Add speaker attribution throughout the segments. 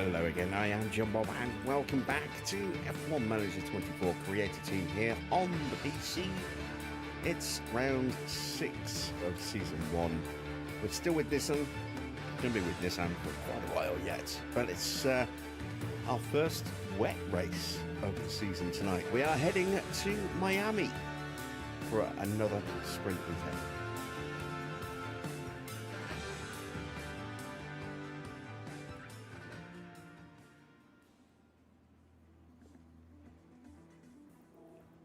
Speaker 1: Hello again, I am John Bob and welcome back to F1 Manager 24 Creator Team here on the PC. It's round 6 of Season 1. We're still with Nissan. Going to be with Nissan for quite a while yet. But it's our first wet race of the season tonight. We are heading to Miami for another sprint weekend.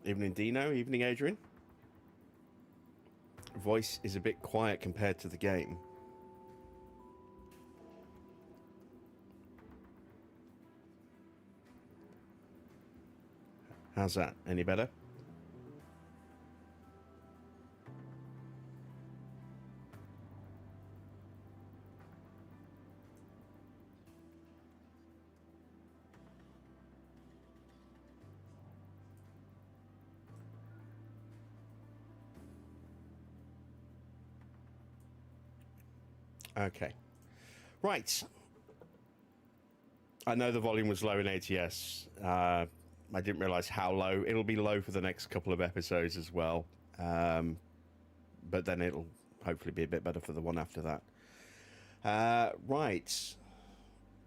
Speaker 1: Evening Dino, evening Adrian. Voice is a bit quiet compared to the game. How's that? Any better? Okay. Right. I know the volume was low in ATS. I didn't realise how low. It'll be low for the next couple of episodes as well. But then it'll hopefully be a bit better for the one after that. Right.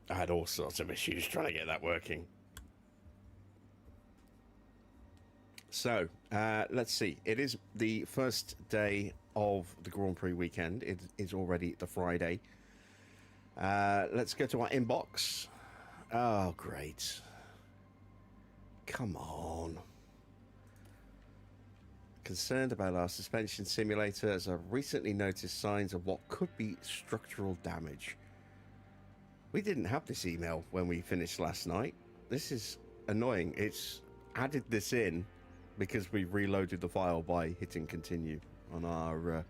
Speaker 1: I had all sorts of issues trying to get that working. So, let's see. It is the first day of the Grand Prix weekend. It is already the Friday. Let's go to our inbox. Oh, great. Come on. Concerned about our suspension simulator as I've recently noticed signs of what could be structural damage. We didn't have this email when we finished last night. This is annoying. It's added this in because we reloaded the file by hitting continue on our...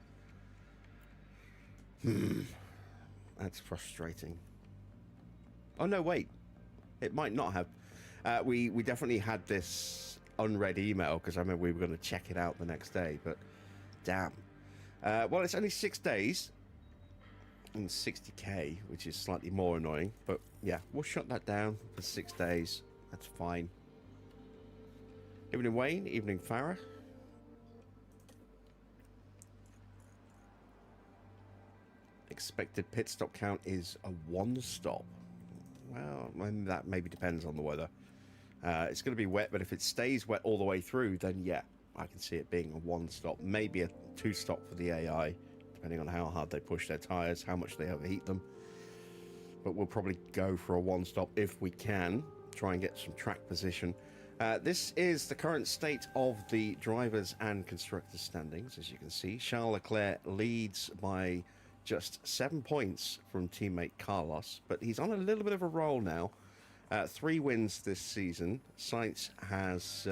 Speaker 1: That's frustrating. Oh, no, wait. It might not have. We definitely had this unread email because I remember we were going to check it out the next day, but damn. Well, it's only 6 days and 60k, which is slightly more annoying, but yeah, we'll shut that down for 6 days. That's fine. Evening Wayne, evening Farah. Expected pit stop count is a 1 stop. Well, that maybe depends on the weather. It's going to be wet, but if it stays wet all the way through, then yeah, I can see it being a 1 stop. Maybe a 2 stop for the AI, depending on how hard they push their tyres, how much they overheat them. But we'll probably go for a 1 stop if we can. Try and get some track position. This is the current state of the drivers and constructors standings. As you can see, Charles Leclerc leads by just 7 points from teammate Carlos, but he's on a little bit of a roll now. 3 wins this season. Sainz has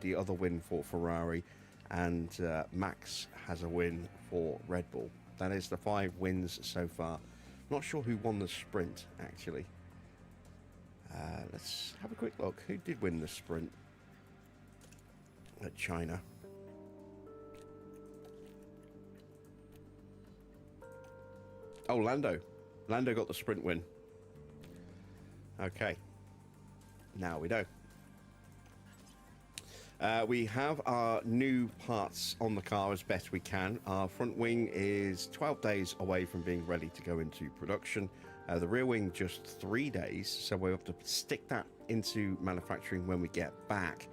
Speaker 1: the other win for Ferrari, and Max has a win for Red Bull. That is the 5 wins so far. Not sure who won the sprint, actually. Let's have a quick look. Who did win the sprint at China? Oh, Lando. Lando got the sprint win. Okay. Now we know. We have our new parts on the car as best we can. Our front wing is 12 days away from being ready to go into production. The rear wing just 3 days, so we'll have to stick that into manufacturing when we get back.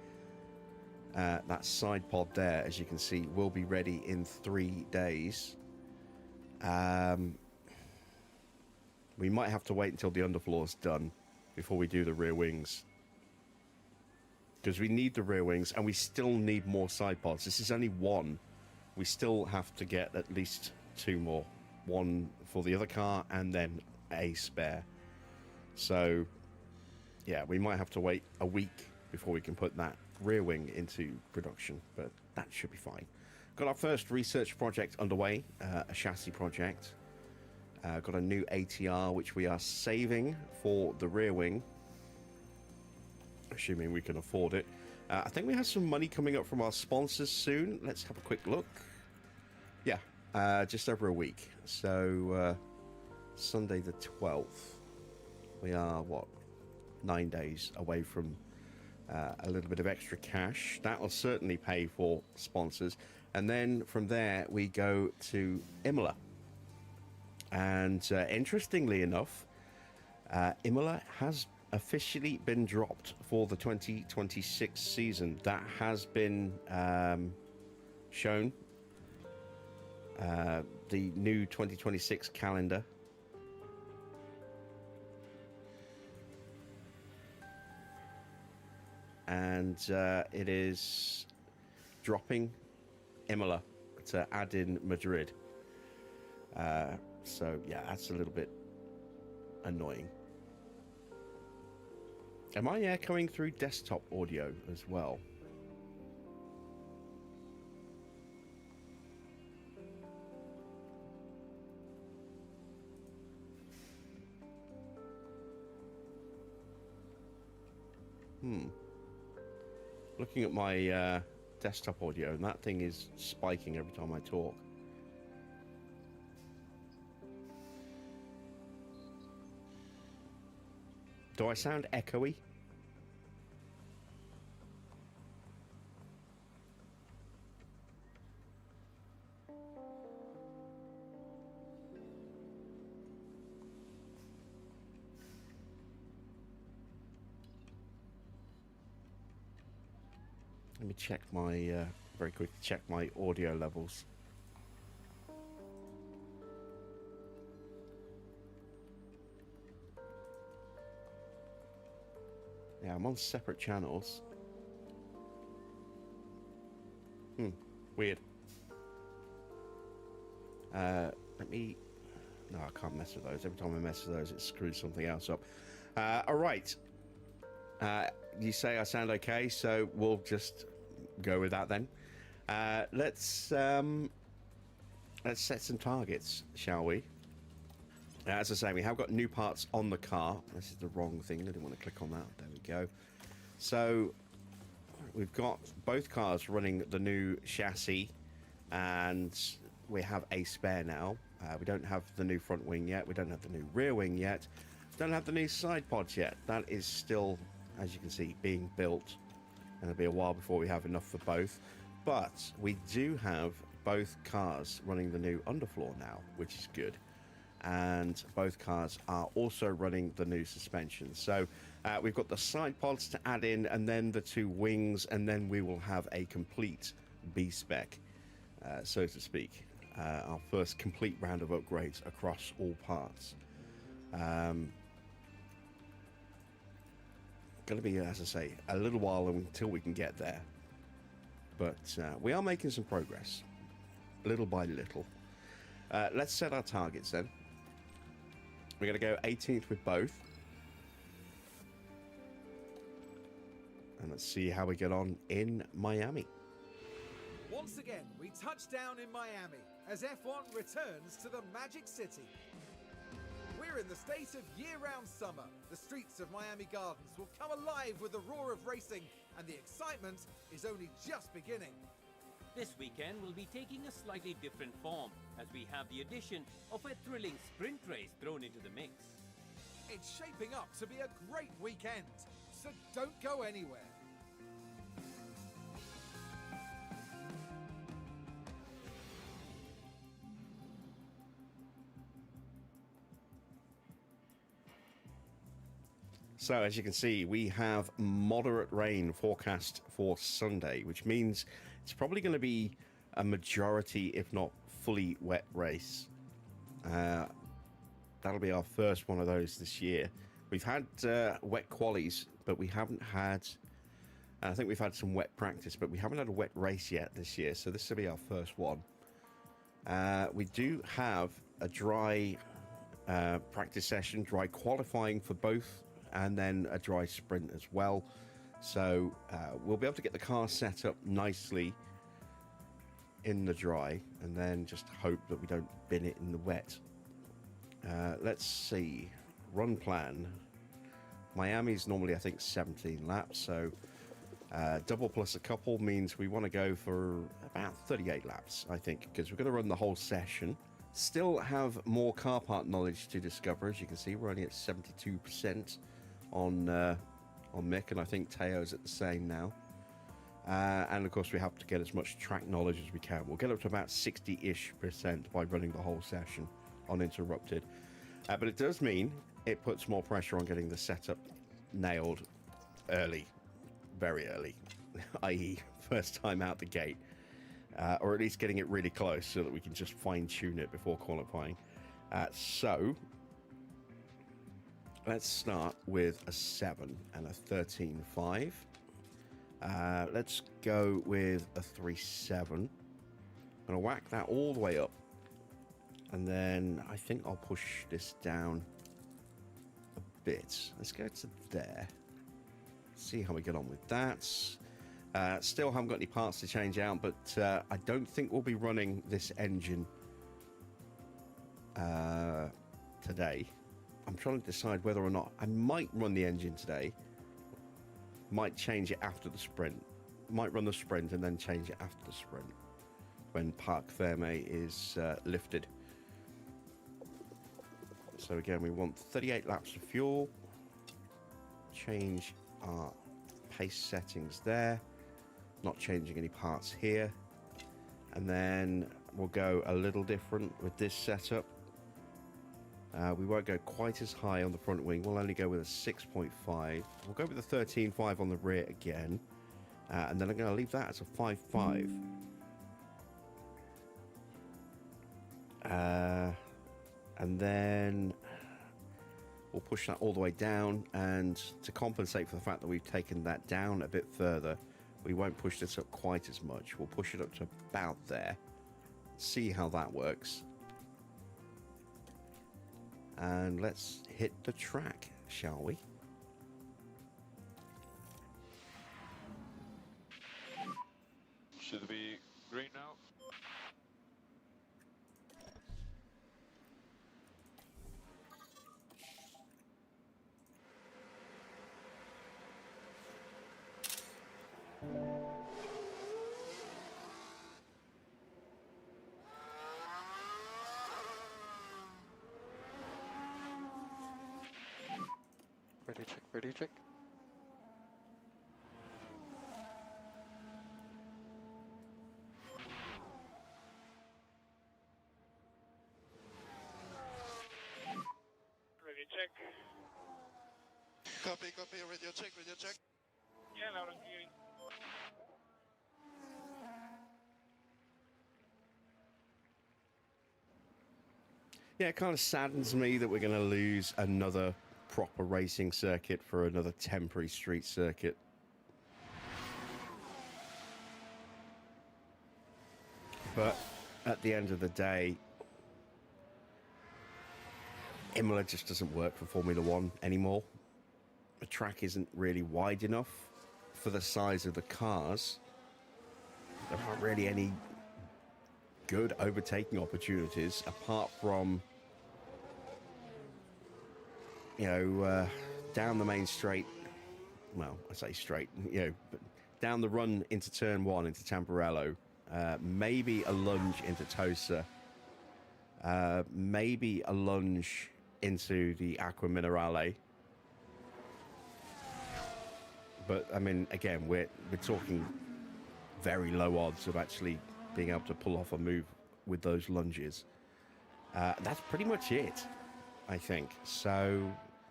Speaker 1: That side pod there, as you can see, will be ready in 3 days. We might have to wait until the underfloor's done before we do the rear wings, because we need the rear wings and we still need more side pods. This is only 1. We still have to get at least 2 more. 1 for the other car and then a spare. So yeah, we might have to wait a week before we can put that rear wing into production, but that should be fine. Got our first research project underway, a chassis project. Got a new ATR which we are saving for the rear wing, assuming we can afford it. I think we have some money coming up from our sponsors soon. Let's have a quick look. Yeah, just over a week. So Sunday the 12th. We are, what, 9 days away from a little bit of extra cash. That will certainly pay for sponsors. And then from there, we go to Imola. And interestingly enough, Imola has officially been dropped for the 2026 season. That has been shown. The new 2026 calendar. And it is dropping Imola to add in Madrid. So yeah, that's a little bit annoying. Am I echoing through desktop audio as well? Looking at my desktop audio, and that thing is spiking every time I talk. Do I sound echoey? Let me check my, very quickly check my audio levels. Yeah, I'm on separate channels. Weird. Let me... No, I can't mess with those. Every time I mess with those, it screws something else up. All right. You say I sound okay, so we'll just go with that then. Let's set some targets, shall we? As I say, we have got new parts on the car. This is the wrong thing. I didn't want to click on that. There we go. So we've got both cars running the new chassis, and we have a spare now. We don't have the new front wing yet. We don't have the new rear wing yet. Don't have the new side pods yet. That is still, as you can see, being built. And it'll be a while before we have enough for both. But we do have both cars running the new underfloor now, which is good. And both cars are also running the new suspension. So we've got the side pods to add in, and then the two wings, and then we will have a complete B-spec, so to speak. Our first complete round of upgrades across all parts. Going to be, as I say, a little while until we can get there. But we are making some progress, little by little. Let's set our targets then. We're going to go 18th with both. And let's see how we get on in Miami.
Speaker 2: Once again, we touch down in Miami as F1 returns to the Magic City. We're in the state of year-round summer. The streets of Miami Gardens will come alive with the roar of racing, and the excitement is only just beginning.
Speaker 3: This weekend will be taking a slightly different form, as we have the addition of a thrilling sprint race thrown into the mix.
Speaker 2: It's shaping up to be a great weekend, so don't go anywhere.
Speaker 1: So as you can see, we have moderate rain forecast for Sunday, which means it's probably going to be a majority, if not fully wet race. That'll be our first one of those this year. We've had wet qualies, but we haven't had... I think we've had some wet practice, but we haven't had a wet race yet this year, so this will be our first one. We do have a dry practice session, dry qualifying for both, and then a dry sprint as well. So we'll be able to get the car set up nicely in the dry, and then just hope that we don't bin it in the wet. Let's see. Run plan. Miami's normally, I think, 17 laps, so double plus a couple means we want to go for about 38 laps, I think, because we're going to run the whole session. Still have more car part knowledge to discover. As you can see, we're only at 72% on Mick, and I think Teo's at the same now. And of course, we have to get as much track knowledge as we can. We'll get up to about 60-ish% by running the whole session uninterrupted. But it does mean it puts more pressure on getting the setup nailed early, very early, i.e. first time out the gate. Or at least getting it really close so that we can just fine-tune it before qualifying. So, let's start with a 7 and a 13.5. Let's go with a 3.7. I'm going to whack that all the way up. And then I think I'll push this down a bit. Let's go to there. See how we get on with that. Still haven't got any parts to change out, but I don't think we'll be running this engine today. I'm trying to decide whether or not I might run the engine today. Might change it after the sprint. Might run the sprint and then change it after the sprint when Parc Ferme is lifted. So again, we want 38 laps of fuel. Change our pace settings there. Not changing any parts here. And then we'll go a little different with this setup. We won't go quite as high on the front wing. We'll only go with a 6.5. We'll go with a 13.5 on the rear again. And then I'm going to leave that as a 5.5. And then we'll push that all the way down. And to compensate for the fact that we've taken that down a bit further, we won't push this up quite as much. We'll push it up to about there. See how that works. And let's hit the track, shall we?
Speaker 4: Should be green now. Ready, check, ready, check.
Speaker 5: Radio check.
Speaker 4: Copy, copy, radio check, radio check.
Speaker 5: Yeah, loud and clear.
Speaker 1: Yeah, it kind of saddens me that we're going to lose another proper racing circuit for another temporary street circuit. But at the end of the day, Imola just doesn't work for Formula One anymore. The track isn't really wide enough for the size of the cars. There aren't really any good overtaking opportunities apart from, you know, down the main straight. Well, I say straight, you know, but down the run into turn one into Tamburello, maybe a lunge into Tosa, maybe a lunge into the Acqua Minerale. But I mean, again, we're talking very low odds of actually being able to pull off a move with those lunges. That's pretty much it, I think. So,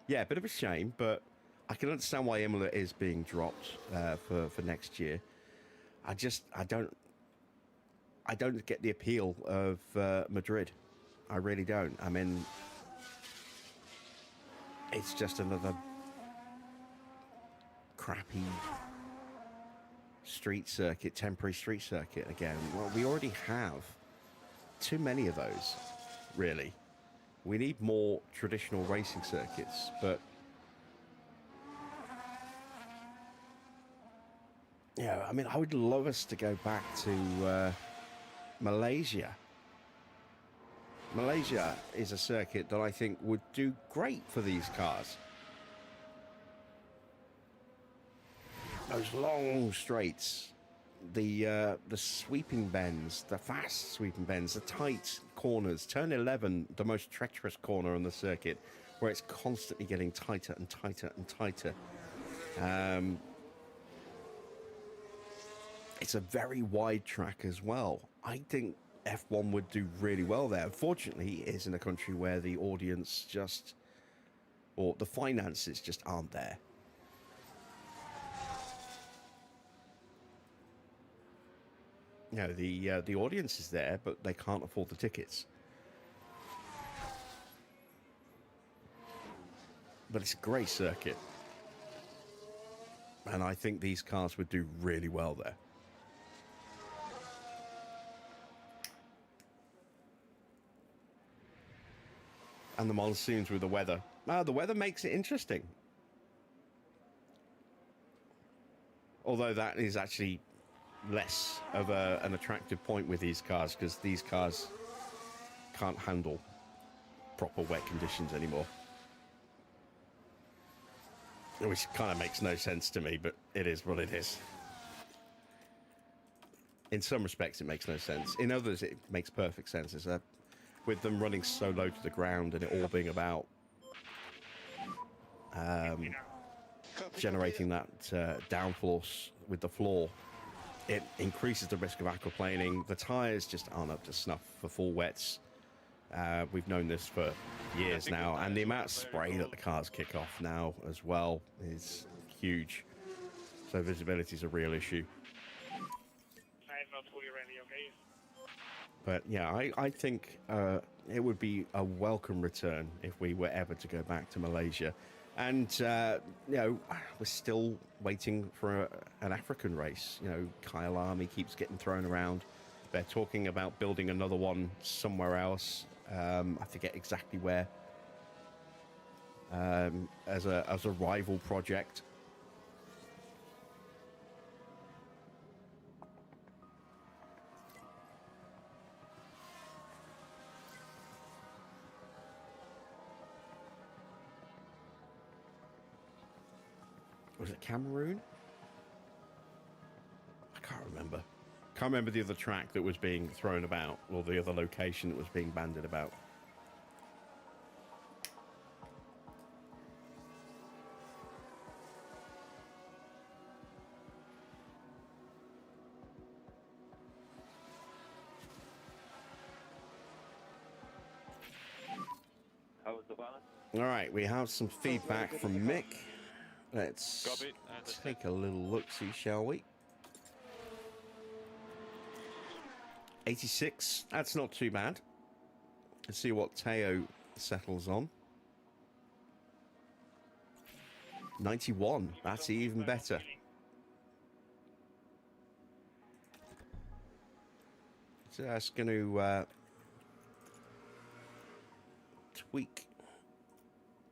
Speaker 1: yeah, a bit of a shame, but I can understand why Imola is being dropped for next year. I don't get the appeal of Madrid. I really don't. I mean, it's just another crappy street circuit, temporary street circuit again. Well, we already have too many of those, really. We need more traditional racing circuits, but yeah, I mean, I would love us to go back to Malaysia. Malaysia is a circuit that I think would do great for these cars. Those long straights, the sweeping bends, the fast sweeping bends, the tight corners. Turn 11, the most treacherous corner on the circuit, where it's constantly getting tighter and tighter and tighter. It's a very wide track as well. I think F1 would do really well there. Unfortunately, it is in a country where the audience just, or the finances just aren't there. You know, the audience is there, but they can't afford the tickets. But it's a great circuit. And I think these cars would do really well there. And the monsoons with the weather. The weather makes it interesting. Although that is actually less of an attractive point with these cars, because these cars can't handle proper wet conditions anymore. Which kind of makes no sense to me, but it is what it is. In some respects, it makes no sense. In others, it makes perfect sense. It's with them running so low to the ground and it all being about generating that downforce with the floor, it increases the risk of aquaplaning. The tyres just aren't up to snuff for full wets. We've known this for years now, and the amount of spray that the cars kick off now as well is huge. So visibility is a real issue.
Speaker 5: I'm not fully ready, okay?
Speaker 1: But yeah, I think it would be a welcome return if we were ever to go back to Malaysia. And, you know, we're still waiting for an African race. You know, Kyle Army keeps getting thrown around. They're talking about building another one somewhere else. I forget exactly where. As a rival project. Was it Cameroon? I can't remember. Can't remember the other track that was being thrown about, or the other location that was being bandied about.
Speaker 4: How was the balance?
Speaker 1: All right, we have some feedback from Mick. Let's
Speaker 4: Copy.
Speaker 1: take a little look-see, shall we? 86, that's not too bad. Let's see what Teo settles on. 91, that's even better. Just going to tweak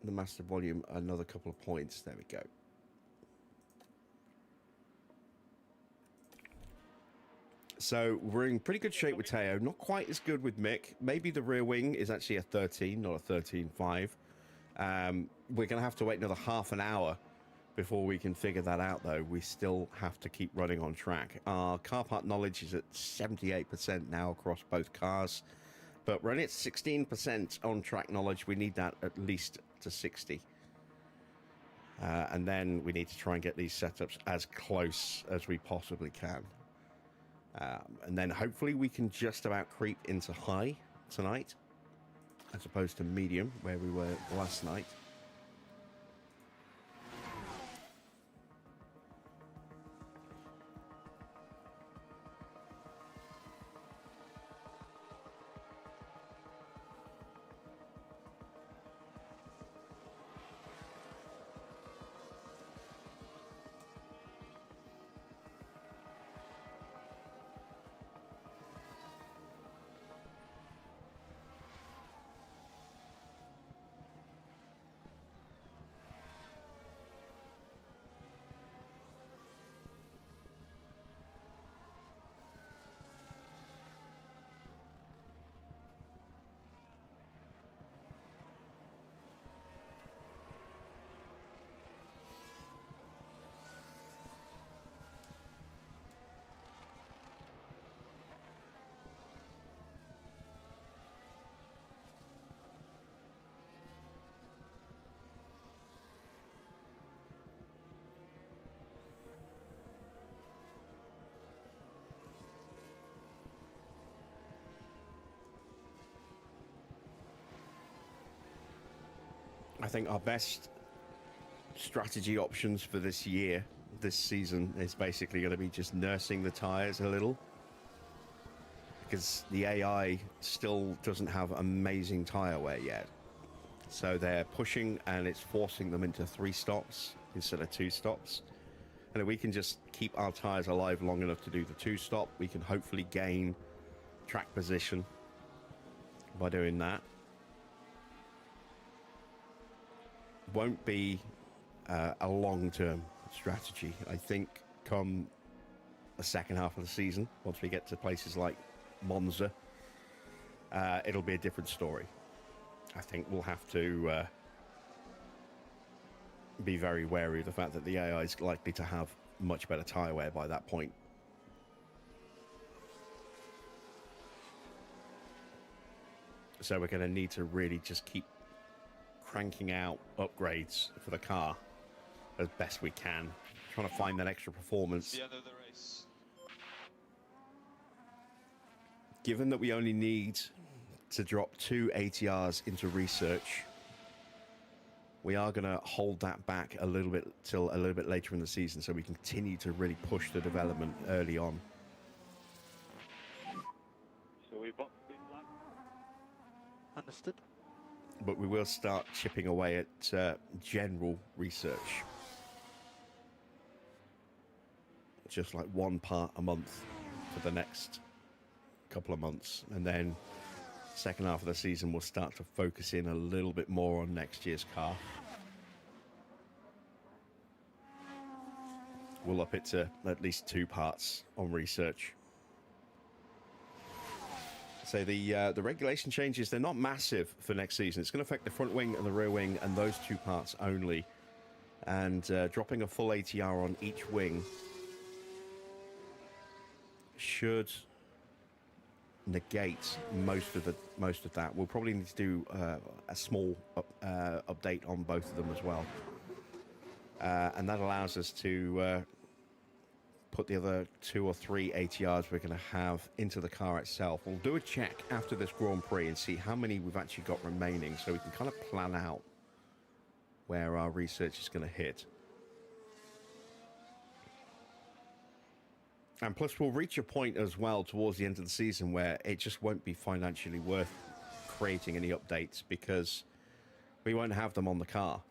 Speaker 1: the master volume another couple of points. There we go. So we're in pretty good shape with Teo. Not quite as good with Mick. Maybe the rear wing is actually a 13, not a 13.5. We're going to have to wait another half an hour before we can figure that out, though. We still have to keep running on track. Our car part knowledge is at 78% now across both cars. But we're only at 16% on track knowledge. We need that at least to 60. And then we need to try and get these setups as close as we possibly can. And then hopefully we can just about creep into high tonight, as opposed to medium, where we were last night. I think our best strategy options for this season, is basically going to be just nursing the tires a little. Because the AI still doesn't have amazing tire wear yet. So they're pushing and it's forcing them into 3 stops instead of 2 stops. And if we can just keep our tires alive long enough to do the 2 stop, we can hopefully gain track position by doing that. Won't be a long-term strategy. I think come the second half of the season, once we get to places like Monza, it'll be a different story. I think we'll have to be very wary of the fact that the AI is likely to have much better tyre wear by that point. So we're going to need to really just keep cranking out upgrades for the car as best we can, trying to find that extra performance.
Speaker 4: The end of the race.
Speaker 1: Given that we only need to drop 2 ATRs into research, we are going to hold that back a little bit till a little bit later in the season, so we can continue to really push the development early on.
Speaker 4: So we bought green flag. Understood.
Speaker 1: But we will start chipping away at general research. Just like 1 part a month for the next couple of months. And then second half of the season, we'll start to focus in a little bit more on next year's car. We'll up it to at least 2 parts on research. So the regulation changes, they're not massive for next season. It's going to affect the front wing and the rear wing and those 2 parts only. And dropping a full ATR on each wing should negate most of that. We'll probably need to do a small update on both of them as well. And that allows us to put the other 2 or 3 ATRs we're going to have into the car itself. We'll do a check after this Grand Prix and see how many we've actually got remaining, so we can kind of plan out where our research is going to hit. And plus, we'll reach a point as well towards the end of the season where it just won't be financially worth creating any updates, because we won't have them on the car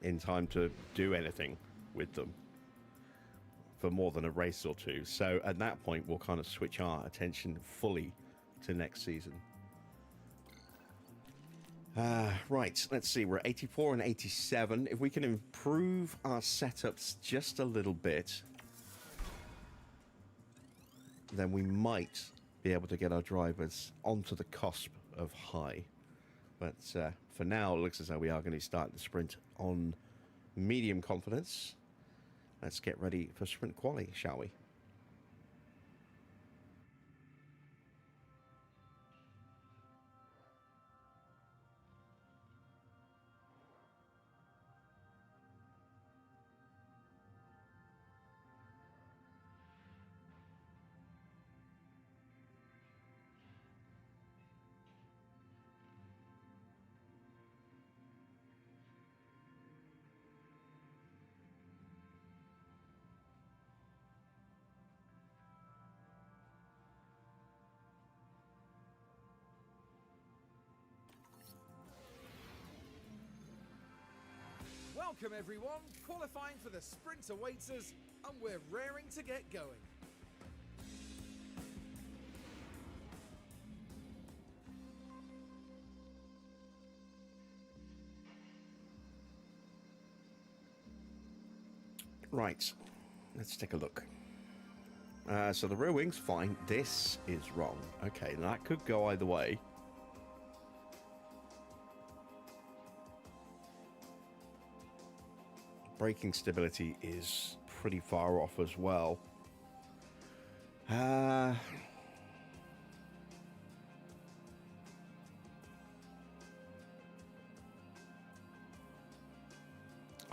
Speaker 1: in time to do anything with them for more than a race or 2. So at that point, we'll kind of switch our attention fully to next season. Right, let's see. We're at 84 and 87. If we can improve our setups just a little bit, then we might be able to get our drivers onto the cusp of high. But for now, it looks as though we are going to start the sprint on medium confidence. Let's get ready for sprint quali, shall we?
Speaker 2: Welcome everyone, qualifying for the sprint awaits us, and we're raring to get going.
Speaker 1: Right, let's take a look. So the rear wing's fine. This is wrong. Okay, now that could go either way. Braking stability is pretty far off as well. I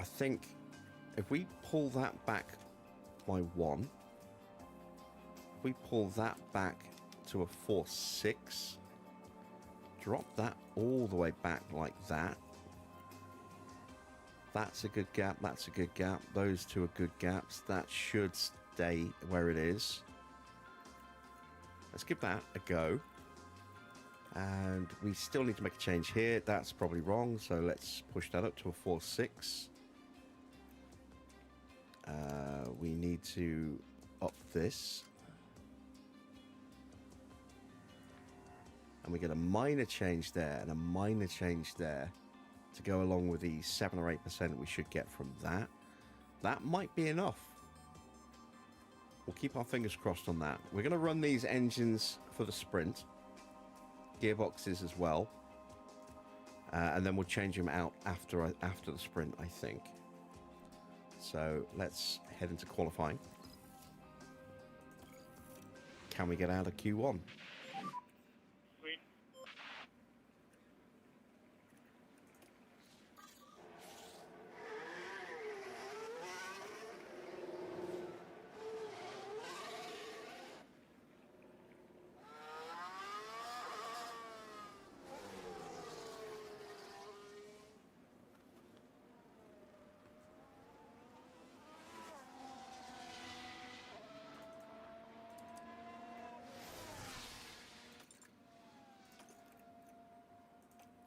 Speaker 1: think if we pull that back by 1, if we pull that back to a 4.6, drop that all the way back like that, That's a good gap. That's a good gap. Those two are good gaps. That should stay where it is. Let's give that a go. And we still need to make a change here. That's probably wrong. So let's push that up to a 4.6. We need to up this. And we get a minor change there and a minor change there to go along with the 7 or 8% we should get from that. That might be enough. We'll keep our fingers crossed on that. We're going to run these engines for the sprint. Gearboxes as well. And then we'll change them out after the sprint, I think. So let's head into qualifying. Can we get out of Q1?
Speaker 5: Sweet.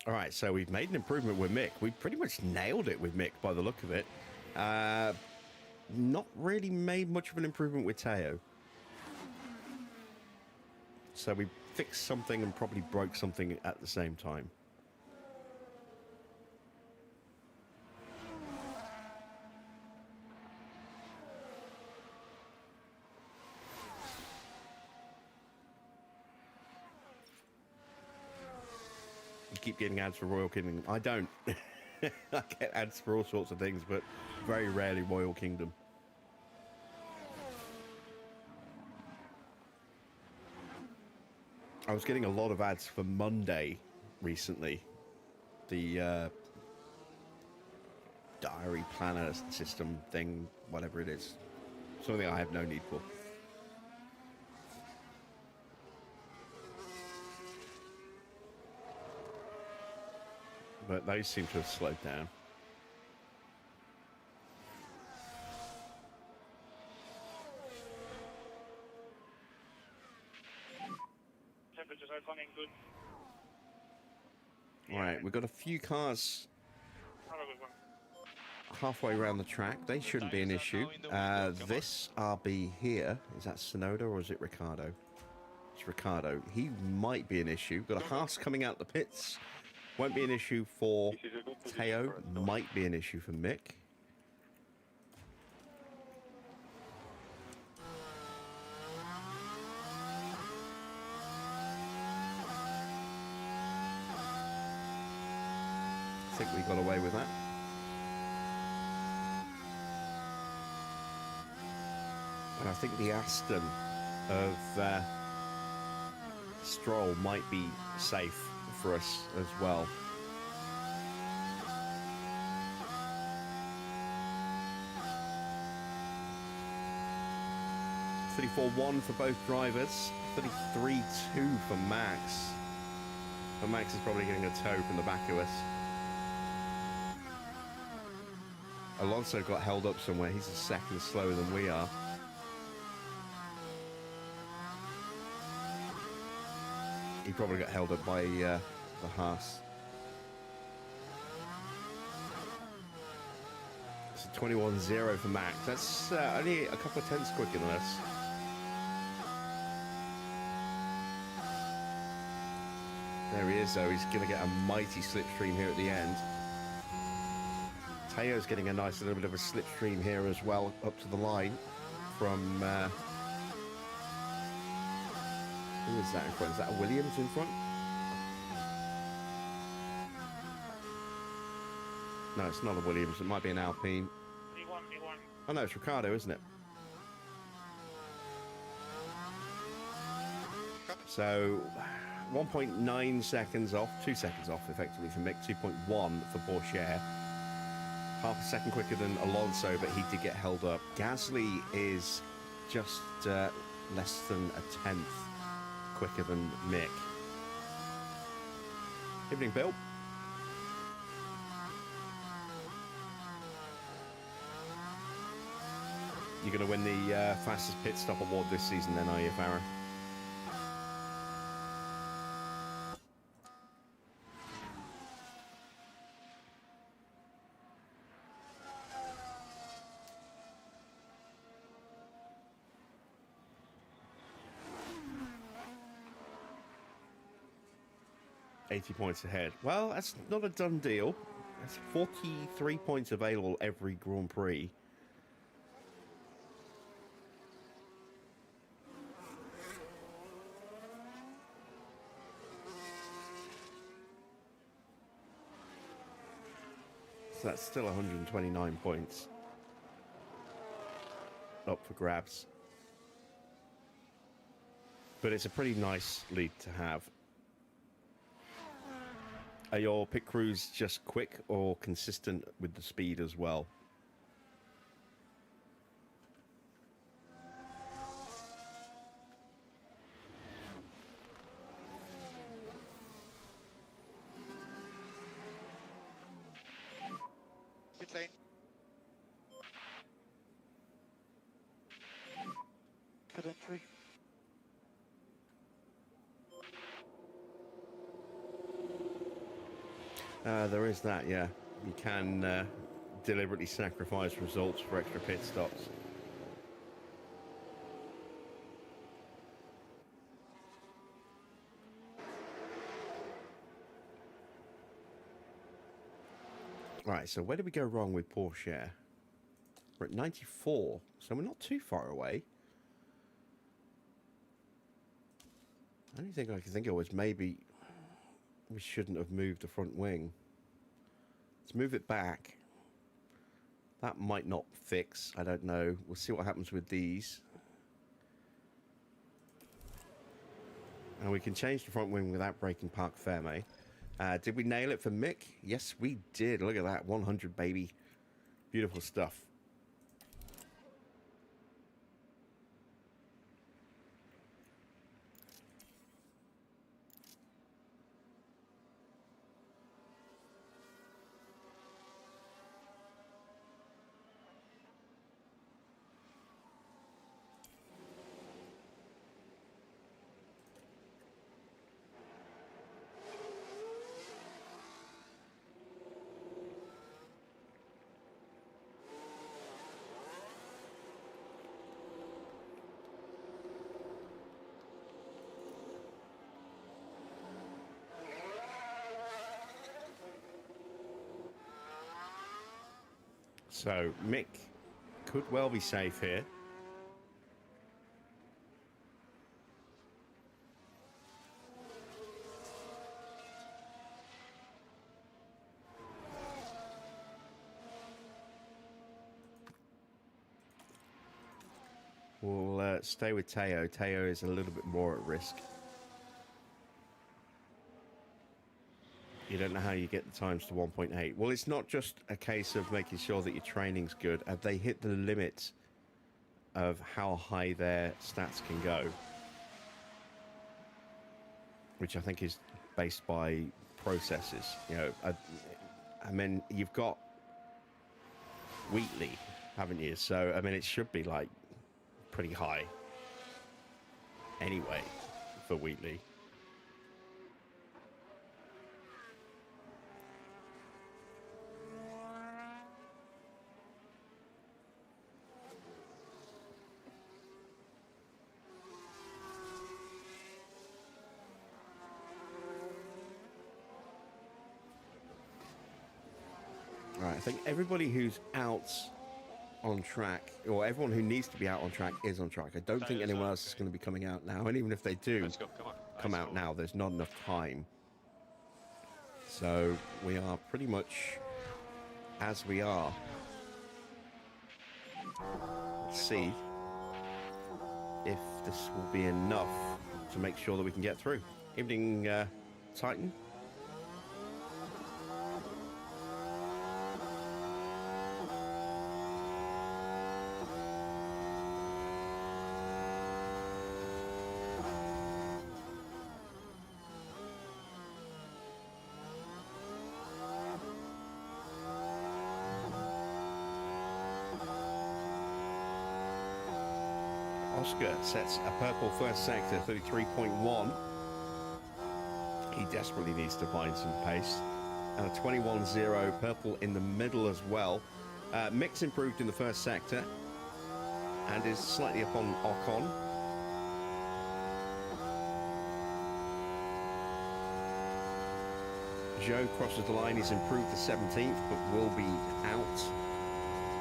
Speaker 1: All right, so we've made an improvement with Mick. We pretty much nailed it with Mick by the look of it. Not really made much of an improvement with Teo. So we fixed something and probably broke something at the same time. Keep getting ads for Royal Kingdom. I don't. I get ads for all sorts of things, but very rarely Royal Kingdom. I was getting a lot of ads for Monday recently. The diary planner system thing, whatever it is. Something I have no need for. But those seem to have slowed down.
Speaker 5: Temperatures are coming good.
Speaker 1: All right, we've got a few cars
Speaker 5: Have a good one.
Speaker 1: halfway around the track. They shouldn't be an issue. This RB here, is that Sonoda or is it Ricardo? It's Ricardo. He might be an issue. Got a Haas coming out the pits. Won't be an issue for
Speaker 4: This is a good position
Speaker 1: Teo.
Speaker 4: for us, so-
Speaker 1: Might be an issue for Mick. I think we got away with that. And I think the Aston of Stroll might be safe for us as well. $34.1 for both drivers, 33.2 for Max. And Max is probably getting a tow from the back of us. Alonso got held up somewhere. He's a second slower than we are. He probably got held up by the Haas. It's a 21.0 for Max. That's only a couple of tenths quicker than us. There he is, though. He's going to get a mighty slipstream here at the end. Teo's getting a nice little bit of a slipstream here as well, up to the line from... who is that in front? Is that a Williams in front? No, it's not a Williams. It might be an Alpine.
Speaker 5: V1.
Speaker 1: Oh, no, it's Ricardo, isn't it? So, 1.9 seconds off. 2 seconds off, effectively, for Mick. 2.1 for Porsche. Half a second quicker than Alonso, but he did get held up. Gasly is just less than a tenth quicker than Mick. Evening, Bill. You're going to win the fastest pit stop award this season, then, are you, Farah? $80 points ahead. Well, that's not a done deal. There's 43 points available every Grand Prix. So that's still 129 points up for grabs. But it's a pretty nice lead to have. Are your pit crews just quick or consistent with the speed as well?
Speaker 6: Pit lane. Pit entry.
Speaker 1: There is that, yeah. You can deliberately sacrifice results for extra pit stops. Right, so where did we go wrong with Porsche? We're at 94, so we're not too far away. The only thing I can think of was maybe we shouldn't have moved the front wing. Let's move it back. That might not fix, I don't know. We'll see what happens with these. And we can change the front wing without breaking Parc Fermé. Did we nail it for Mick? Yes, we did. Look at that. 100, baby. Beautiful stuff. So, Mick could well be safe here. We'll stay with Teo. Teo is a little bit more at risk. You don't know how you get the times to 1.8. Well, it's not just a case of making sure that your training's good. Have they hit the limit of how high their stats can go? Which I think is based by processes. You know, I mean, you've got Wheatley, haven't you? So, I mean, it should be like pretty high anyway for Wheatley. Right, I think everybody who's out on track, or everyone who needs to be out on track, is on track. I don't think anyone else is going to be coming out now, and even if they do come out now, there's not enough time. So we are pretty much as we are. Let's see if this will be enough to make sure that we can get through. Evening, Titan. Oscar sets a purple first sector, 33.1. He desperately needs to find some pace. And a 21.0 purple in the middle as well. Mick's improved in the first sector and is slightly up on Ocon. Joe crosses the line. He's improved to 17th, but will be out.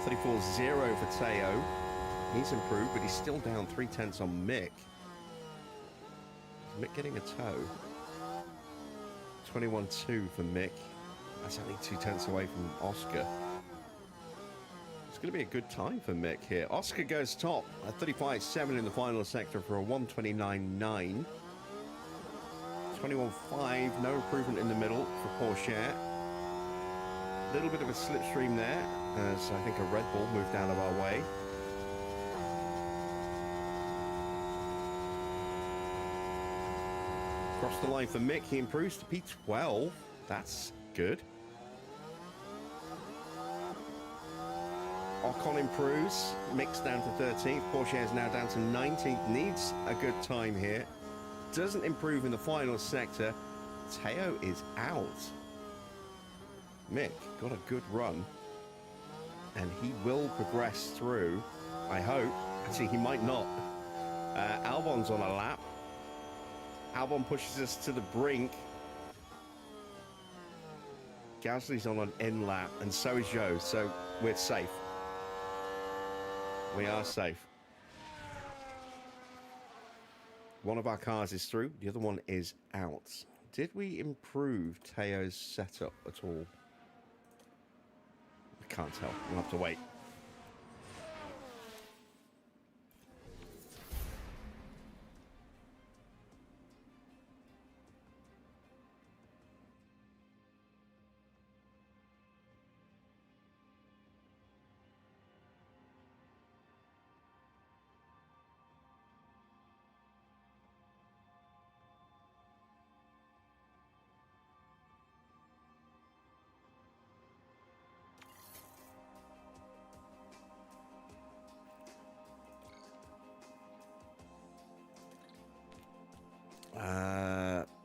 Speaker 1: 34.0 for Teo. He's improved, but he's still down 3/10 on Mick. Is Mick getting a toe? 21.2 for Mick. That's only 2/10 away from Oscar. It's going to be a good time for Mick here. Oscar goes top at 35.7 in the final sector for a 129.9. 21.5, no improvement in the middle for Porsche. A little bit of a slipstream there, as I think a Red Bull moved out of our way. Across the line for Mick, he improves to P12. That's good. Ocon improves, Mick's down to 13th, Porsche is now down to 19th, needs a good time here. Doesn't improve in the final sector. Teo is out. Mick got a good run, and he will progress through, I hope. Actually, he might not. Albon's on a lap. Albon pushes us to the brink. Gasly's on an in lap, and so is Joe, so we're safe. We are safe. One of our cars is through, the other one is out. Did we improve Teo's setup at all? I can't tell. We'll have to wait.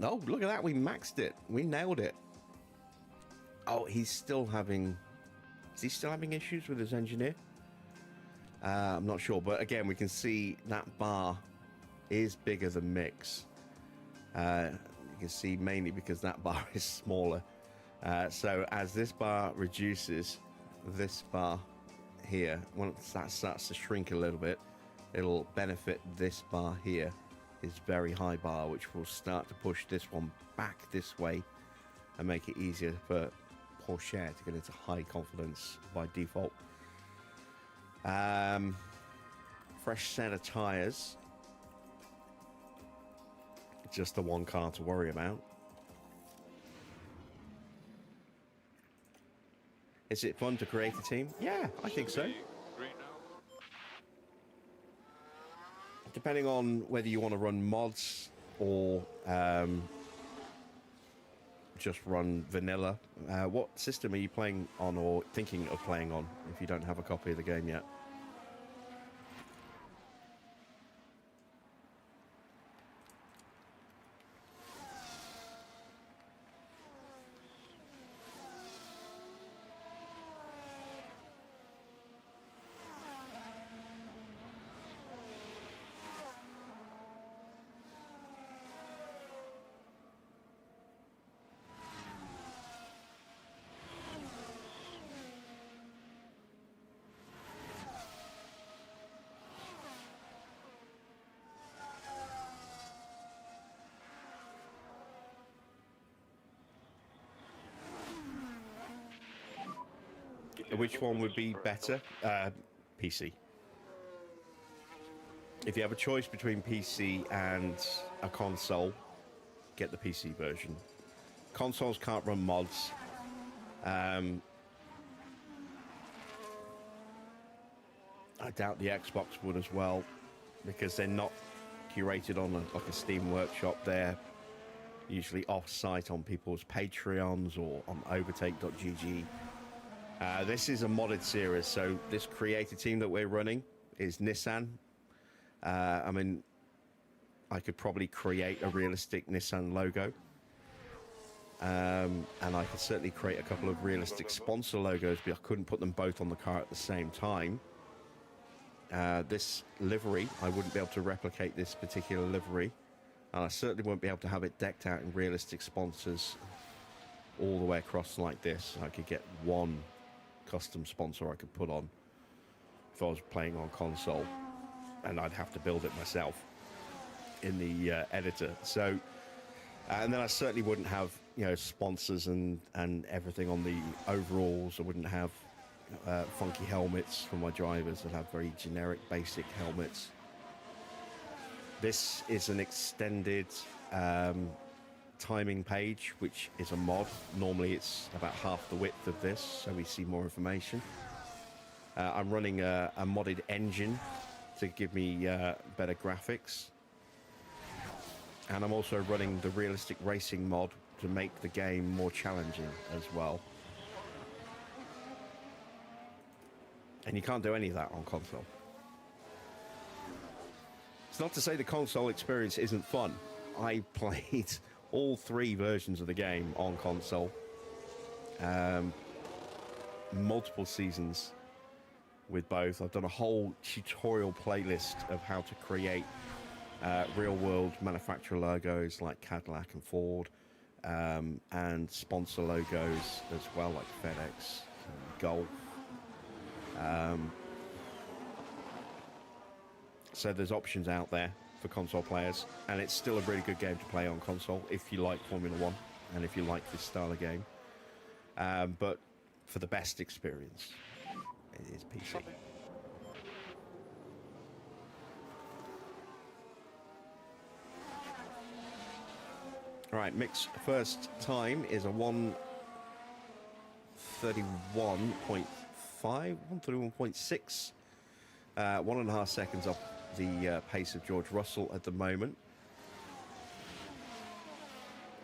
Speaker 1: Oh, look at that. We maxed it. We nailed it. Oh, he's still having... Is he still having issues with his engineer? I'm not sure. But again, we can see that bar is bigger than Mick's. You can see mainly because that bar is smaller. So as this bar reduces, this bar here, once that starts to shrink a little bit, it'll benefit this bar here. Is very high bar, which will start to push this one back this way and make it easier for Porsche to get into high confidence by default. Fresh set of tires, just the one car to worry about. Is it fun to create a team? Yeah, I think so. Depending on whether you want to run mods or just run vanilla. What system are you playing on or thinking of playing on if you don't have a copy of the game yet? Which one would be better? PC. If you have a choice between PC and a console, get the PC version. Consoles can't run mods. I doubt the Xbox would as well, because they're not curated on like a Steam Workshop. They're usually off-site on people's Patreons or on overtake.gg. This is a modded series, so this creator team that we're running is Nissan. I mean, I could probably create a realistic Nissan logo. And I could certainly create a couple of realistic sponsor logos, but I couldn't put them both on the car at the same time. This livery, I wouldn't be able to replicate this particular livery. And I certainly won't be able to have it decked out in realistic sponsors all the way across like this. I could get one custom sponsor I could put on if I was playing on console, and I'd have to build it myself in the editor. So, and then I certainly wouldn't have, you know, sponsors and everything on the overalls. I wouldn't have funky helmets for my drivers. I'd have very generic, basic helmets. This is an extended timing page, which is a mod. Normally it's about half the width of this, so we see more information. I'm running a modded engine to give me better graphics. And I'm also running the realistic racing mod to make the game more challenging as well. And you can't do any of that on console. It's not to say the console experience isn't fun. I played all 3 versions of the game on console. Multiple seasons with both. I've done a whole tutorial playlist of how to create real-world manufacturer logos like Cadillac and Ford, and sponsor logos as well, like FedEx and Gulf. So there's options out there for console players, and it's still a really good game to play on console if you like Formula 1 and if you like this style of game. But for the best experience, it is PC. All right, Mick's first time is a 1:31.5, 1:31.6, 1.5 seconds off the pace of George Russell at the moment.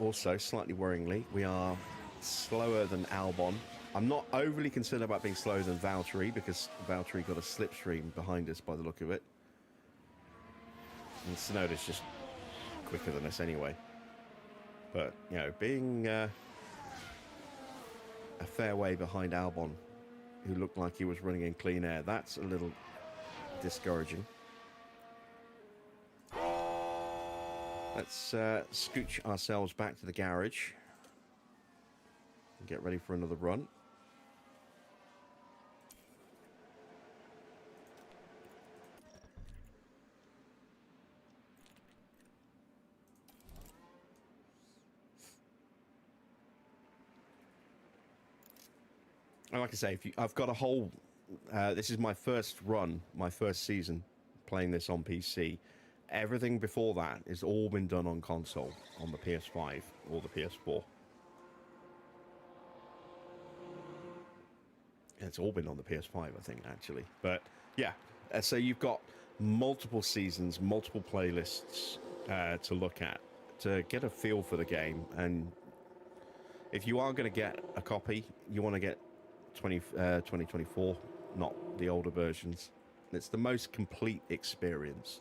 Speaker 1: Also, slightly worryingly, we are slower than Albon. I'm not overly concerned about being slower than Valtteri, because Valtteri got a slipstream behind us by the look of it. And Tsunoda's just quicker than us anyway. But, you know, being a fair way behind Albon, who looked like he was running in clean air, that's a little discouraging. Let's scooch ourselves back to the garage and get ready for another run. And like I say, I've got a whole... this is my first run, my first season playing this on PC. Everything before that has all been done on console, on the PS5 or the PS4. It's all been on the PS5, I think, actually. But, yeah, so you've got multiple seasons, multiple playlists to look at, to get a feel for the game. And if you are going to get a copy, you want to get 2024, not the older versions. It's the most complete experience.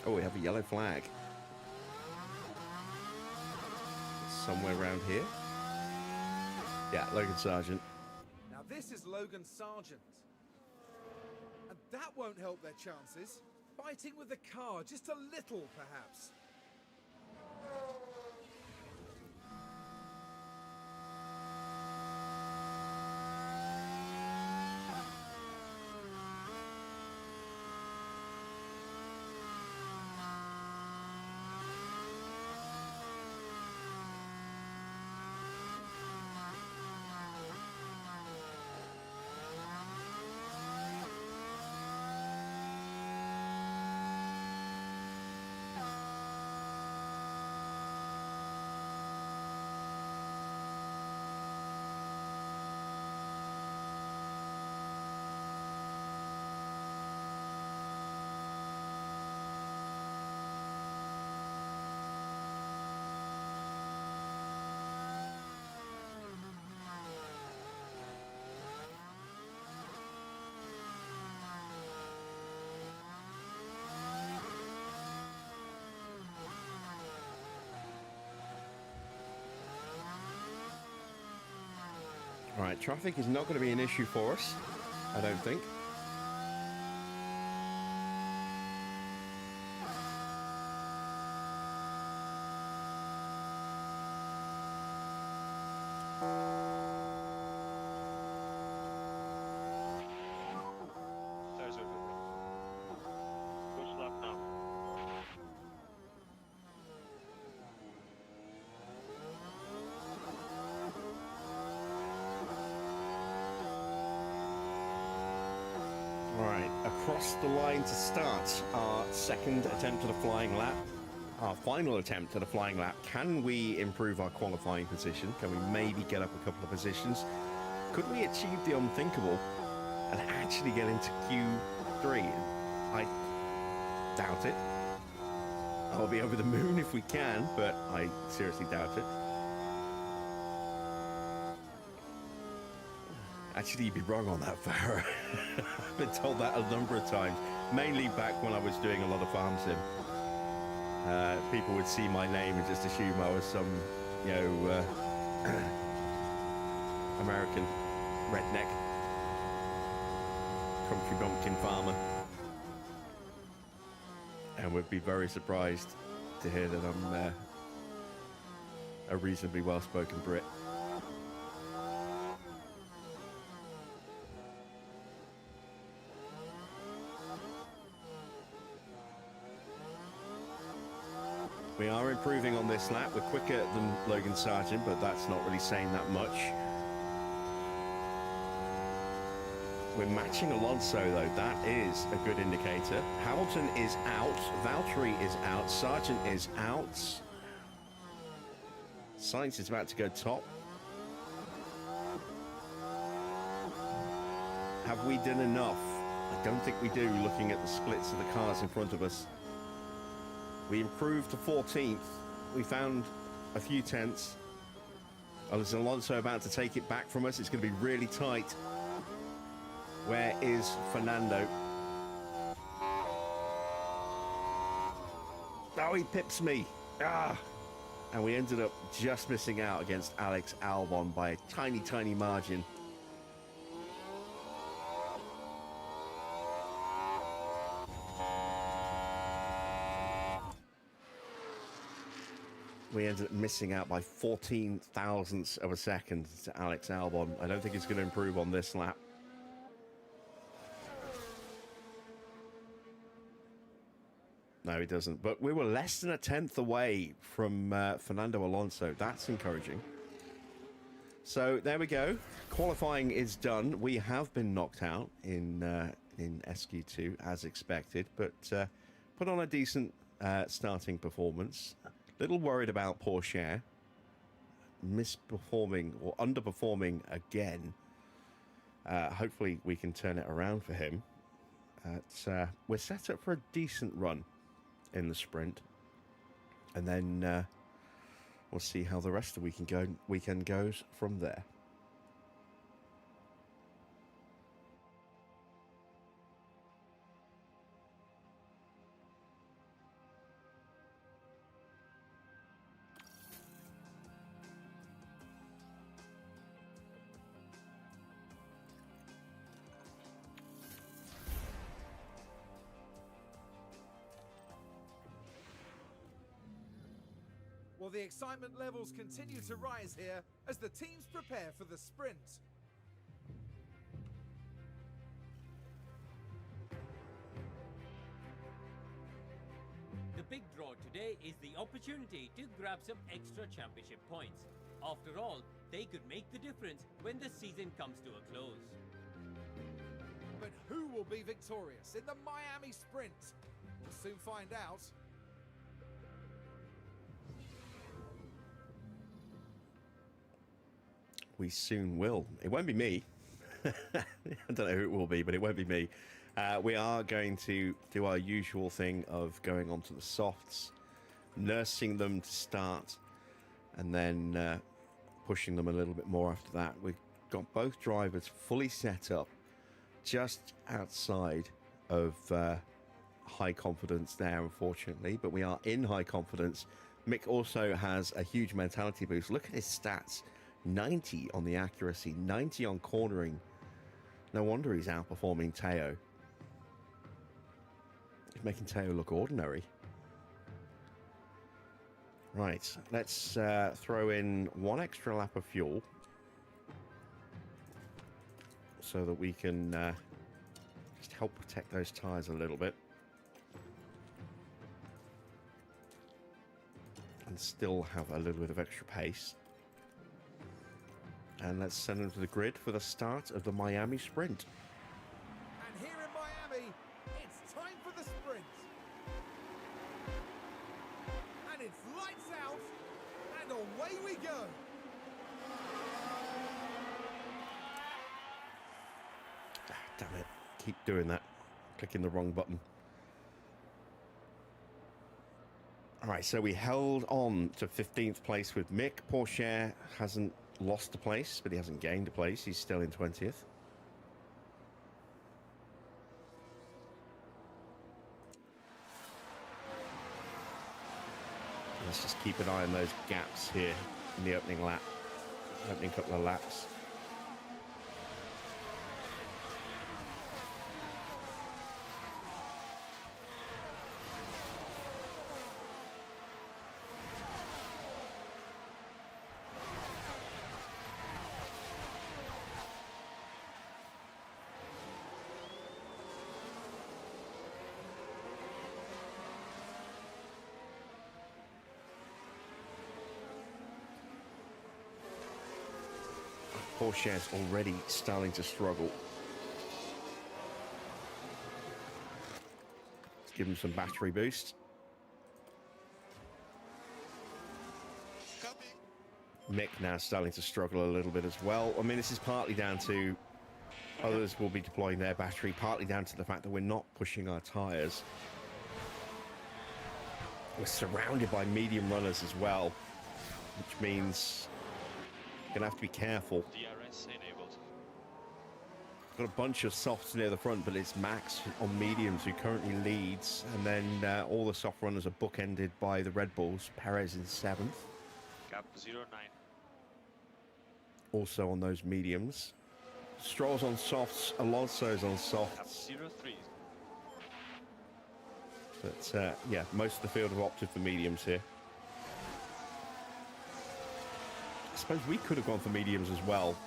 Speaker 1: Oh, we have a yellow flag. Somewhere around here. Yeah, Logan Sargent.
Speaker 2: Now this is Logan Sargent. And that won't help their chances. Fighting with the car, just a little perhaps.
Speaker 1: Right, traffic is not going to be an issue for us, I don't think.
Speaker 4: There's a push lap now.
Speaker 1: Right, across the line to start our second attempt at a flying lap. Our final attempt at a flying lap. Can we improve our qualifying position? Can we maybe get up a couple of positions? Could we achieve the unthinkable and actually get into Q3? I doubt it. I'll be over the moon if we can, but I seriously doubt it. Actually, you'd be wrong on that, Farah. I've been told that a number of times, mainly back when I was doing a lot of farm sim. People would see my name and just assume I was some, you know, American redneck, country bumpkin farmer. And would be very surprised to hear that I'm a reasonably well-spoken Brit. We are improving on this lap. We're quicker than Logan Sargent, but that's not really saying that much. We're matching Alonso, though. That is a good indicator. Hamilton is out. Valtteri is out. Sargent is out. Sainz is about to go top. Have we done enough? I don't think we do, looking at the splits of the cars in front of us. We improved to 14th. We found a few tenths. Oh, there's Alonso about to take it back from us. It's going to be really tight. Where is Fernando? Oh, he pips me. Ah! And we ended up just missing out against Alex Albon by a tiny, tiny margin. We ended up missing out by 14 thousandths of a second to Alex Albon. I don't think he's going to improve on this lap. No, he doesn't. But we were less than a tenth away from Fernando Alonso. That's encouraging. So there we go. Qualifying is done. We have been knocked out in SQ2 as expected, but put on a decent starting performance. Little worried about Porsche misperforming or underperforming again. Hopefully we can turn it around for him. We're set up for a decent run in the sprint, and then we'll see how the rest of the weekend goes from there.
Speaker 2: Well, the excitement levels continue to rise here as the teams prepare for the sprint.
Speaker 3: The big draw today is the opportunity to grab some extra championship points. After all, they could make the difference when the season comes to a close.
Speaker 2: But who will be victorious in the Miami Sprint? We'll soon find out.
Speaker 1: We soon will. It won't be me. I don't know who it will be, but it won't be me. We are going to do our usual thing of going onto the softs, nursing them to start, and then pushing them a little bit more after that. We've got both drivers fully set up just outside of high confidence there, unfortunately, but we are in high confidence. Mick also has a huge mentality boost. Look at his stats. 90 on the accuracy, 90 on cornering. No wonder he's outperforming Teo. He's making Teo look ordinary. Right, let's throw in one extra lap of fuel so that we can just help protect those tyres a little bit. And still have a little bit of extra pace. And let's send them to the grid for the start of the Miami Sprint.
Speaker 2: And here in Miami, it's time for the sprint. And it's lights out, and away we go.
Speaker 1: Damn it. Keep doing that. Clicking the wrong button. Alright, so we held on to 15th place with Mick. Porsche hasn't lost a place, but he hasn't gained a place. He's still in 20th. Let's just keep an eye on those gaps here in the opening lap. Opening couple of laps. Porsche's already starting to struggle. Let's give him some battery boost. Mick now starting to struggle a little bit as well. I mean, this is partly down to others will be deploying their battery, partly down to the fact that we're not pushing our tyres. We're surrounded by medium runners as well, which means we're gonna have to be careful.
Speaker 4: DRS enabled.
Speaker 1: Got a bunch of softs near the front, but it's Max on mediums who currently leads, and then all the soft runners are bookended by the Red Bulls. Perez in 7th.
Speaker 4: Gap 09.
Speaker 1: Also on those mediums. Stroll's on softs, Alonso's on
Speaker 4: Gap
Speaker 1: softs.
Speaker 4: 03.
Speaker 1: But yeah, most of the field have opted for mediums here. I suppose we could have gone for mediums as well,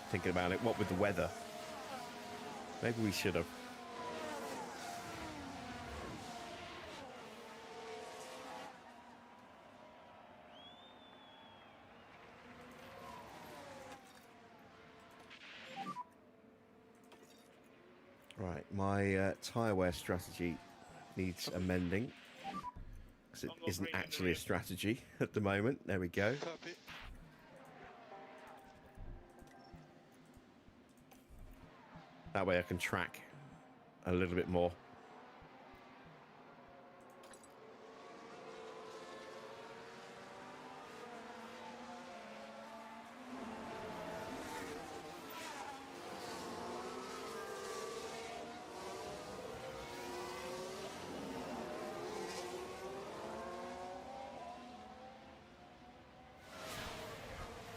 Speaker 1: thinking about it. What with the weather? Maybe we should have. Right, my tyre wear strategy needs amending, because it isn't actually a strategy at the moment. There we go.
Speaker 6: Copy.
Speaker 1: That way I can track a little bit more.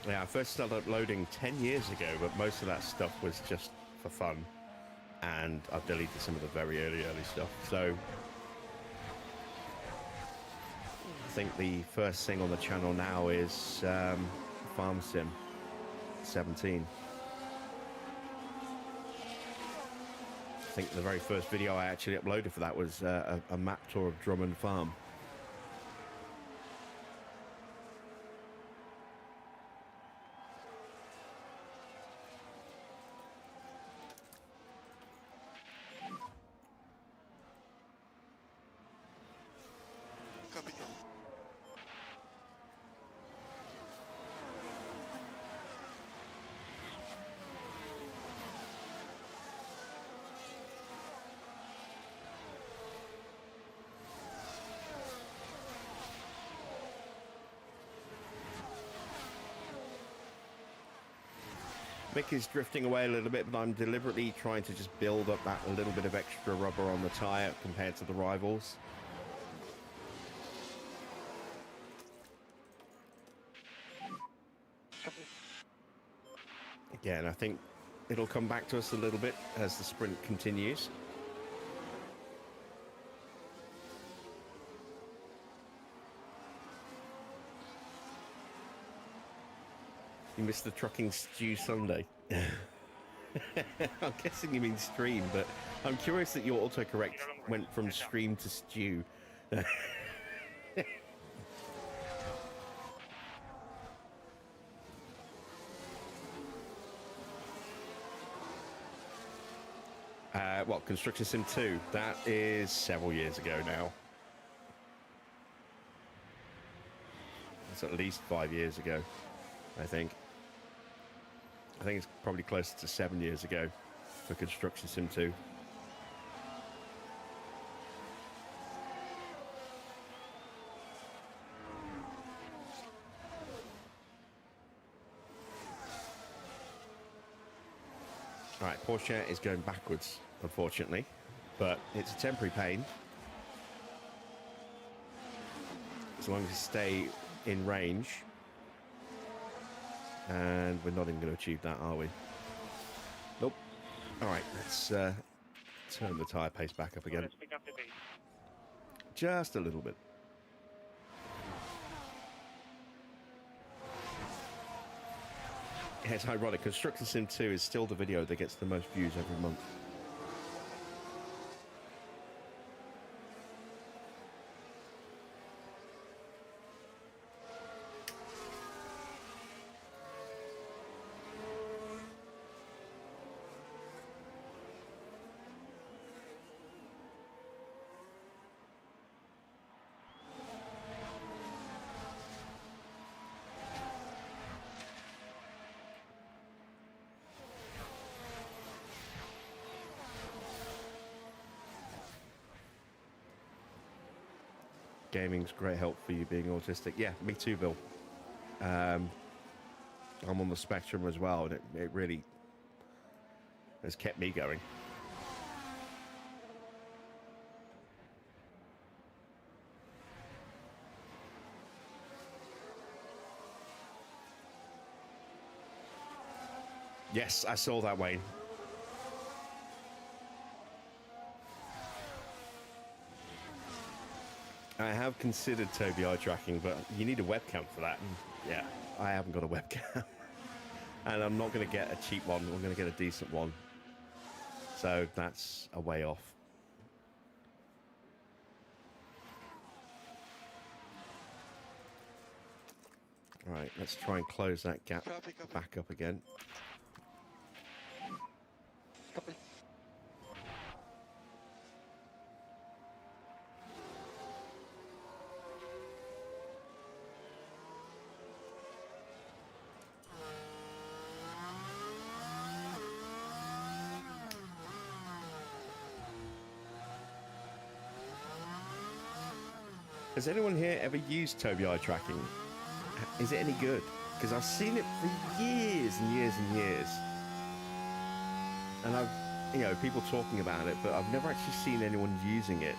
Speaker 1: Yeah, I first started uploading 10 years ago, but most of that stuff was just for fun. And I've deleted some of the very early stuff. So I think the first thing on the channel now is Farm Sim 17. I think the very first video I actually uploaded for that was a map tour of Drummond Farm.
Speaker 6: Copy.
Speaker 1: Mick is drifting away a little bit, but I'm deliberately trying to just build up that little bit of extra rubber on the tyre compared to the rivals.
Speaker 6: Copy.
Speaker 1: Again, I think it'll come back to us a little bit as the sprint continues. You missed the trucking stew Sunday. I'm guessing you mean stream, but I'm curious that your autocorrect went from stream to stew. What, Construction Sim 2? That is several years ago now. It's at least 5 years ago, I think. I think it's probably closer to 7 years ago for Construction Sim 2. All right, Porsche is going backwards, unfortunately, but it's a temporary pain. As long as you stay in range. And we're not even going to achieve that, are we? Nope. All right, let's turn the tyre pace back up again.
Speaker 5: Let's pick up the pace.
Speaker 1: Just a little bit. Yeah, it's ironic. Construction Sim 2 is still the video that gets the most views every month. Gaming's great help for you being autistic. Yeah, me too, Bill. I'm on the spectrum as well, and it really has kept me going. Yes, I saw that, Wayne. I have considered Tobii eye tracking, but you need a webcam for that. And yeah, I haven't got a webcam. And I'm not going to get a cheap one. I'm going to get a decent one. So that's a way off. All right, let's try and close that gap back up again.
Speaker 6: Copy.
Speaker 1: Has anyone here ever used Tobii eye tracking? Is it any good? Because I've seen it for years and years and years. And I've, you know, people talking about it, but I've never actually seen anyone using it.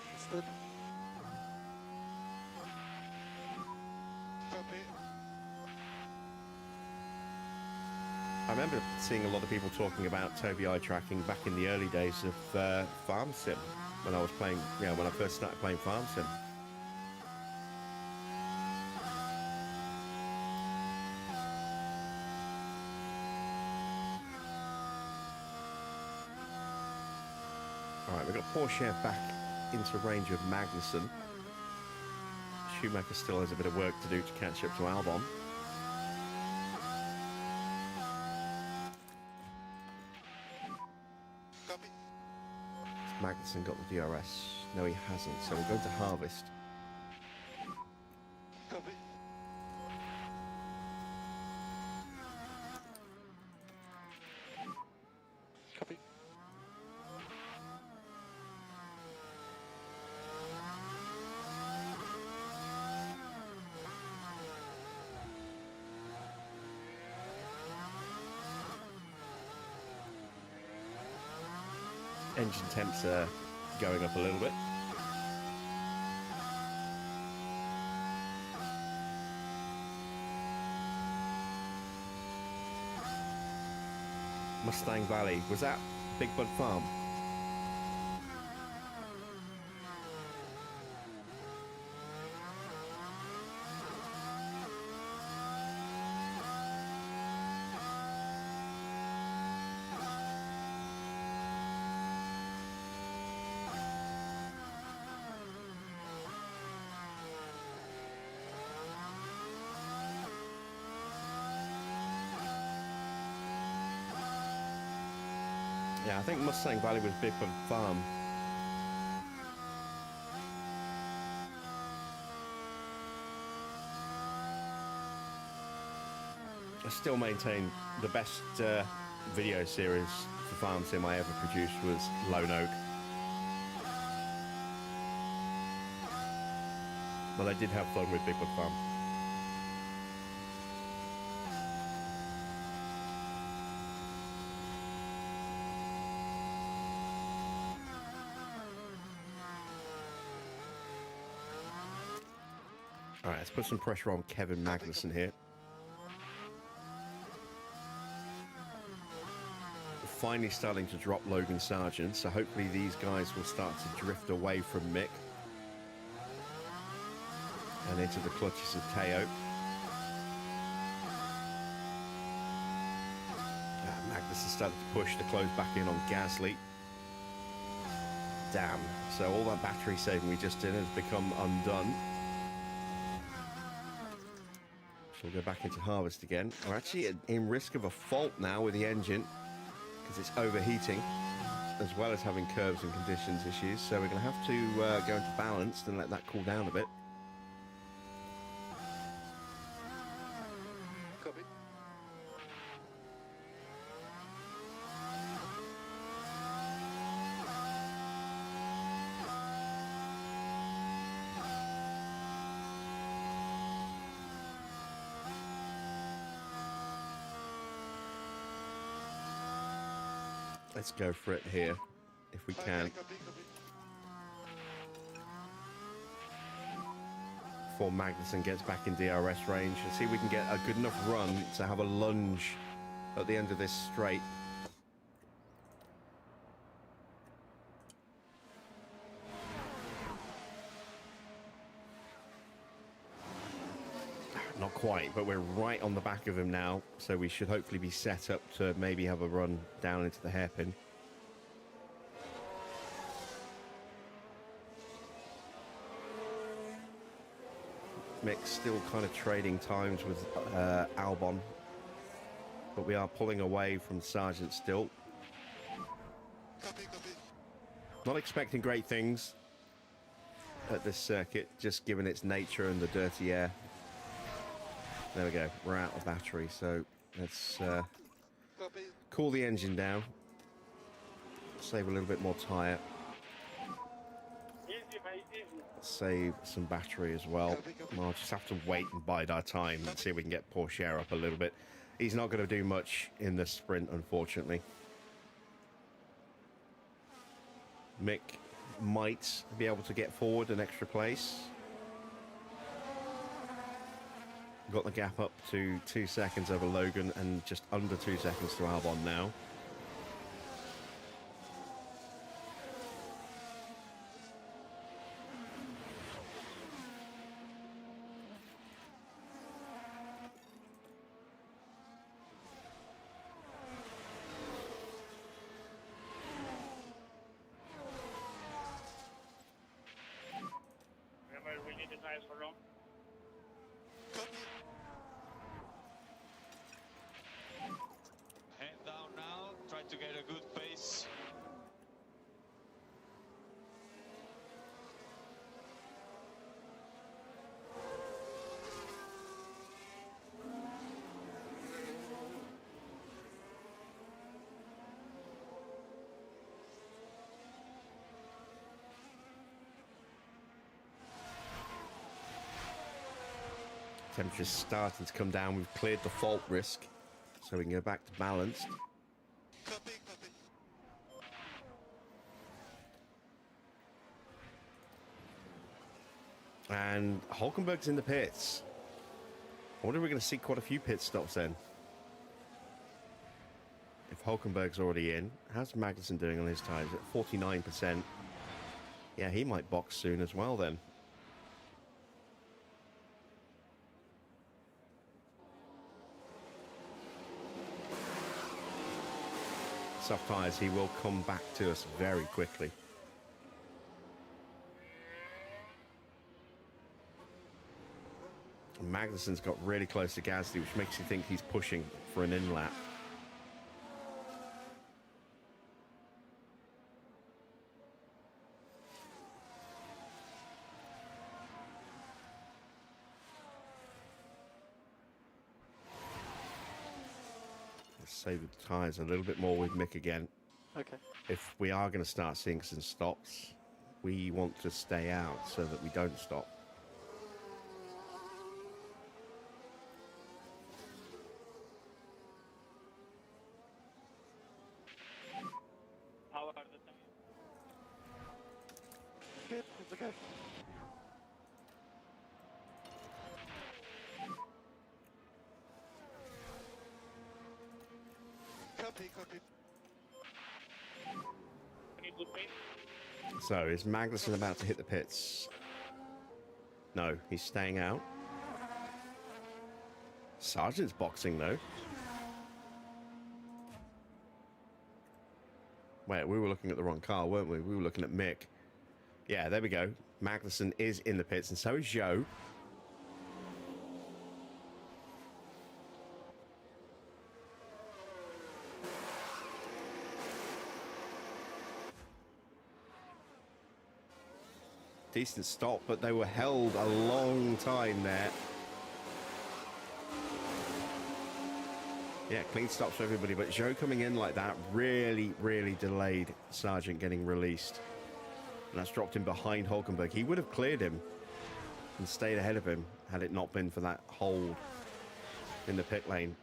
Speaker 6: Understood. Copy.
Speaker 1: I remember seeing a lot of people talking about Tobii eye tracking back in the early days of Farm Sim, when I was playing, you know, when I first started playing Farm Sim. All right, we've got Porsche back into range of Magnussen. Schumacher still has a bit of work to do to catch up to Albon.
Speaker 6: Copy.
Speaker 1: Magnussen got the DRS. No, he hasn't, so we're going to harvest.
Speaker 6: Copy. Copy.
Speaker 1: engine temps are going up a little bit. Mustang Valley, was that Big Bud Farm? Yeah, I think Mustang Valley was Big Bud Farm. I still maintain the best video series for farm sim I ever produced was Lone Oak. But I did have fun with Big Bud Farm. All right, let's put some pressure on Kevin Magnussen here. We're finally starting to drop Logan Sargent, so hopefully these guys will start to drift away from Mick and into the clutches of Teo. Magnussen started to push to close back in on Gasly. Damn, so all that battery saving we just did has become undone. We'll go back into harvest again. We're actually in risk of a fault now with the engine because it's overheating as well as having curves and conditions issues. So we're going to have to go into balanced and let that cool down a bit.
Speaker 6: Copy.
Speaker 1: Let's go for it here, if we can.
Speaker 6: Copy.
Speaker 1: Before Magnussen gets back in DRS range, and see if we can get a good enough run to have a lunge at the end of this straight. Not quite, but we're right on the back of him now, so we should hopefully be set up to maybe have a run down into the hairpin. Mick's still kind of trading times with Albon, but we are pulling away from Sargent still.
Speaker 6: Copy.
Speaker 1: Not expecting great things at this circuit, just given its nature and the dirty air. There we go, we're out of battery, so let's
Speaker 6: Copy.
Speaker 1: cool the engine down, save a little bit more tyre,
Speaker 5: Easy, mate, easy.
Speaker 1: save some battery as well. I'll just have to wait and bide our time and see if we can get Pourchaire up a little bit. He's not going to do much in the sprint, unfortunately. Mick might be able to get forward an extra place. Got the gap up to 2 seconds over Logan and just under 2 seconds to Albon now.
Speaker 5: Remember, we need the tires for long.
Speaker 7: Head down now, try to get a good pace.
Speaker 1: Temperature's starting to come down. We've cleared the fault risk, so we can go back to balanced.
Speaker 6: Copy.
Speaker 1: And Hulkenberg's in the pits. I wonder if we're going to see quite a few pit stops then. If Hulkenberg's already in. How's Magnussen doing on his tyres? At 49%. Yeah, he might box soon as well then. Soft tyres, he will come back to us very quickly. Magnussen's got really close to Gasly, which makes you think he's pushing for an in-lap. Let's save the tyres a little bit more with Mick again.
Speaker 6: Okay.
Speaker 1: If we are going to start seeing some stops, we want to stay out so that we don't stop.
Speaker 5: How are the time?
Speaker 6: Good, it's okay. Copy, copy.
Speaker 5: We need good pace.
Speaker 1: So, is Magnussen about to hit the pits? No, he's staying out. Sargent's boxing, though. Wait, we were looking at the wrong car, weren't we? We were looking at Mick. Yeah, there we go. Magnussen is in the pits, and so is Zhou. Decent stop, but they were held a long time there. Yeah, clean stops for everybody, but Zhou coming in like that really, really delayed Sargent getting released. And that's dropped him behind Hulkenberg. He would have cleared him and stayed ahead of him had it not been for that hold in the pit lane.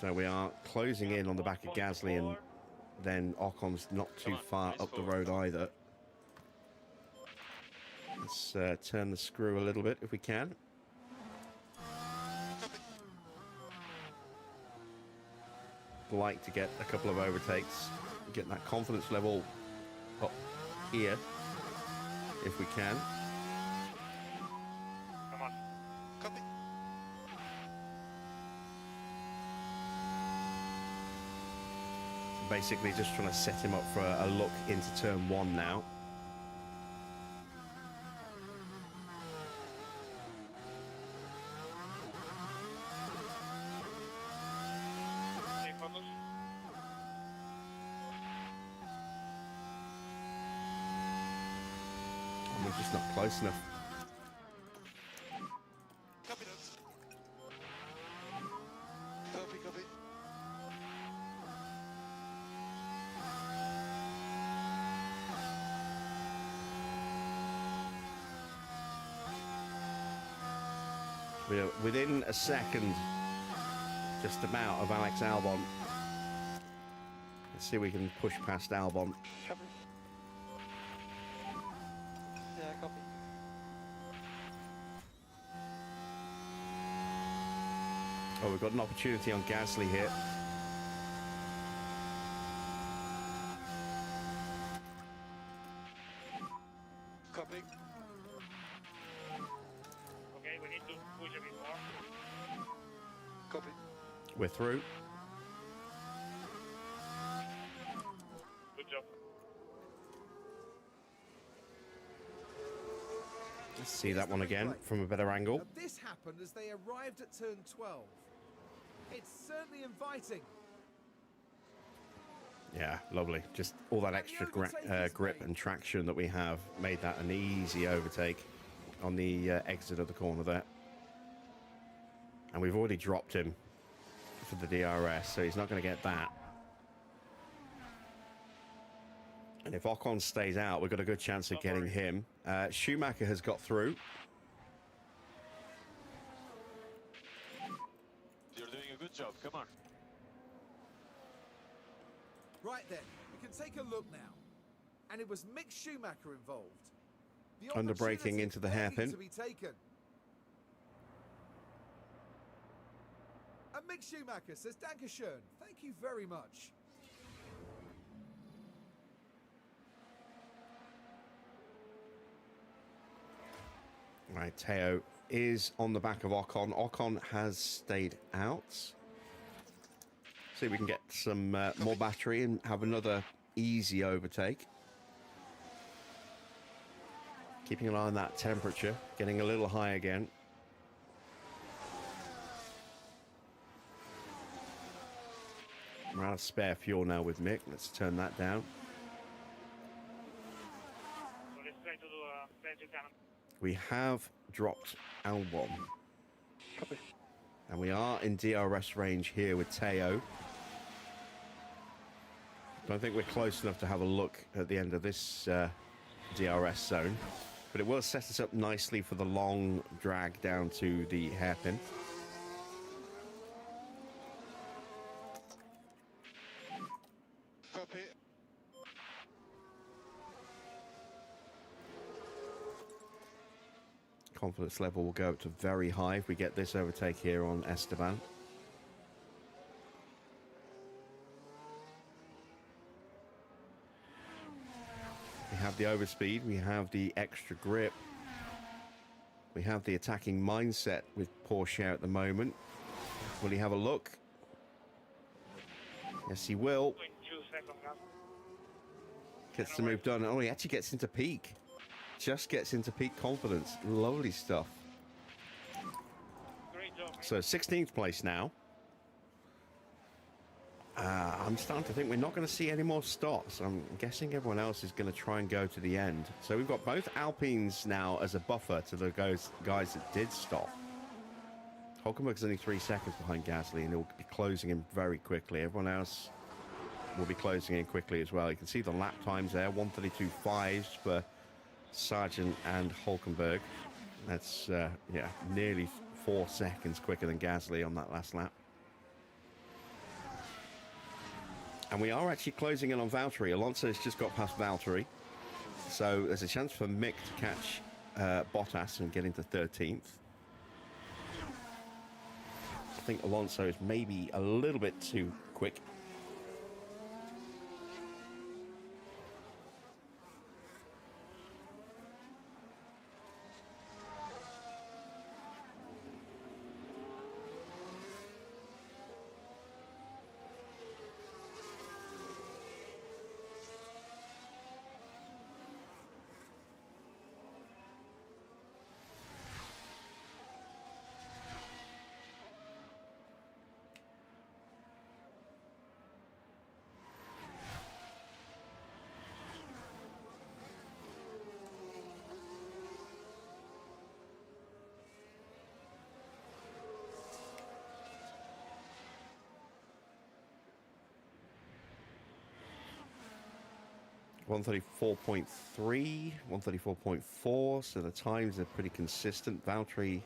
Speaker 1: So we are closing in on the back of Gasly, and then Ocon's not too far up the road either. Let's turn the screw a little bit if we can. Like to get a couple of overtakes, get that confidence level up here if we can.
Speaker 5: Come on.
Speaker 6: Copy.
Speaker 1: Basically just trying to set him up for a look into turn one now.
Speaker 5: Stay focused.
Speaker 1: We're just not close enough.
Speaker 6: Copy that. Copy, copy.
Speaker 1: We're within a second, just about, of Alex Albon. Let's see if we can push past Albon.
Speaker 6: Copy. Yeah, copy.
Speaker 1: Oh, we've got an opportunity on Gasly here.
Speaker 6: Copy.
Speaker 5: Okay, we need to push a bit more.
Speaker 6: Copy.
Speaker 1: We're through.
Speaker 5: Good job.
Speaker 1: Let's see that one again from a better angle.
Speaker 2: Now, this happened as they arrived at turn 12. It's certainly inviting.
Speaker 1: Yeah, lovely. Just all that extra grip and traction that we have made that an easy overtake on the exit of the corner there. And we've already dropped him for the DRS, so he's not going to get that. And if Ocon stays out, we've got a good chance of getting him. Schumacher has got through.
Speaker 7: You're doing a good job. Come on.
Speaker 2: Right then, we can take a look now. And it was Mick Schumacher involved. The
Speaker 1: Under braking
Speaker 2: opportunity
Speaker 1: into the
Speaker 2: begging
Speaker 1: hairpin.
Speaker 2: to be taken. And Mick Schumacher says, Dankeschön, thank you very much.
Speaker 1: Right, Teo is on the back of Ocon. Ocon has stayed out. See if we can get some more battery and have another easy overtake. Keeping an eye on that temperature, getting a little high again. We're out of spare fuel now with Mick. Let's turn that down.
Speaker 5: So let's try to do a plenty cannon.
Speaker 1: We have dropped Albon.
Speaker 6: Copy.
Speaker 1: And we are in DRS range here with Teo. Don't think we're close enough to have a look at the end of this DRS zone. But it will set us up nicely for the long drag down to the hairpin.
Speaker 6: Copy.
Speaker 1: Confidence level will go up to very high if we get this overtake here on Esteban. We have the overspeed, we have the extra grip, we have the attacking mindset with Porsche at the moment. Will he have a look? Yes, he will.
Speaker 5: 0.2 seconds left.
Speaker 1: Gets the move done. Oh, he actually gets into peak. Just gets into peak confidence. Lovely stuff.
Speaker 5: Great job, mate.
Speaker 1: So 16th place now. I'm starting to think we're not going to see any more stops. I'm guessing everyone else is going to try and go to the end. So we've got both Alpines now as a buffer to the guys that did stop. Hulkenberg's only 3 seconds behind Gasly, and he'll be closing in very quickly. Everyone else will be closing in quickly as well. You can see the lap times there, 1:32.5 for Sargent and Hulkenberg. That's, yeah, nearly 4 seconds quicker than Gasly on that last lap. And we are actually closing in on Valtteri. Alonso's just got past Valtteri. So there's a chance for Mick to catch Bottas and get into 13th. I think Alonso is maybe a little bit too quick. .134.3, 134.4, so the times are pretty consistent. Valtteri,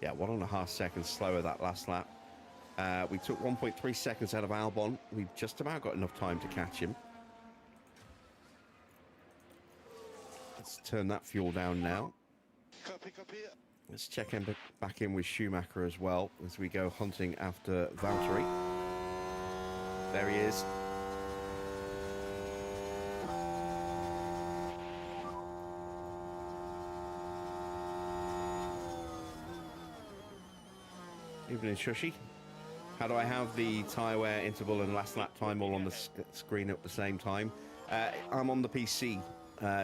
Speaker 1: yeah, 1.5 seconds slower that last lap. We took 1.3 seconds out of Albon. We've just about got enough time to catch him. Let's turn that fuel down now.
Speaker 6: Copy, copy.
Speaker 1: Let's check in back in with Schumacher as well as we go hunting after Valtteri. There he is. Evening, Shushi. How do I have the tyre wear interval and last lap time all on the screen at the same time? I'm on the PC,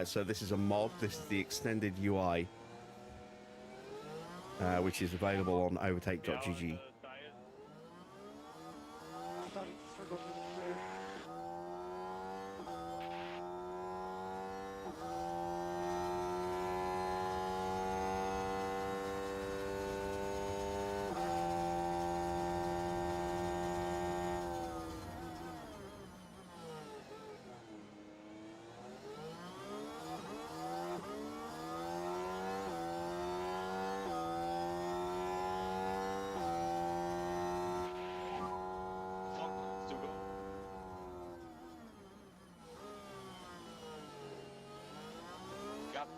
Speaker 1: so this is a mod. This is the extended UI, which is available on overtake.gg.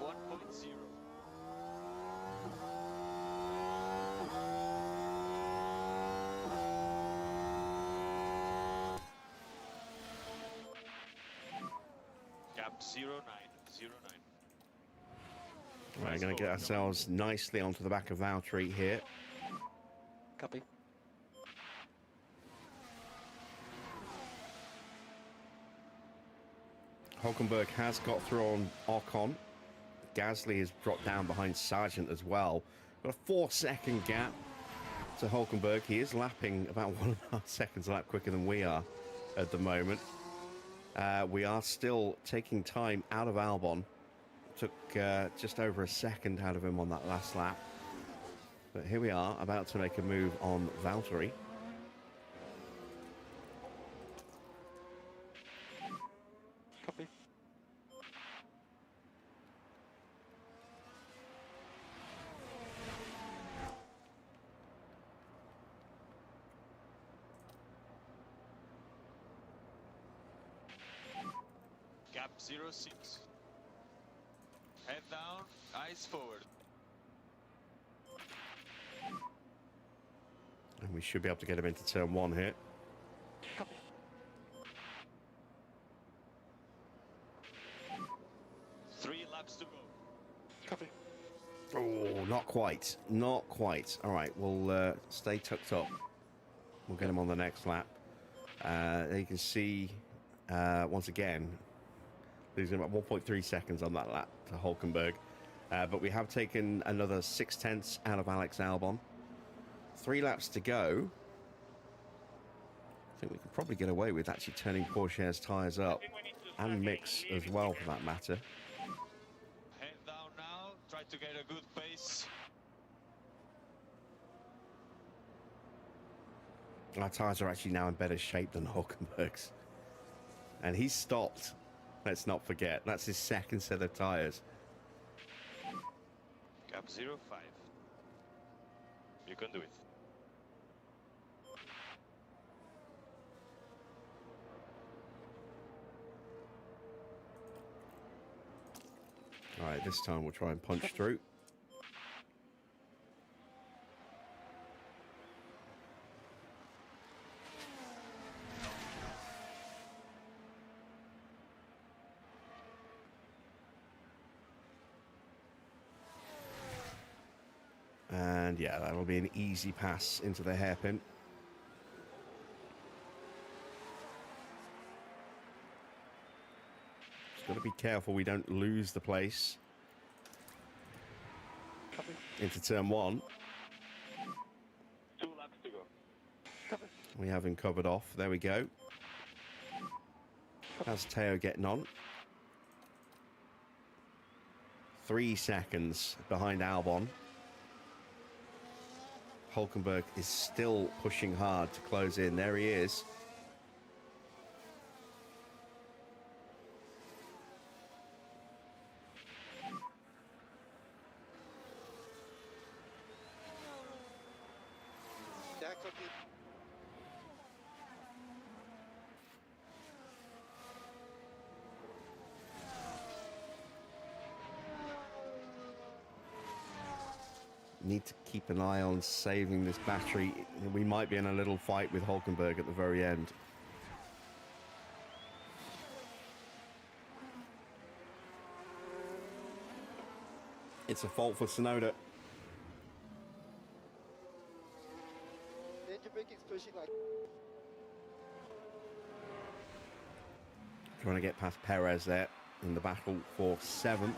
Speaker 7: 1.0. Gap 0909.
Speaker 1: We're going to get ourselves nicely onto the back of Valtteri here.
Speaker 6: Copy.
Speaker 1: Hulkenberg has got through on Ocon. Gasly has dropped down behind Sargent as well. Got a 4-second gap to Hulkenberg. He is lapping about 1.5 seconds a lap quicker than we are at the moment. We are still taking time out of Albon. Took just over a second out of him on that last lap. But here we are, about to make a move on Valtteri.
Speaker 6: Copy.
Speaker 7: Gap 06. Head down, eyes forward.
Speaker 1: And we should be able to get him into turn 1 here.
Speaker 6: Copy.
Speaker 7: Three laps to go.
Speaker 6: Copy.
Speaker 1: Oh, not quite. Not quite. All right, we'll stay tucked up. We'll get him on the next lap. There you can see, once again, losing about 1.3 seconds on that lap to Hulkenberg. But we have taken another 0.6 out of Alex Albon. 3 laps to go. I think we could probably get away with actually turning Porsche's tyres up, and Mick's as well for that matter.
Speaker 7: Head down now, try to get a good pace.
Speaker 1: Our tyres are actually now in better shape than Hulkenberg's. And he's stopped. Let's not forget, that's his second set of tyres.
Speaker 7: Gap 05. You can do it.
Speaker 1: All right, this time we'll try and punch through. And yeah, that'll be an easy pass into the hairpin. Just got to be careful we don't lose the place
Speaker 6: Copy.
Speaker 1: into turn 1.
Speaker 4: 2 laps to go.
Speaker 6: Copy.
Speaker 1: We have him covered off. There we go. How's Teo getting on? 3 seconds behind Albon. Hulkenberg is still pushing hard to close in. There he is.
Speaker 6: Yeah, copy.
Speaker 1: Need to keep an eye on saving this battery. We might be in a little fight with Hulkenberg at the very end. It's a fault for Sonoda.
Speaker 6: Danger braking is pushing like.
Speaker 1: Trying to get past Perez there in the battle for 7th.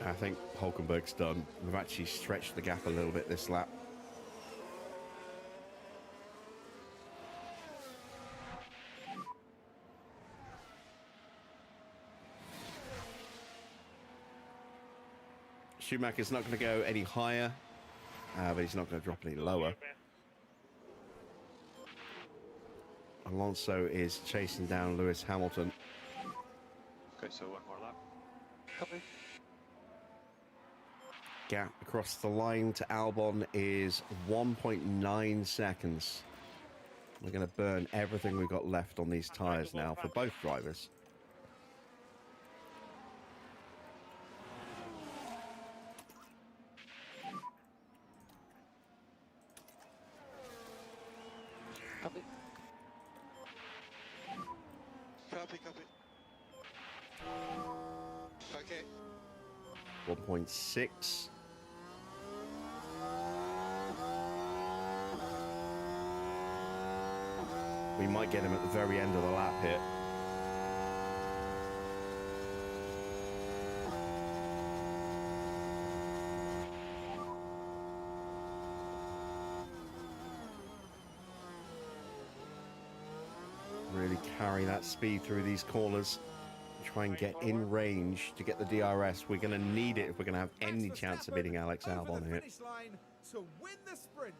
Speaker 1: I think Hulkenberg's done. We've actually stretched the gap a little bit this lap. Schumacher's not going to go any higher, but he's not going to drop any lower. Alonso is chasing down Lewis Hamilton.
Speaker 7: Okay, so one more lap.
Speaker 6: Copy.
Speaker 1: Gap across the line to Albon is 1.9 seconds. We're going to burn everything we've got left on these tyres now for both drivers.
Speaker 6: Copy. Copy, copy. Okay.
Speaker 1: 1.6. We might get him at the very end of the lap here. Really carry that speed through these corners. Try and get in range to get the DRS. We're going to need it if we're going to have any chance of beating Alex Albon here.
Speaker 2: To win the sprint.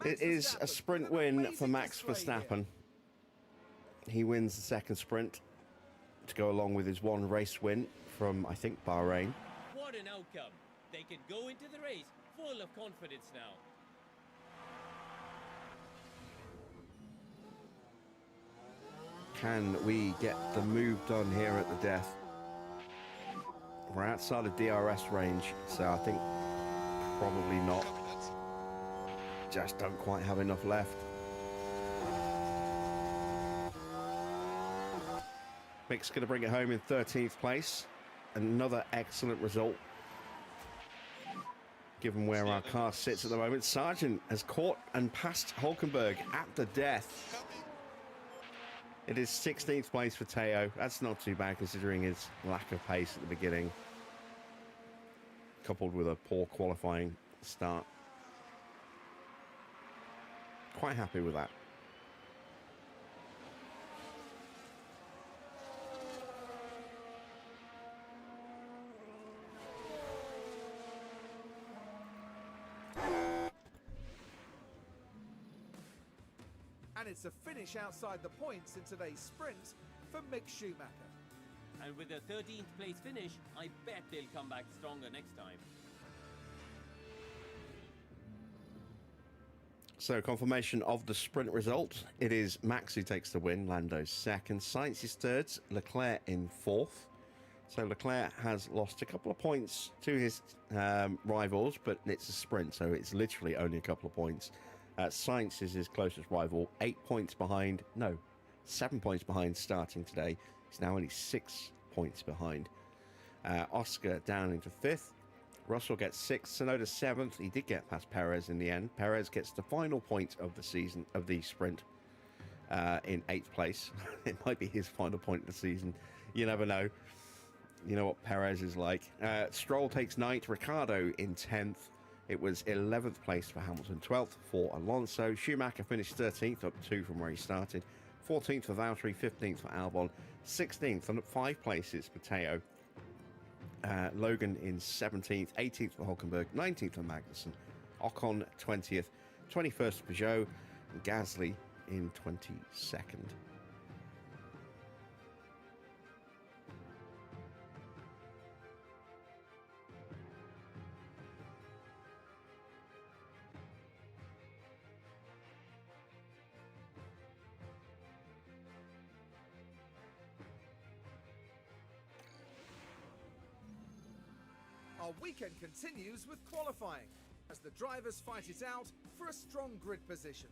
Speaker 1: It is a sprint win for Max Verstappen. He wins the second sprint to go along with his one race win from, I think, Bahrain.
Speaker 3: What an outcome. They can go into the race full of confidence now.
Speaker 1: Can we get the move done here at the death? We're outside of DRS range, so I think probably not. Just don't quite have enough left. Mick's going to bring it home in 13th place. Another excellent result, given where our car sits at the moment. Sargent has caught and passed Hulkenberg at the death. It is 16th place for Teo. That's not too bad considering his lack of pace at the beginning, coupled with a poor qualifying start. Quite happy with that.
Speaker 2: And it's a finish outside the points in today's sprint for Mick Schumacher.
Speaker 3: And with a 13th place finish, I bet they'll come back stronger next time.
Speaker 1: So, confirmation of the sprint result. It is Max who takes the win, Lando's second, Sainz is third, Leclerc in fourth. So Leclerc has lost a couple of points to his rivals, but it's a sprint, so it's literally only a couple of points. Sainz is his closest rival, 7 points behind starting today. He's now only 6 points behind. Oscar down into 5th. Russell gets 6th, Tsunoda 7th. He did get past Perez in the end. Perez gets the final point of the season, of the sprint, in 8th place. It might be his final point of the season. You never know. You know what Perez is like. Stroll takes 9th, Ricciardo in 10th. It was 11th place for Hamilton, 12th for Alonso. Schumacher finished 13th, up 2 from where he started. 14th for Valtteri, 15th for Albon, 16th, and up 5 places for Teo. Logan in 17th, 18th for Hulkenberg, 19th for Magnussen, Ocon 20th, 21st for Peugeot, and Gasly in 22nd.
Speaker 2: Our weekend continues with qualifying as the drivers fight it out for a strong grid position.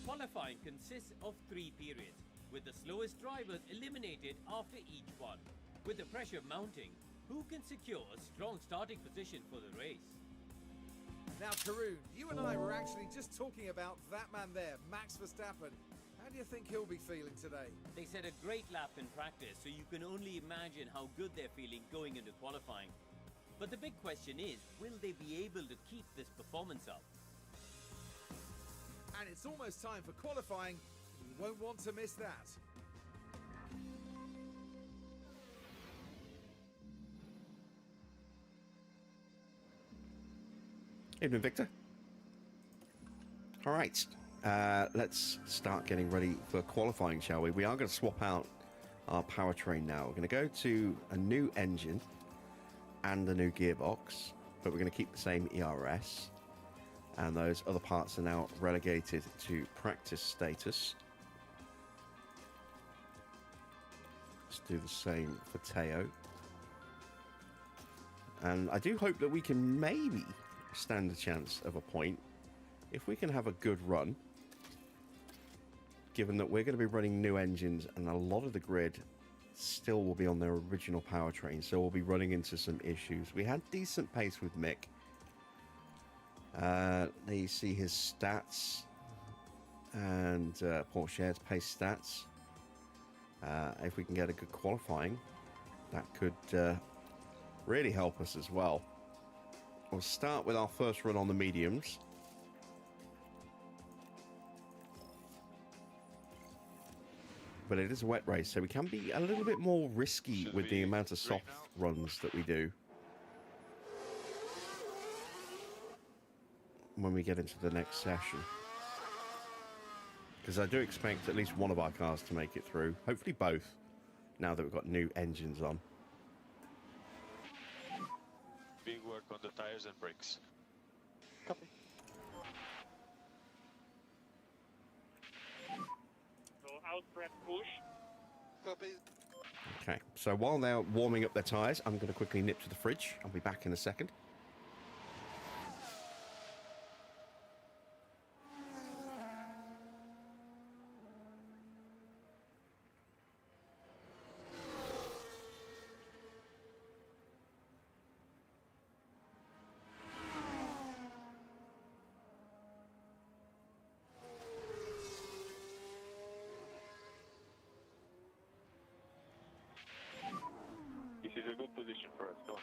Speaker 3: Qualifying consists of 3 periods, with the slowest drivers eliminated after each one. With the pressure mounting, who can secure a strong starting position for the race?
Speaker 2: Now, Karun, you and I were actually just talking about that man there, Max Verstappen. How do you think he'll be feeling today?
Speaker 3: They set a great lap in practice, so you can only imagine how good they're feeling going into qualifying. But the big question is, will they be able to keep this performance up?
Speaker 2: And it's almost time for qualifying. You won't want to miss that.
Speaker 1: Evening, Victor. All right, let's start getting ready for qualifying, shall we? We are going to swap out our powertrain now. We're going to go to a new engine and a new gearbox, but we're going to keep the same ERS. And those other parts are now relegated to practice status. Let's do the same for Teo. And I do hope that we can maybe stand a chance of a point if we can have a good run, given that we're going to be running new engines and a lot of the grid still will be on their original powertrain, so we'll be running into some issues. We had decent pace with Mick. There you see his stats and Porsche's pace stats. If we can get a good qualifying, that could really help us as well. We'll start with our first run on the mediums. But it is a wet race, so we can be a little bit more risky with the amount of soft runs that we do when we get into the next session. Because I do expect at least one of our cars to make it through. Hopefully both, now that we've got new engines on.
Speaker 7: Big work on the tires and brakes.
Speaker 6: Copy.
Speaker 5: So out prep push.
Speaker 6: Copy.
Speaker 1: Okay, so while they're warming up their tyres, I'm going to quickly nip to the fridge. I'll be back in a second.
Speaker 4: This is a good position for us. Go on.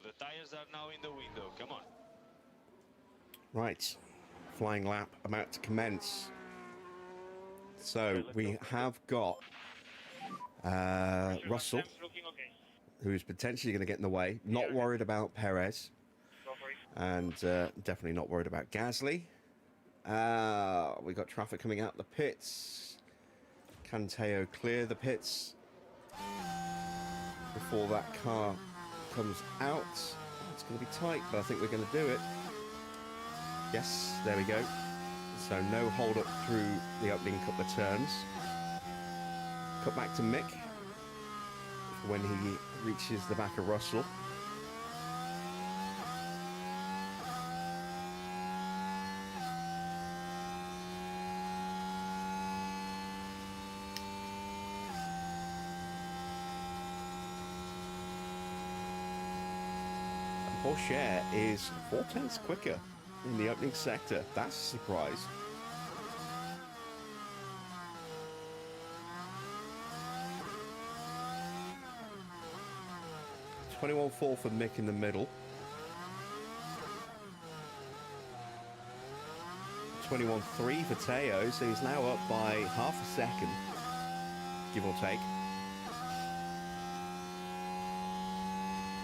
Speaker 7: The tires are now in the window. Come on.
Speaker 1: Right, flying lap about to commence. So we have got Russell,
Speaker 5: Laps looking okay.
Speaker 1: who's potentially going to get in the way. Not worried about Perez,
Speaker 5: Go for it.
Speaker 1: and definitely not worried about Gasly. We got traffic coming out the pits. Can Teo clear the pits before that car comes out? It's going to be tight, but I think we're going to do it. Yes, there we go. So no hold up through the opening couple of turns. Cut back to Mick when he reaches the back of Russell. Porsche is 4/10 quicker in the opening sector. That's a surprise. .21.4 for Mick in the middle. 21.3 for Teo, so he's now up by half a second, give or take.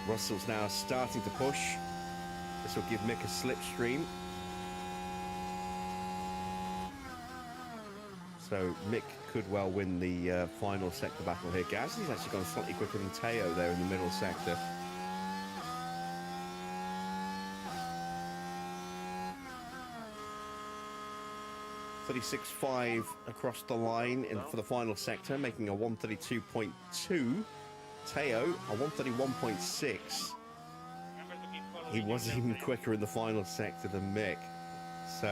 Speaker 1: Russell's now starting to push. This will give Mick a slipstream. So Mick could well win the final sector battle here. Gasly's actually gone slightly quicker than Teo there in the middle sector. .36.5 across the line for the final sector, making a 132.2. Teo, a 131.6.
Speaker 5: Remember to keep following
Speaker 1: He was
Speaker 5: your
Speaker 1: even
Speaker 5: left lane.
Speaker 1: quicker in the final sector than Mick. So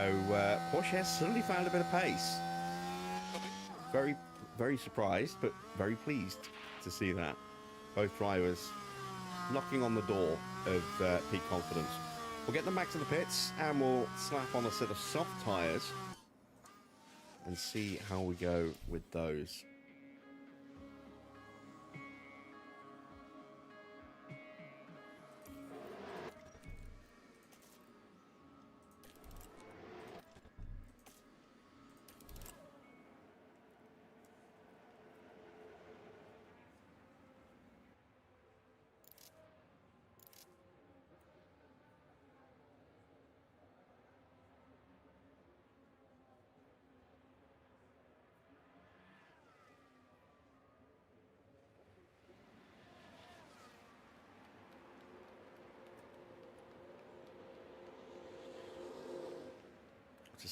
Speaker 1: Porsche has suddenly found a bit of pace. Very, very surprised, but very pleased to see that. Both drivers knocking on the door of peak confidence. We'll get them back to the pits and we'll slap on a set of soft tyres and see how we go with those.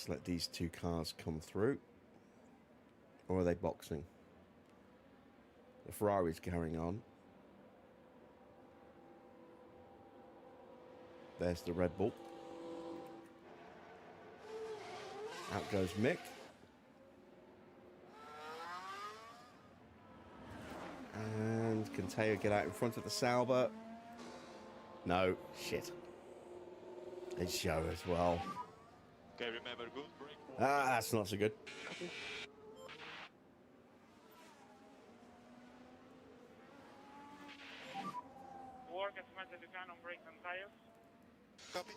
Speaker 1: Let's let these two cars come through. Or are they boxing? The Ferrari's carrying on. There's the Red Bull. Out goes Mick. And can Teo get out in front of the Sauber? No, shit. It's Joe as well.
Speaker 7: Okay, remember, good brake.
Speaker 1: Ah, that's not so good.
Speaker 5: Work as much as you can on brakes and tires.
Speaker 6: Copy.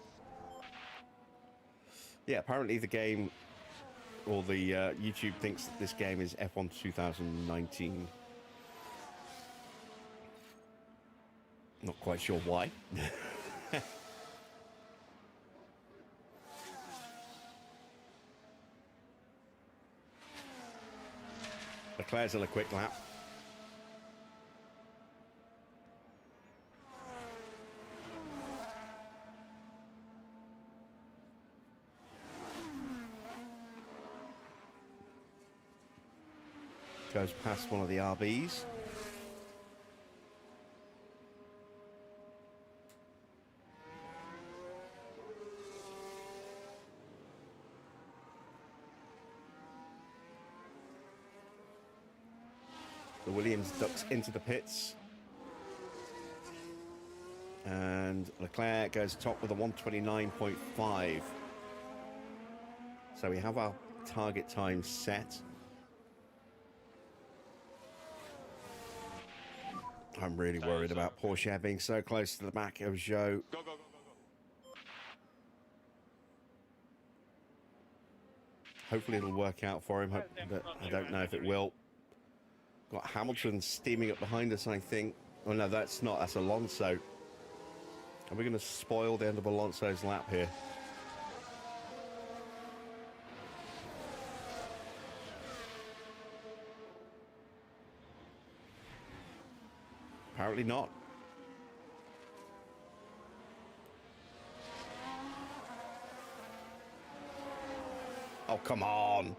Speaker 1: Yeah, apparently the game, or the YouTube thinks that this game is F1 2019. Not quite sure why. Leclerc's on a quick lap. Goes past one of the RBs. The Williams ducks into the pits. And Leclerc goes top with a 129.5. So we have our target time set. I'm really worried about Porsche being so close to the back of Zhou.
Speaker 7: Go, go, go, go, go.
Speaker 1: Hopefully it'll work out for him, but I don't know if it will. Got Hamilton steaming up behind us, I think. Oh no, that's not. That's Alonso. Are we going to spoil the end of Alonso's lap here? Apparently not. Oh, come on.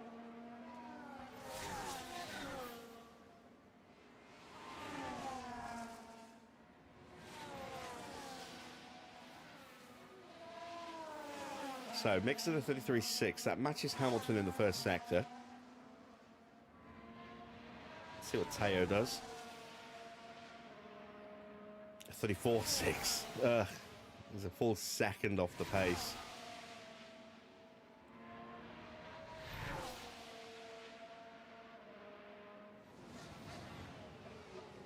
Speaker 1: So, mixed in a 33.6. That matches Hamilton in the first sector. Let's see what Teo does. 34.6. There's a full second off the pace.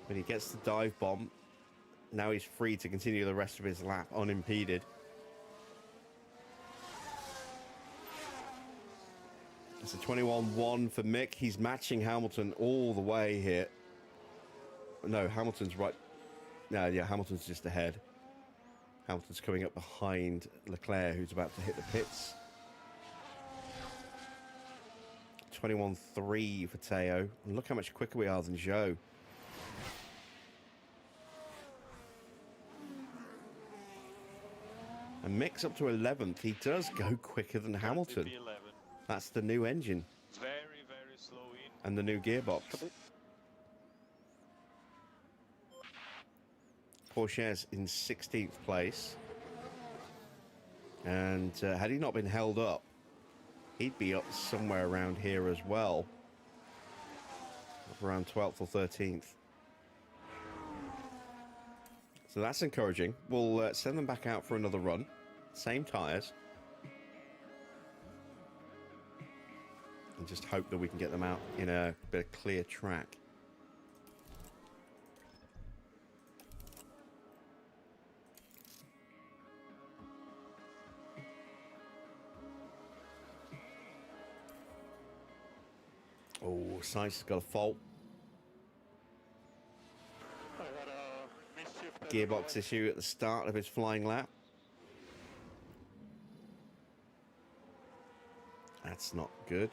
Speaker 1: When he gets the dive bomb, now he's free to continue the rest of his lap unimpeded. It's a 21.1 for Mick. He's matching Hamilton all the way here. No, Hamilton's right. No, yeah, Hamilton's just ahead. Hamilton's coming up behind Leclerc, who's about to hit the pits. 21.3 for Teo. And look how much quicker we are than Zhou. And Mick's up to 11th. He does go quicker than Hamilton.
Speaker 7: P11.
Speaker 1: That's the new engine
Speaker 7: Very, very slow in.
Speaker 1: and the new gearbox. Porsche's in 16th place. And had he not been held up, he'd be up somewhere around here as well. Up around 12th or 13th. So that's encouraging. We'll send them back out for another run. Same tyres. And just hope that we can get them out in a bit of clear track. Oh, Sainz has got a fault.
Speaker 6: I had a mischief.
Speaker 1: Gearbox issue at the start of his flying lap. That's not good.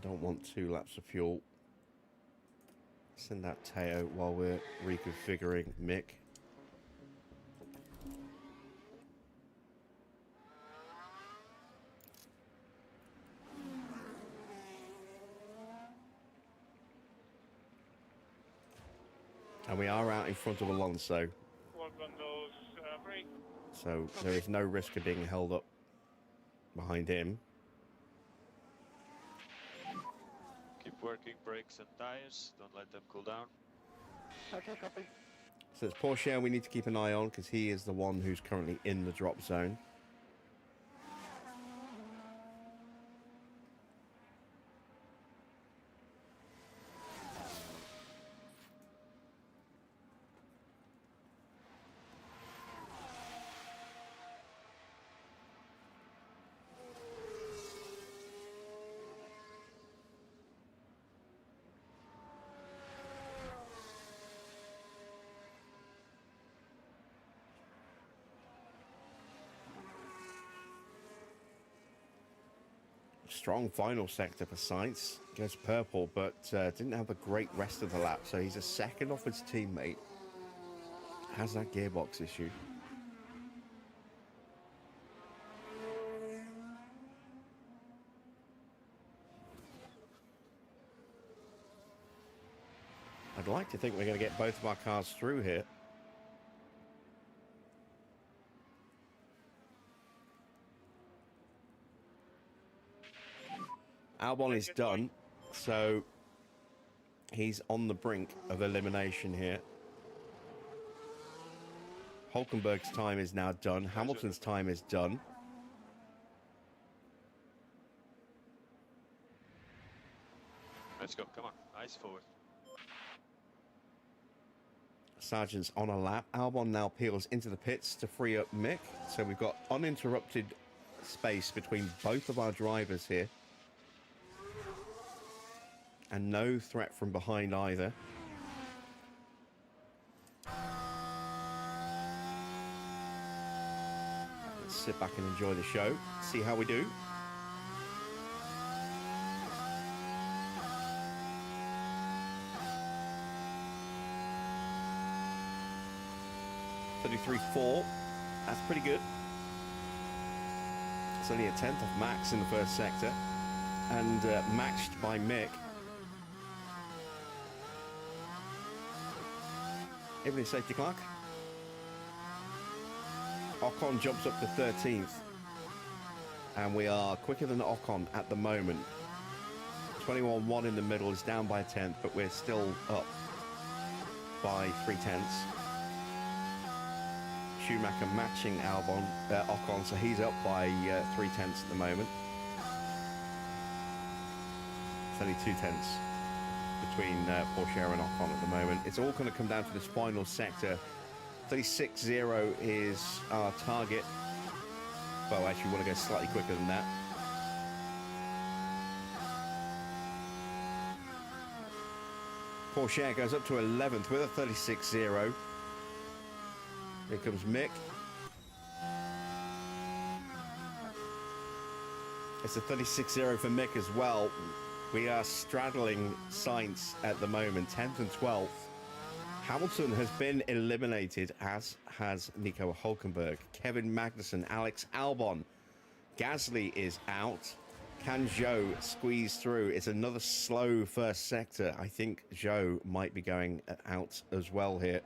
Speaker 1: Don't want 2 laps of fuel. Send out Teo while we're reconfiguring Mick. And we are out in front of Alonso,
Speaker 5: Work on those brakes.
Speaker 1: so there is no risk of being held up behind him.
Speaker 7: Keep working brakes and tires. Don't let them cool down.
Speaker 6: Okay, copy.
Speaker 1: So it's Porsche we need to keep an eye on because he is the one who's currently in the drop zone. Strong final sector for Sainz. Goes purple, but didn't have a great rest of the lap. So he's a second off his teammate. Has that gearbox issue. I'd like to think we're going to get both of our cars through here. Albon is done, so he's on the brink of elimination here. Hulkenberg's time is now done. Hamilton's time is done.
Speaker 7: Let's go. Come on. Eyes forward.
Speaker 1: Sargent's on a lap. Albon now peels into the pits to free up Mick. So we've got uninterrupted space between both of our drivers here. And no threat from behind either. Let's sit back and enjoy the show. See how we do. .33.4. That's pretty good. It's only a tenth of Max in the first sector. And matched by Mick. Evening safety clock. Ocon jumps up to 13th. And we are quicker than Ocon at the moment. 21.1 in the middle is down by a tenth, but we're still up by 3 tenths. Schumacher matching Ocon, so he's up by 3 tenths at the moment. It's only 2 tenths between Porsche and Ocon at the moment. It's all going to come down to this final sector. 36.0 is our target. Well, actually, we want to go slightly quicker than that. Porsche goes up to 11th with a 36.0. Here comes Mick. It's a 36.0 for Mick as well. We are straddling Sainz at the moment, 10th and 12th. Hamilton has been eliminated, as has Nico Hulkenberg. Kevin Magnussen, Alex Albon. Gasly is out. Can Zhou squeeze through? It's another slow first sector. I think Zhou might be going out as well here.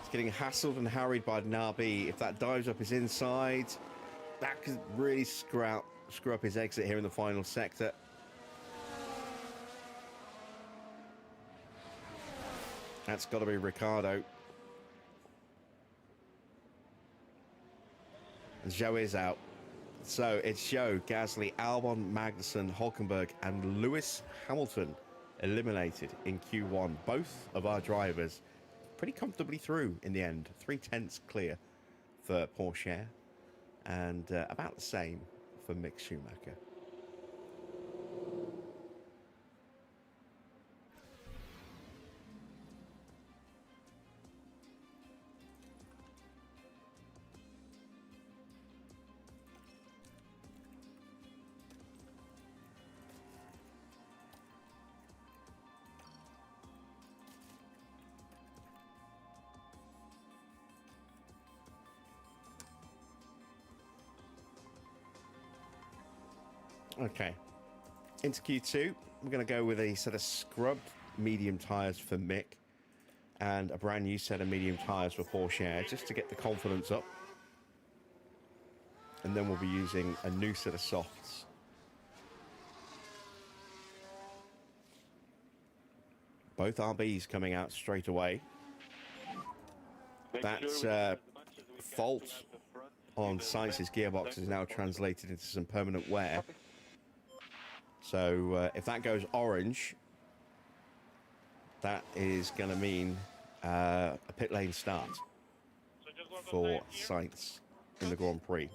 Speaker 1: It's getting hassled and harried by Nabi. If that dives up his inside, that could really screw up his exit here in the final sector. That's got to be Ricciardo. And Zhou is out. So it's Zhou, Gasly, Albon, Magnussen, Hulkenberg, and Lewis Hamilton eliminated in Q1. Both of our drivers pretty comfortably through in the end. 3 tenths clear for Porsche and about the same for Mick Schumacher. Okay. Into Q2, we're going to go with a set of scrubbed medium tyres for Mick and a brand new set of medium tyres for Porsche, just to get the confidence up. And then we'll be using a new set of softs. Both RBs coming out straight away. That's fault on Science's gearbox is now translated into some permanent wear. So if that goes orange, that is going to mean a pit lane start
Speaker 5: So just work on
Speaker 1: for
Speaker 5: time here.
Speaker 1: Sainz in the Grand Prix.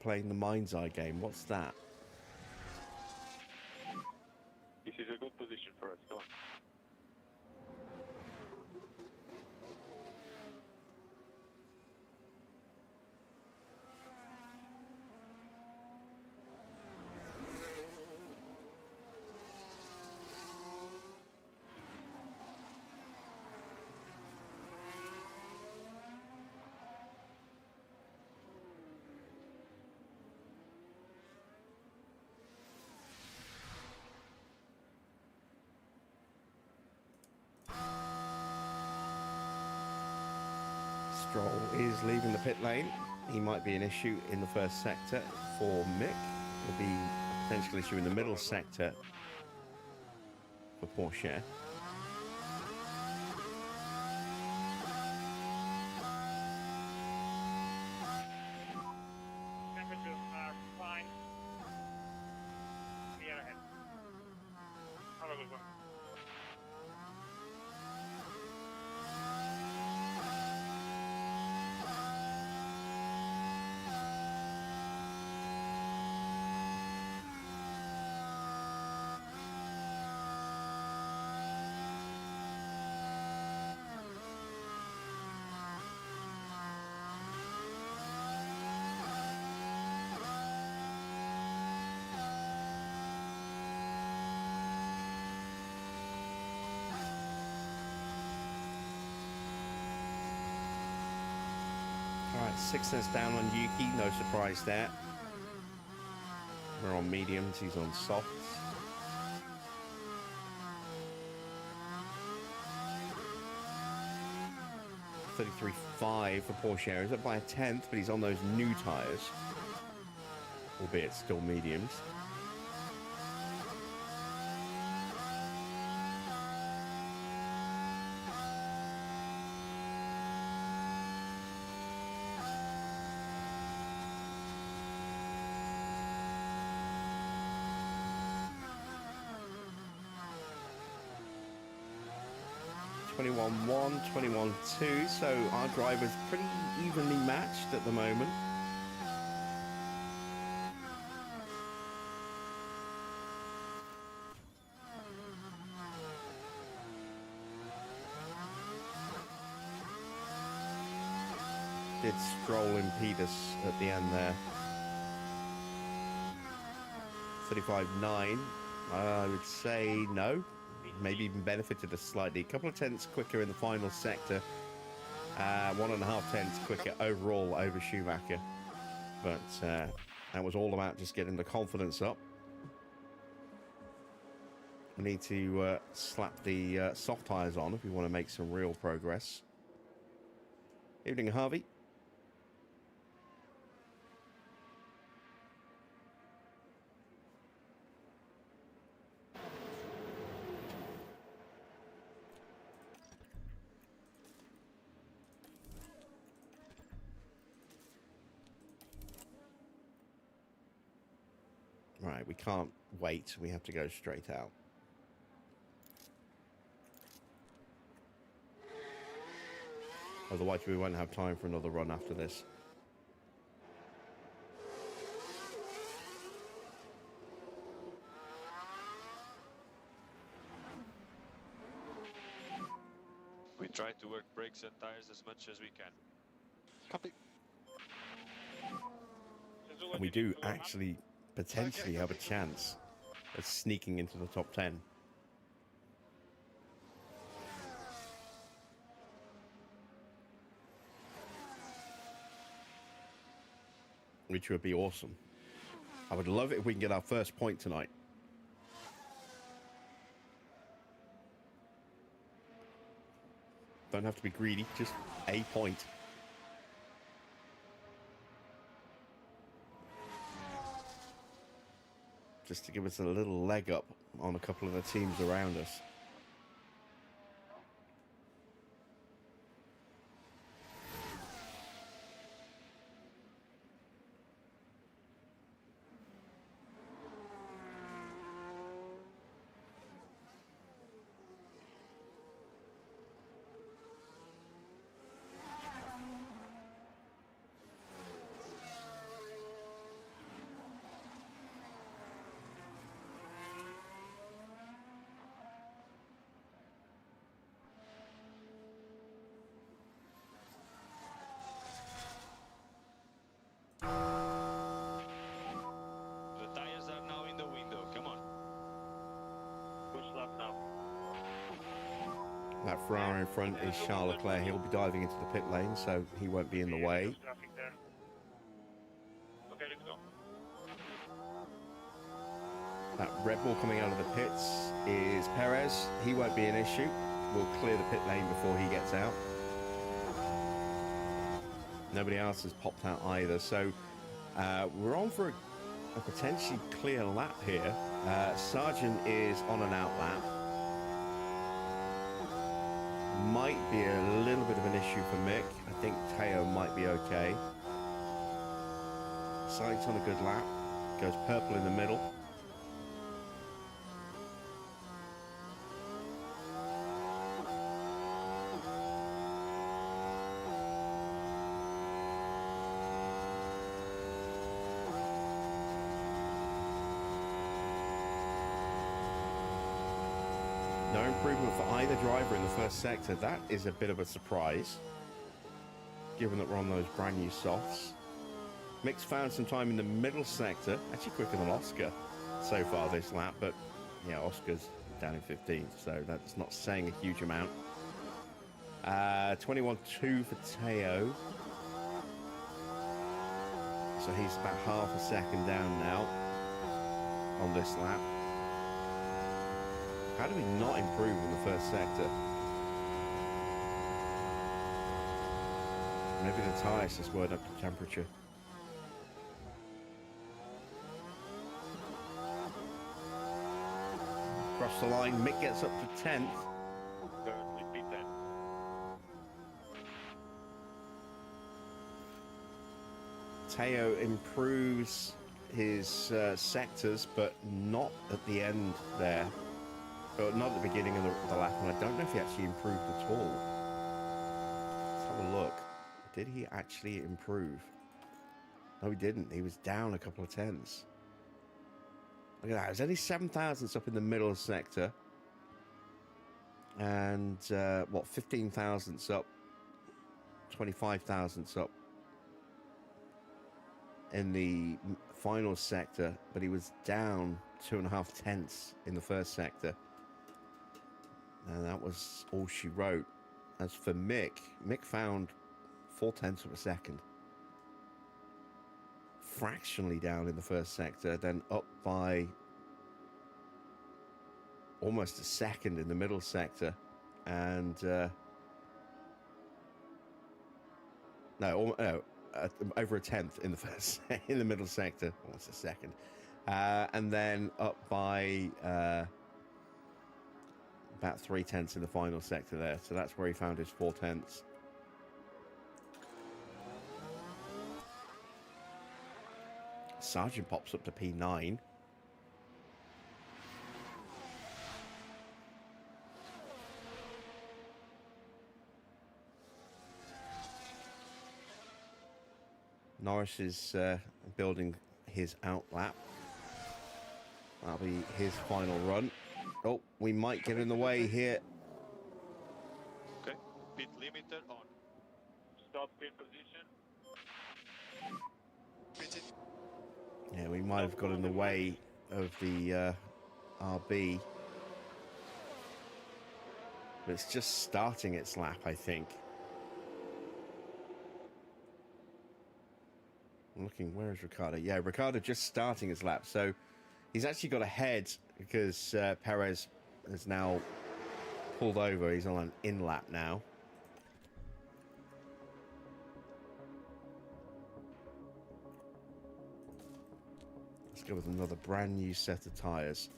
Speaker 1: Playing the mind's eye game. What's that?
Speaker 4: This is a good position for us. Go on.
Speaker 1: Stroll is leaving the pit lane. He might be an issue in the first sector for Mick. Will be a potential issue in the middle sector for Porsche.
Speaker 5: Temperatures are fine. We are ahead. Have a good one.
Speaker 1: All right, 6 cents down on Yuki. No surprise there. We're on mediums. He's on softs. .33.5 for Porsche. He's up by a tenth, but he's on those new tyres, albeit still mediums. .21.1, .21.2, so our driver's pretty evenly matched at the moment. Did Stroll impede us at the end there? 35.9, I would say no. Maybe even benefited us slightly. A couple of tenths quicker in the final sector. 1.5 tenths quicker overall over Schumacher. But that was all about just getting the confidence up. We need to slap the soft tyres on if we want to make some real progress. Evening, Harvey. Right, we can't wait. We have to go straight out. Otherwise, we won't have time for another run after this.
Speaker 7: We try to work brakes and tires as much as we can.
Speaker 6: Copy.
Speaker 1: And we do actually potentially have a chance of sneaking into the top 10. Which would be awesome. I would love it if we can get our first point tonight. Don't have to be greedy, just a point. Just to give us a little leg up on a couple of the teams around us.
Speaker 7: The tires are now in the window. Come on.
Speaker 5: Push lap now.
Speaker 1: That Ferrari in front is Charles Leclerc. He'll be diving into the pit lane, so he won't be in the way.
Speaker 5: There's traffic there. Okay, let's go.
Speaker 1: That Red Bull coming out of the pits is Perez. He won't be an issue. We'll clear the pit lane before he gets out. Nobody else has popped out either. So we're on for a potentially clear lap here. Sargent is on an out lap. Might be a little bit of an issue for Mick. I think Teo might be okay. Sainz on a good lap. Goes purple in the middle. No improvement for either driver in the first sector. That is a bit of a surprise, given that we're on those brand new softs. Mick's found some time in the middle sector, actually quicker than Oscar so far this lap, but yeah, Oscar's down in 15th, so that's not saying a huge amount. 21.2 for Teo. So he's about half a second down now on this lap. How do we not improve in the first sector? Maybe the tyres just weren't up to temperature. Across the line, Mick gets up to 10th.
Speaker 5: Currently P10.
Speaker 1: Teo improves his sectors, but not at the end there. But not at the beginning of the lap, and I don't know if he actually improved at all. Let's have a look. Did he actually improve? No, he didn't. He was down a couple of tenths. Look at that. It was only 7 thousandths up in the middle sector. And, 15 thousandths up. 25 thousandths up in the final sector. But he was down 2.5 tenths in the first sector. And that was all she wrote. As for Mick, Mick found 0.4 of a second. Fractionally down in the first sector, then up by almost a second in the middle sector. And over a tenth in the first in the middle sector, almost a second. And then up by about 0.3 in the final sector there. So that's where he found his 0.4. Sargent pops up to P9. Norris is building his out lap. That'll be his final run. Oh, we might get in the way here.
Speaker 7: Okay. Pit limiter on.
Speaker 5: Stop pit position.
Speaker 7: Pitted.
Speaker 1: might have got in the way of the RB. But it's just starting its lap, I think. I'm looking, where is Ricardo? Yeah, Ricardo just starting his lap. So he's actually got ahead because Perez has now pulled over. He's on an in lap now. Let's go with another brand new set of tyres.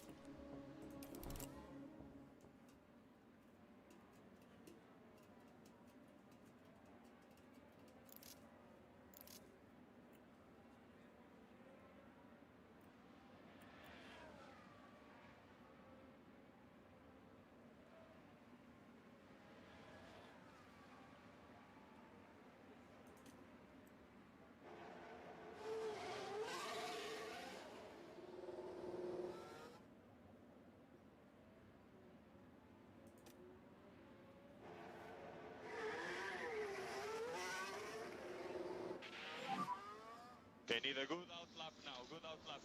Speaker 7: They need a good out lap now, good out lap.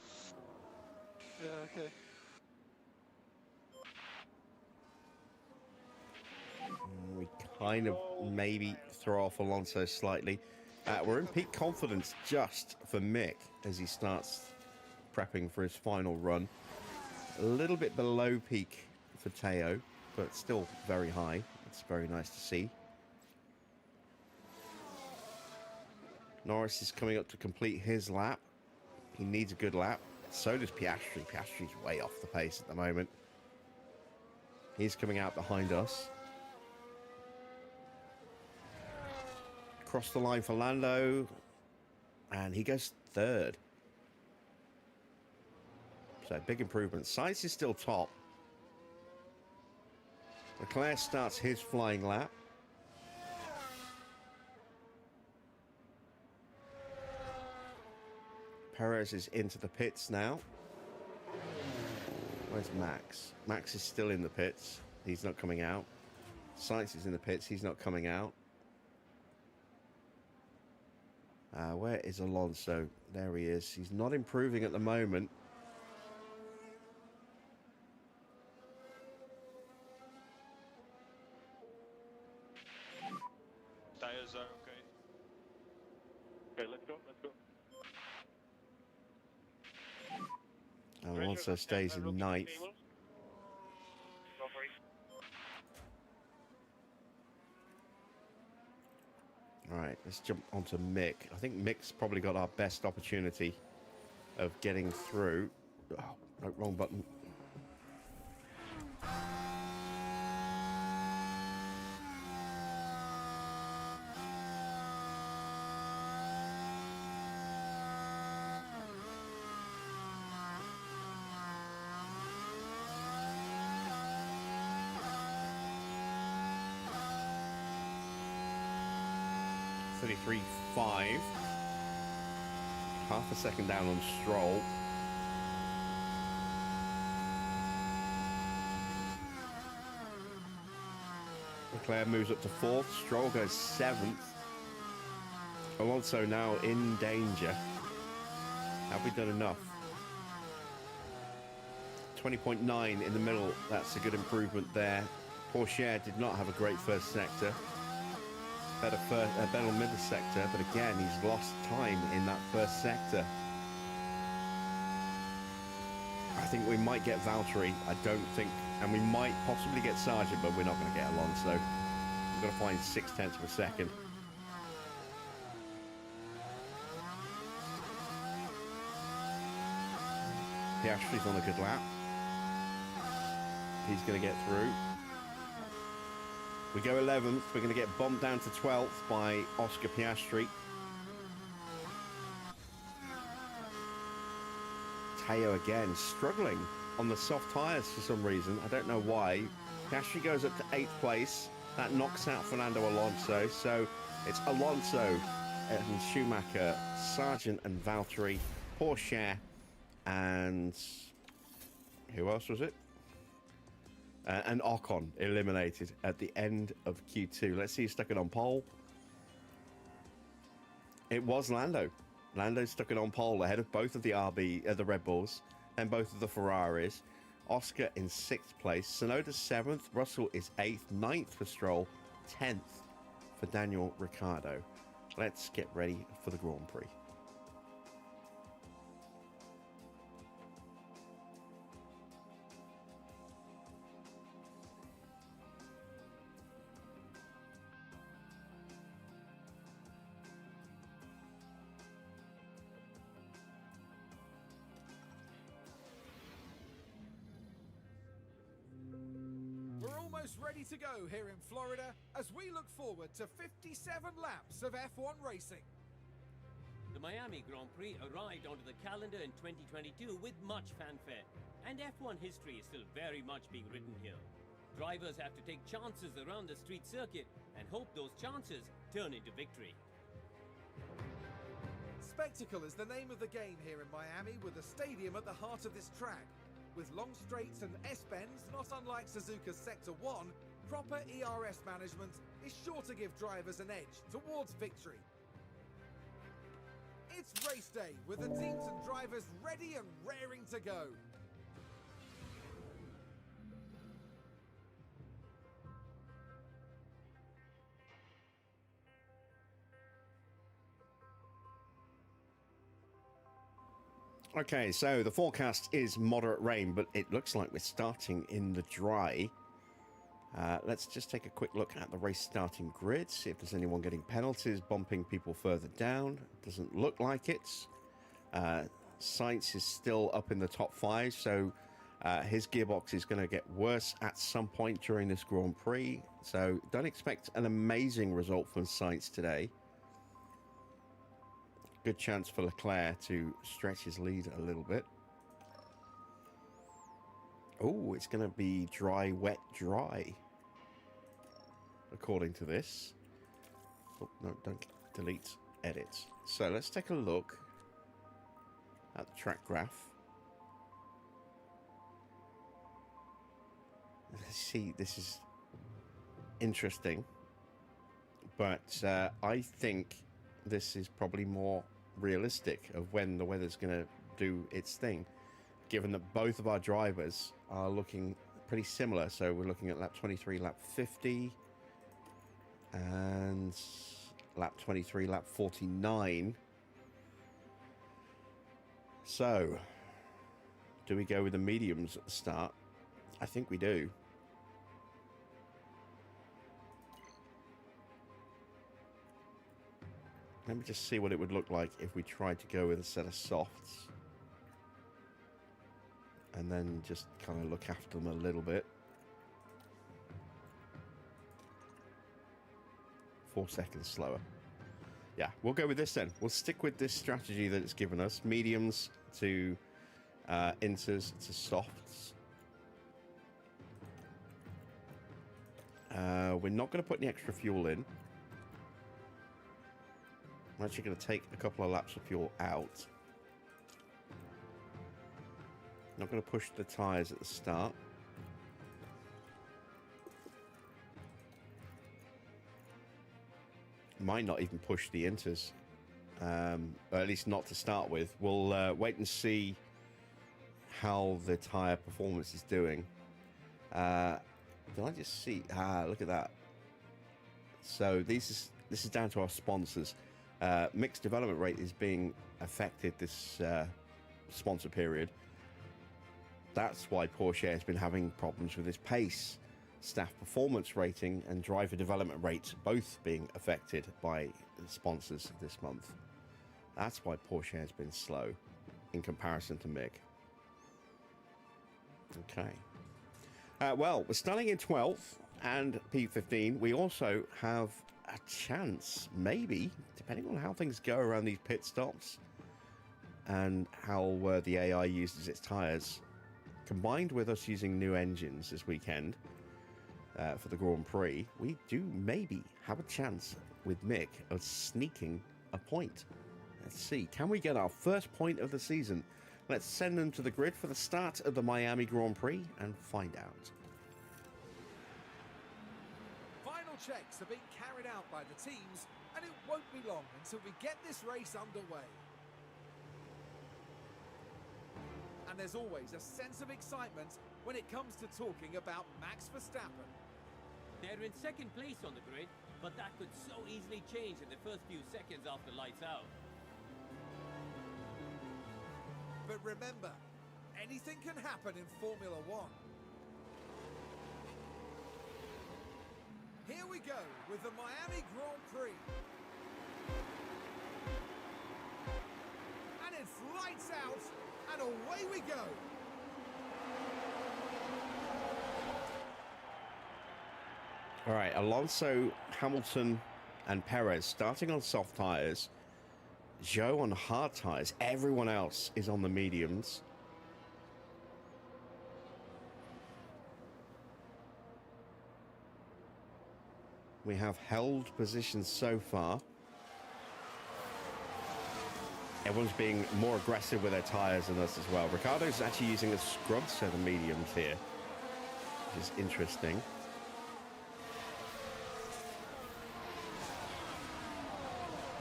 Speaker 6: Yeah, okay.
Speaker 1: We kind of maybe throw off Alonso slightly. We're in peak confidence just for Mick as he starts prepping for his final run. A little bit below peak for Teo, but still very high. It's very nice to see. Norris is coming up to complete his lap. He needs a good lap. So does Piastri. Piastri's way off the pace at the moment. He's coming out behind us. Across the line for Lando. And he goes third. So big improvement. Sainz is still top. Leclerc starts his flying lap. Perez is into the pits now. Where's Max? Max is still in the pits. He's not coming out. Sainz is in the pits. He's not coming out. Where is Alonso? There he is. He's not improving at the moment.
Speaker 7: Tires are okay.
Speaker 4: Okay, let's go, let's go.
Speaker 1: Alonso stays in ninth.
Speaker 5: Go for it.
Speaker 1: All right, let's jump onto Mick. I think Mick's probably got our best opportunity of getting through. Oh, no, wrong button. .33.5. Half a second down on Stroll. Leclerc moves up to fourth. Stroll goes seventh. Alonso now in danger. Have we done enough? 20.9 in the middle. That's a good improvement there. Porsche did not have a great first sector. Better middle sector, but again, he's lost time in that first sector. I think we might get Valtteri. I don't think, and we might possibly get Sargent, but we're not going to get Alonso. We've got to find 0.6 of a second. Piastri's on a good lap. He's going to get through. We go 11th. We're going to get bumped down to 12th by Oscar Piastri. Teo again struggling on the soft tyres for some reason. I don't know why. Piastri goes up to 8th place. That knocks out Fernando Alonso. So it's Alonso and Schumacher, Sargent and Valtteri, Porsche, and who else was it? And Ocon eliminated at the end of Q2. Let's see who stuck it on pole. It was Lando. Lando's stuck it on pole ahead of both of the the Red Bulls and both of the Ferraris. Oscar in 6th place. Sonoda's 7th. Russell is 8th. 9th for Stroll. 10th for Daniel Ricciardo. Let's get ready for the Grand Prix.
Speaker 2: Ready to go here in Florida as we look forward to 57 laps of F1 racing.
Speaker 3: The Miami Grand Prix arrived onto the calendar in 2022 with much fanfare, and F1 history is still very much being written here. Drivers have to take chances around the street circuit and hope those chances turn into victory.
Speaker 2: Spectacle is the name of the game here in Miami, with a stadium at the heart of this track. With long straights and S-bends, not unlike Suzuka's Sector 1, proper ERS management is sure to give drivers an edge towards victory. It's race day, with the teams and drivers ready and raring to go.
Speaker 1: Okay, so the forecast is moderate rain, but it looks like we're starting in the dry. Let's just take a quick look at the race starting grid, see if there's anyone getting penalties, bumping people further down. Doesn't look like it. Sainz is still up in the top 5, so his gearbox is going to get worse at some point during this Grand Prix. So don't expect an amazing result from Sainz today. Good chance for Leclerc to stretch his lead a little bit. Oh, it's going to be dry, wet, dry, according to this. Oh, no, don't delete, edit. So let's take a look at the track graph. Let's see, this is interesting, but I think this is probably more realistic of when the weather's going to do its thing, given that both of our drivers are looking pretty similar. So we're looking at lap 23, lap 50, and lap 23, lap 49. So do we go with the mediums at the start? I think we do. Let me just see what it would look like if we tried to go with a set of softs. And then just kind of look after them a little bit. 4 seconds slower. Yeah, we'll go with this then. We'll stick with this strategy that it's given us. Mediums to inters to softs. We're not going to put any extra fuel in. I'm actually going to take a couple of laps of fuel out. Not going to push the tyres at the start. Might not even push the inters. Or at least not to start with. We'll wait and see how the tyre performance is doing. Did I just see? Look at that. So this is down to our sponsors. Mixed development rate is being affected this sponsor period. That's why Porsche has been having problems with its pace, staff performance rating, and driver development rate both being affected by the sponsors this month. That's why Porsche has been slow in comparison to MIG. Okay. Well, we're starting in 12th and P15. We also have a chance, maybe, depending on how things go around these pit stops and how the AI uses its tyres, combined with us using new engines this weekend for the Grand Prix, we do maybe have a chance with Mick of sneaking a point. Let's see, can we get our first point of the season? Let's send them to the grid for the start of the Miami Grand Prix and find out.
Speaker 2: Final checks are being carried out by the teams, and it won't be long until we get this race underway. And there's always a sense of excitement when it comes to talking about Max Verstappen.
Speaker 3: They're in second place on the grid, but that could so easily change in the first few seconds after lights out.
Speaker 2: But remember, anything can happen in Formula One. Here we go with the Miami Grand Prix. And it's lights out, and away we go.
Speaker 1: All right, Alonso, Hamilton, and Perez starting on soft tyres. Zhou on hard tyres. Everyone else is on the mediums. We have held positions so far. Everyone's being more aggressive with their tyres than us as well. Ricardo's actually using a scrub set of mediums here, which is interesting.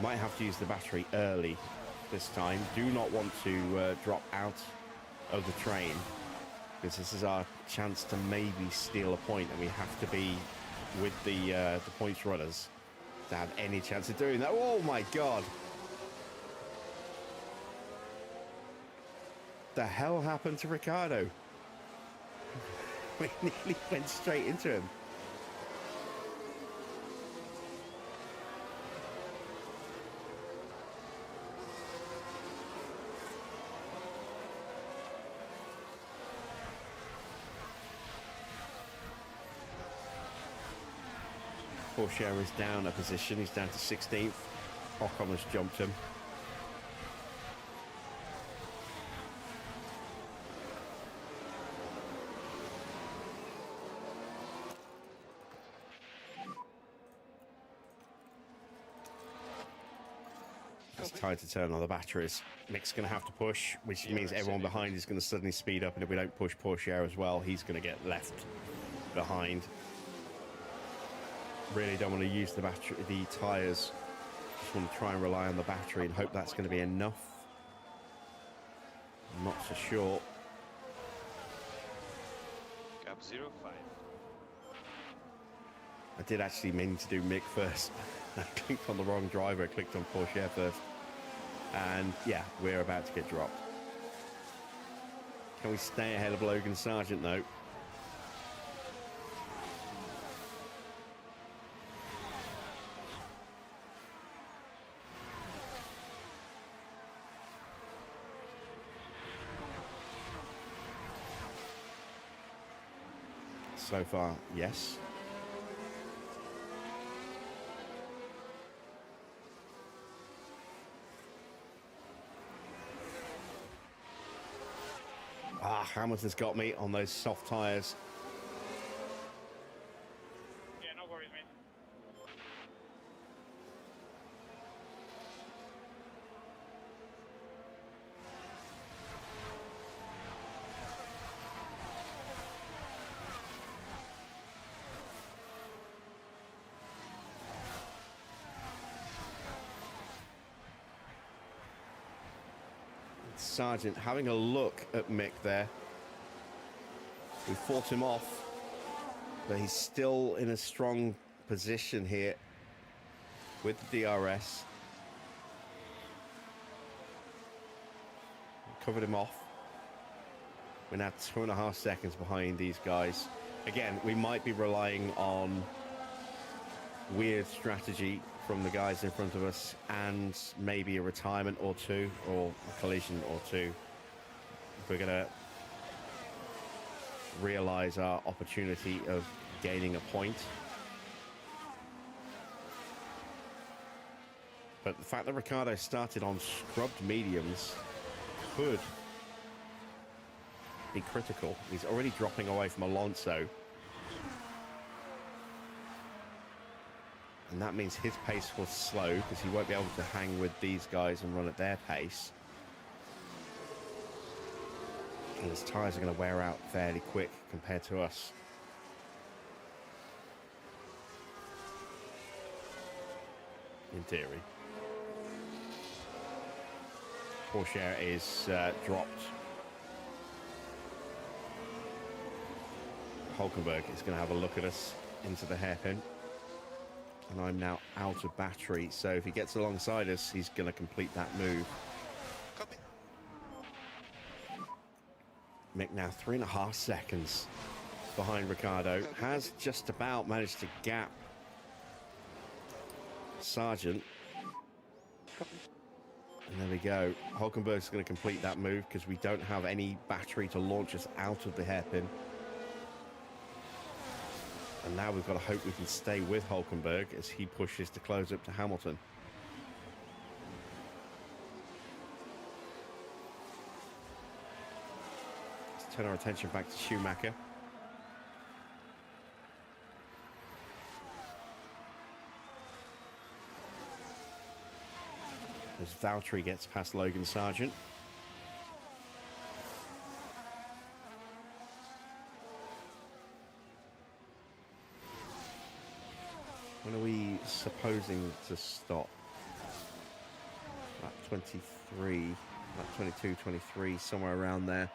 Speaker 1: Might have to use the battery early this time. Do not want to drop out of the train, because this is our chance to maybe steal a point, and we have to be with the points runners to have any chance of doing that. Oh my god! The hell happened to Ricardo? We nearly went straight into him. Porsche is down a position. He's down to 16th. Ocon has jumped him. It's time to turn on the batteries. Mick's going to have to push, which means everyone behind is going to suddenly speed up, and if we don't push Porsche as well, he's going to get left behind. Really don't want to use the battery, the tyres. Just want to try and rely on the battery and hope that's going to be enough. I'm not so sure.
Speaker 7: Gap 0.5.
Speaker 1: I did actually mean to do Mick first. I clicked on the wrong driver. I clicked on Porsche first. And yeah, we're about to get dropped. Can we stay ahead of Logan Sargent though? So far, yes. Hamilton's got me on those soft tyres.
Speaker 5: Yeah, no worries, mate.
Speaker 1: Sargent having a look at Mick there. We fought him off, but he's still in a strong position here with the DRS. Covered him off. We're now 2.5 seconds behind these guys. Again, we might be relying on weird strategy from the guys in front of us, and maybe a retirement or two, or a collision or two. We're going to realize our opportunity of gaining a point. But the fact that Ricciardo started on scrubbed mediums could be critical. He's already dropping away from Alonso. And that means his pace will slow, because he won't be able to hang with these guys and run at their pace. And his tyres are going to wear out fairly quick compared to us. In theory. Porsche is dropped Hulkenberg is going to have a look at us into the hairpin. And I'm now out of battery, so if he gets alongside us, he's going to complete that move.
Speaker 6: Copy.
Speaker 1: Mick now 3.5 seconds behind Ricardo. Has just about managed to gap Sargent.
Speaker 6: Copy.
Speaker 1: And there we go. Hulkenberg's going to complete that move because we don't have any battery to launch us out of the hairpin. And now we've got to hope we can stay with Hulkenberg as he pushes to close up to Hamilton. Let's turn our attention back to Schumacher. As Valtteri gets past Logan Sargent. When are we supposing to stop? Lap 23, lap 22, 23, somewhere around there.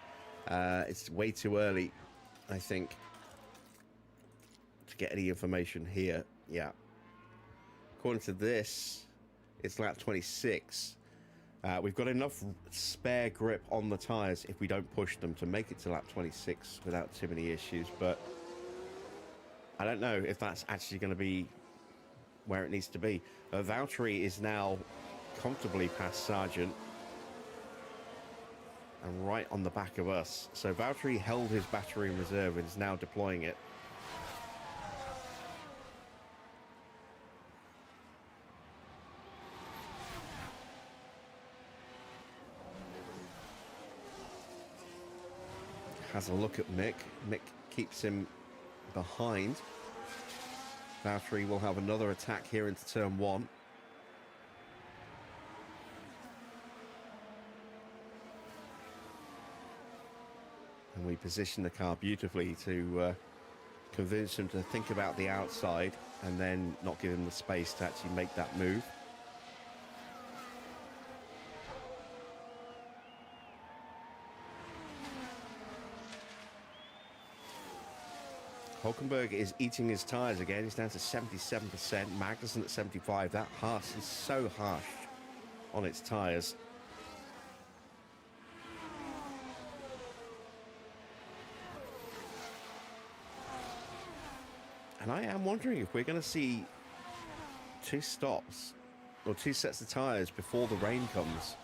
Speaker 1: It's way too early, I think, to get any information here. Yeah. According to this, it's lap 26. We've got enough spare grip on the tyres if we don't push them to make it to lap 26 without too many issues, but I don't know if that's actually going to be where it needs to be. Valtteri is now comfortably past Sargent and right on the back of us. So Valtteri held his battery in reserve and is now deploying it. Has a look at Mick. Mick keeps him behind. Valtteri will have another attack here into turn 1. And we position the car beautifully to convince him to think about the outside and then not give him the space to actually make that move. Hulkenberg is eating his tyres again. He's down to 77%. Magnussen at 75%. That Haas is so harsh on its tyres. And I am wondering if we're going to see 2 stops or 2 sets of tyres before the rain comes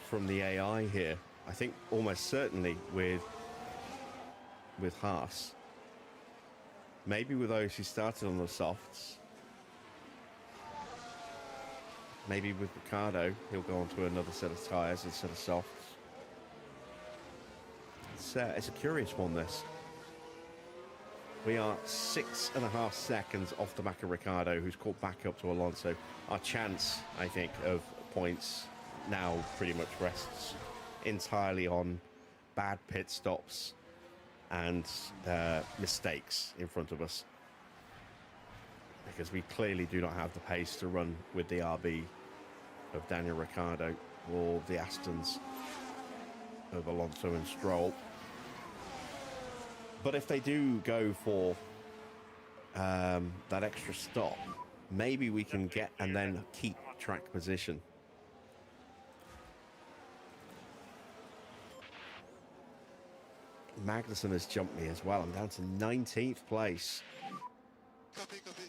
Speaker 1: from the AI here. I think almost certainly with Haas. Maybe with those who started on the softs. Maybe with Ricardo, he'll go on to another set of tyres instead of softs. It's a curious one, this. We are 6.5 seconds off the back of Ricardo, who's caught back up to Alonso. Our chance, I think, of points now pretty much rests entirely on bad pit stops and mistakes in front of us, because we clearly do not have the pace to run with the RB of Daniel Ricciardo or the Astons of Alonso and Stroll. But if they do go for that extra stop, maybe we can get and then keep track position. Magnussen has jumped me as well. I'm down to 19th place.
Speaker 6: Copy, copy.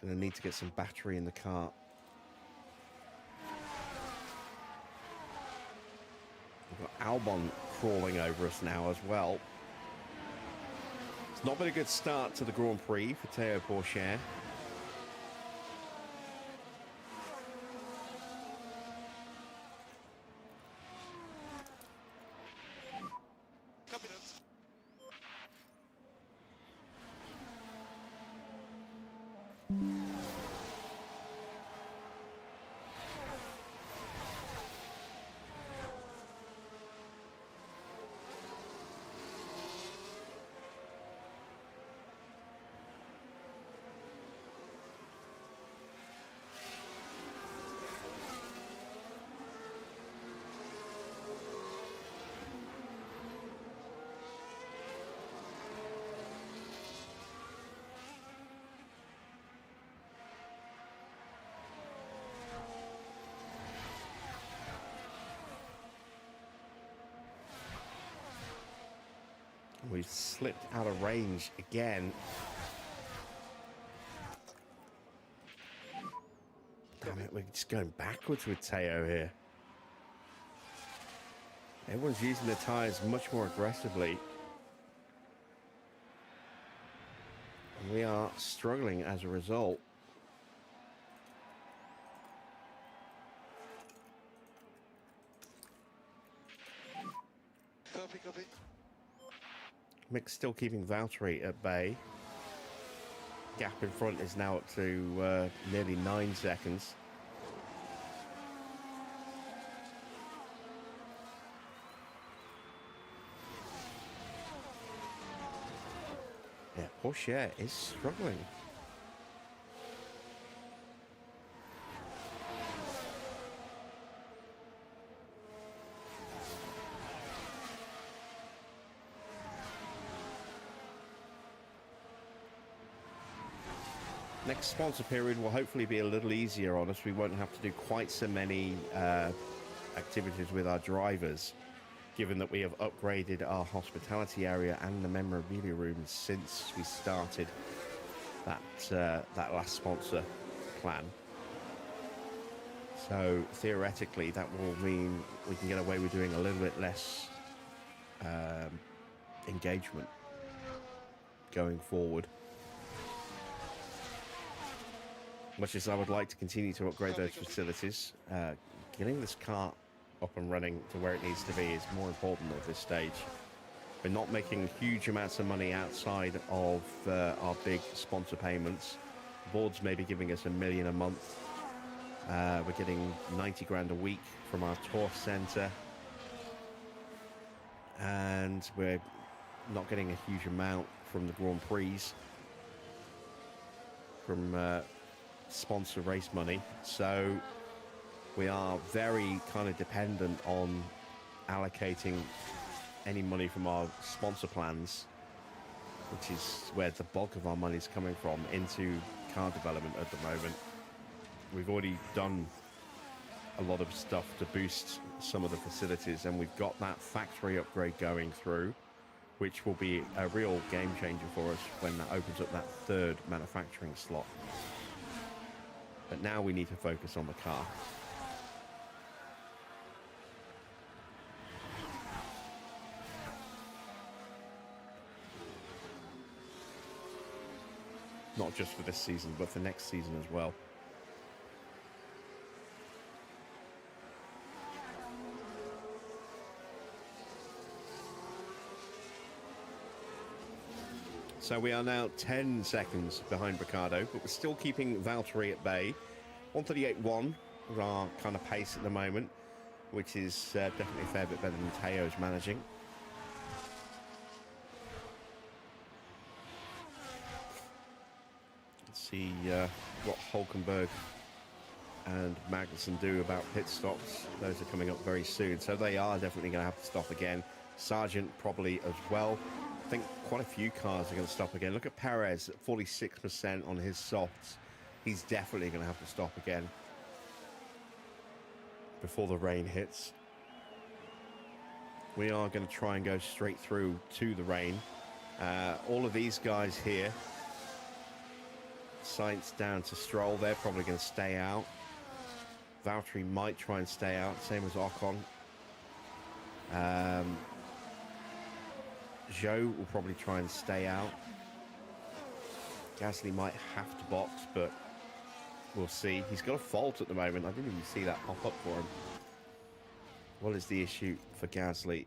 Speaker 1: Gonna need to get some battery in the car. We've got Albon crawling over us now as well. It's not been a good start to the Grand Prix for Théo Pourchaire.
Speaker 6: Copy that.
Speaker 1: We've slipped out of range again. Damn it, we're just going backwards with Teo here. Everyone's using their tyres much more aggressively. And we are struggling as a result.
Speaker 6: Copy, copy.
Speaker 1: Mick's still keeping Valtteri at bay. Gap in front is now up to nearly 9 seconds. Yeah, Porsche is struggling. Next sponsor period will hopefully be a little easier on us. We won't have to do quite so many activities with our drivers, given that we have upgraded our hospitality area and the memorabilia rooms since we started that last sponsor plan. So theoretically, that will mean we can get away with doing a little bit less engagement going forward. Much as I would like to continue to upgrade those facilities, getting this car up and running to where it needs to be is more important at this stage. We're not making huge amounts of money outside of our big sponsor payments. The board's maybe giving us $1 million a month. We're getting 90 grand a week from our tour centre, and we're not getting a huge amount from the Grand Prix, from sponsor race money. So we are very kind of dependent on allocating any money from our sponsor plans, which is where the bulk of our money is coming from, into car development at the moment. We've already done a lot of stuff to boost some of the facilities, and we've got that factory upgrade going through, which will be a real game changer for us when that opens up that third manufacturing slot. But now we need to focus on the car. Not just for this season, but for next season as well. So we are now 10 seconds behind Ricciardo, but we're still keeping Valtteri at bay. 138.1 is our kind of pace at the moment, which is definitely a fair bit better than Teo's managing. Let's see what Hulkenberg and Magnussen do about pit stops. Those are coming up very soon, so they are definitely going to have to stop again. Sargent probably as well. I think quite a few cars are going to stop again. Look at Perez at 46% on his softs. He's definitely going to have to stop again before the rain hits. We are going to try and go straight through to the rain. All of these guys here, Sainz down to Stroll, they're probably going to stay out. Valtteri might try and stay out, same as Ocon. Zhou will probably try and stay out. Gasly might have to box, but we'll see. He's got a fault at the moment. I didn't even see that pop up for him. What is the issue for Gasly?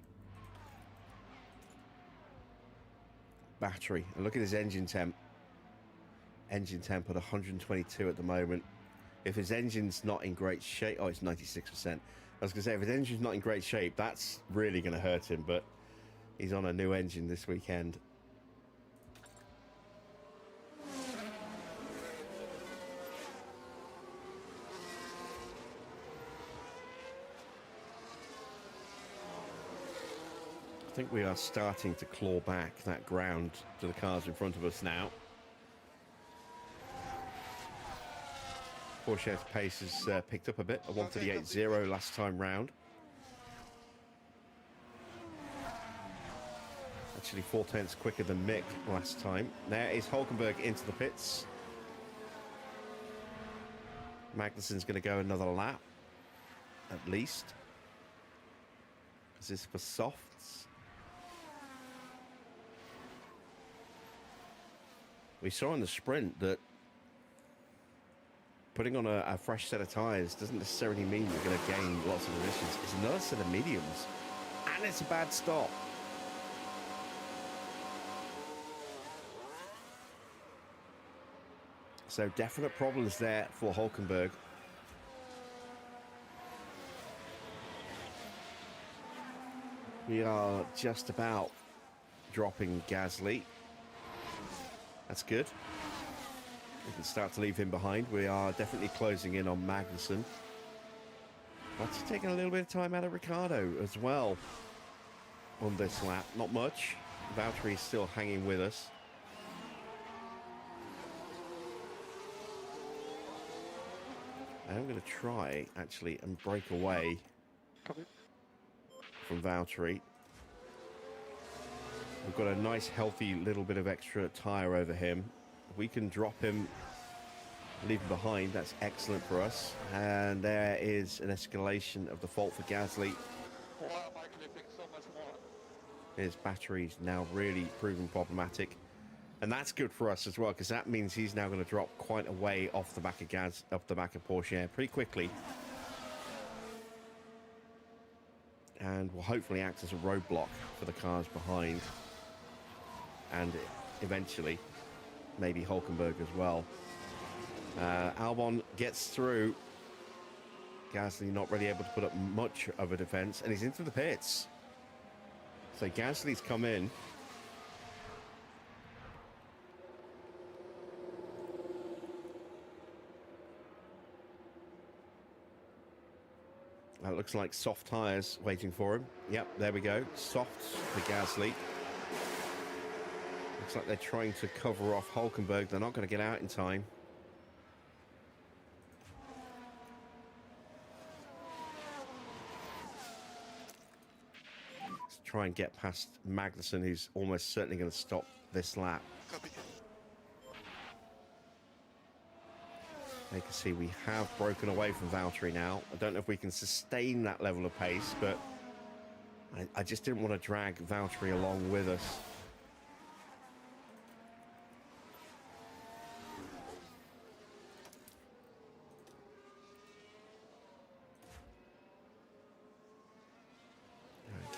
Speaker 1: Battery. And look at his engine temp. Engine temp at 122 at the moment. If his engine's not in great shape... Oh, it's 96%. I was going to say, if his engine's not in great shape, that's really going to hurt him, but he's on a new engine this weekend. I think we are starting to claw back that ground to the cars in front of us now. Porsche's pace has picked up a bit, a 138.0 last time round. Actually, 4/10 quicker than Mick last time. There is Hulkenberg into the pits. Magnussen's going to go another lap, at least. Is this for softs? We saw in the sprint that putting on a fresh set of tyres doesn't necessarily mean you're going to gain lots of positions. It's another set of mediums, and it's a bad stop. So definite problems there for Hulkenberg. We are just about dropping Gasly. That's good. We can start to leave him behind. We are definitely closing in on Magnussen. But taking a little bit of time out of Ricardo as well on this lap. Not much. Valtteri is still hanging with us. I'm going to try, actually, and break away from Valtteri. We've got a nice, healthy little bit of extra tyre over him. We can drop him, leave him behind. That's excellent for us. And there is an escalation of the fault for Gasly.
Speaker 6: Why am I clipping so much more?
Speaker 1: His battery's now really proving problematic. And that's good for us as well, because that means he's now going to drop quite a way off the back of Porsche pretty quickly. And will hopefully act as a roadblock for the cars behind. And eventually, maybe Hulkenberg as well. Albon gets through. Gasly not really able to put up much of a defense, and he's into the pits. So Gasly's come in. That looks like soft tyres waiting for him. Yep, there we go. Soft for Gasly. Looks like they're trying to cover off Hulkenberg. They're not going to get out in time. Let's try and get past Magnussen, who's almost certainly going to stop this lap.
Speaker 6: Copy.
Speaker 1: You can see we have broken away from Valtteri now. I don't know if we can sustain that level of pace, but I just didn't want to drag Valtteri along with us.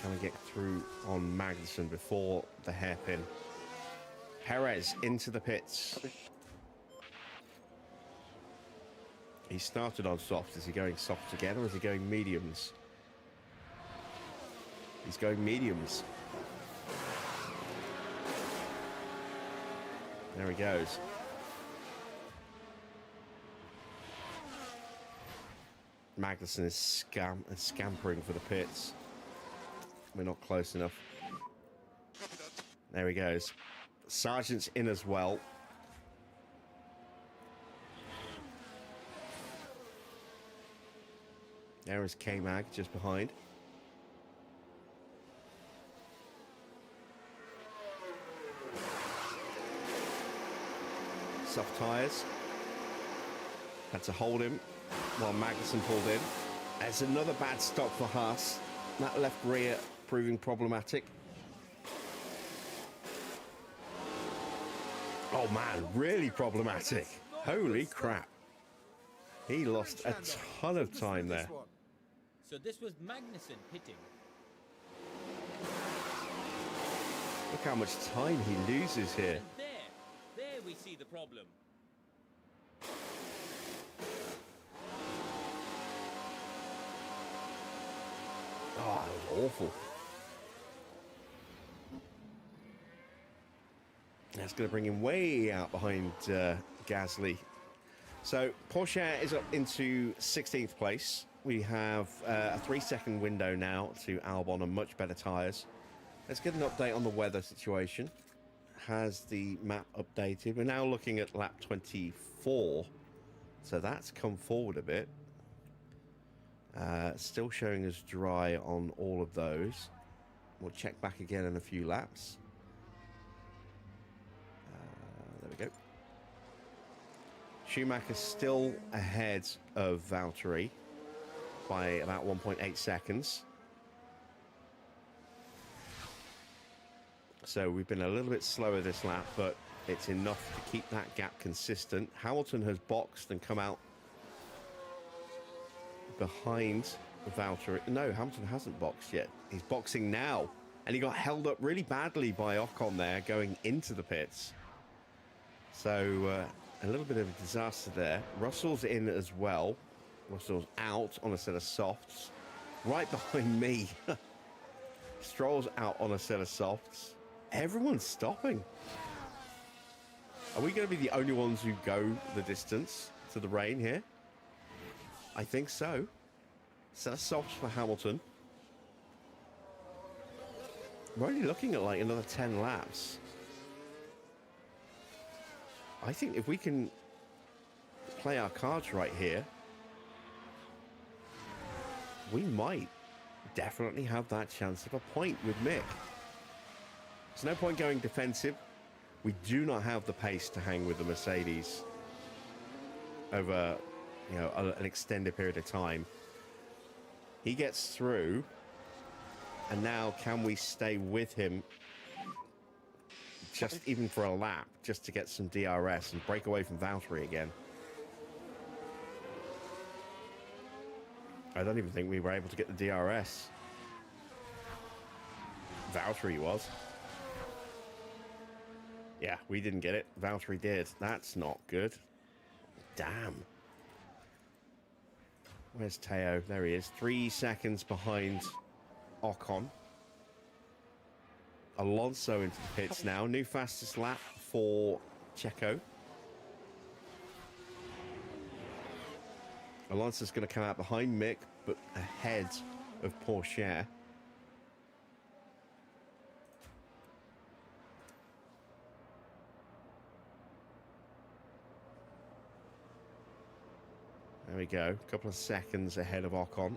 Speaker 1: Can we get through on Magnussen before the hairpin? Perez into the pits.
Speaker 6: Copy.
Speaker 1: He started on soft. Is he going soft again, or is he going mediums? He's going mediums. There he goes. Magnussen is scampering for the pits. We're not close enough.
Speaker 6: Copy that.
Speaker 1: There he goes. Sargent's in as well. There is K-Mag just behind. Soft tyres. Had to hold him while Magnussen pulled in. There's another bad stop for Haas. That left rear proving problematic. Oh man, really problematic. Holy crap. He lost a ton of time there.
Speaker 3: So this was Magnussen pitting.
Speaker 1: Look how much time he loses here.
Speaker 3: And there we see the problem.
Speaker 1: Oh, that was awful. That's going to bring him way out behind Gasly. So Porsche is up into 16th place. We have a 3-second window now to Albon and much better tyres. Let's get an update on the weather situation. Has the map updated? We're now looking at lap 24. So that's come forward a bit. Still showing us dry on all of those. We'll check back again in a few laps. we go. Schumacher still ahead of Valtteri by about 1.8 seconds. So we've been a little bit slower this lap, but it's enough to keep that gap consistent. Hamilton has boxed and come out behind Valtteri. No, Hamilton hasn't boxed yet. He's boxing now. And he got held up really badly by Ocon there going into the pits. So a little bit of a disaster there. Russell's in as well. Russell's out on a set of softs. Right behind me. Stroll's out on a set of softs. Everyone's stopping. Are we going to be the only ones who go the distance to the rain here? I think so. Set of softs for Hamilton. We're only looking at like another 10 laps. I think if we can play our cards right here, we might definitely have that chance of a point with Mick. There's no point going defensive. We do not have the pace to hang with the Mercedes over, you know, an extended period of time. He gets through, and now can we stay with him just even for a lap, just to get some DRS and break away from Valtteri again? I don't even think we were able to get the DRS. Valtteri was. Yeah, we didn't get it. Valtteri did. That's not good. Damn. Where's Teo? There he is. 3 seconds behind Ocon. Alonso into the pits now. New fastest lap for Checo. Alonso's going to come out behind Mick, but ahead of Porsche. There we go. A couple of seconds ahead of Ocon.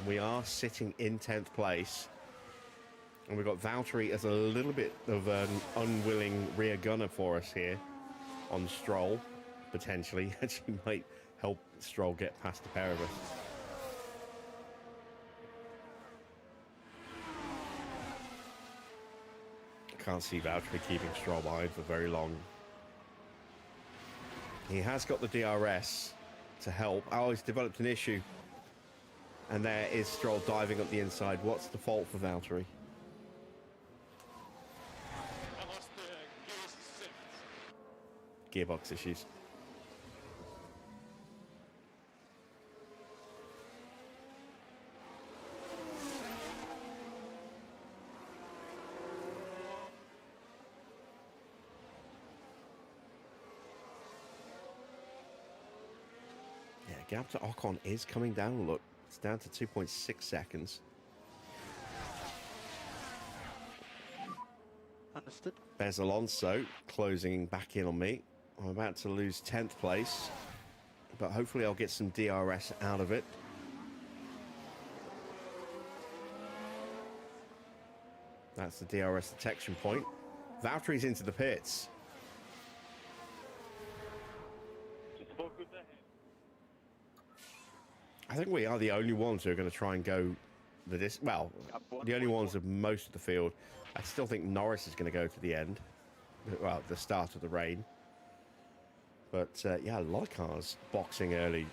Speaker 1: We are sitting in 10th place. And we've got Valtteri as a little bit of an unwilling rear gunner for us here on Stroll, potentially. Actually might help Stroll get past the pair of us. Can't see Valtteri keeping Stroll behind for very long. He has got the DRS to help. Oh, he's developed an issue. And there is Stroll diving up the inside. What's the fault for Valtteri?
Speaker 6: I lost the
Speaker 1: Gearbox issues. Yeah, gap to Ocon is coming down. Look, it's down to 2.6 seconds.
Speaker 8: Understood.
Speaker 1: There's Alonso closing back in on me. I'm about to lose 10th place, but hopefully I'll get some DRS out of it. That's the DRS detection point. Valtteri's into the pits.
Speaker 4: Just focus ahead.
Speaker 1: I think we are the only ones who are going to try and go the distance. Well, the only ones of most of the field. I still think Norris is going to go to the end. Well, the start of the rain. But yeah, a lot of cars boxing early.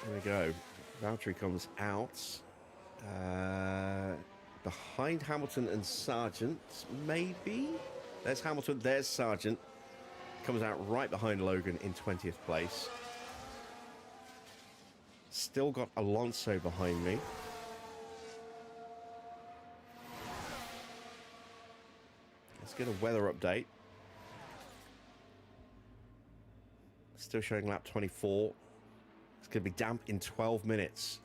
Speaker 1: There we go. Valtteri comes out. Behind Hamilton and Sargent, maybe? There's Hamilton, there's Sargent. Comes out right behind Logan in 20th place. Still got Alonso behind me. Let's get a weather update. Still showing lap 24. It's going to be damp in 12 minutes.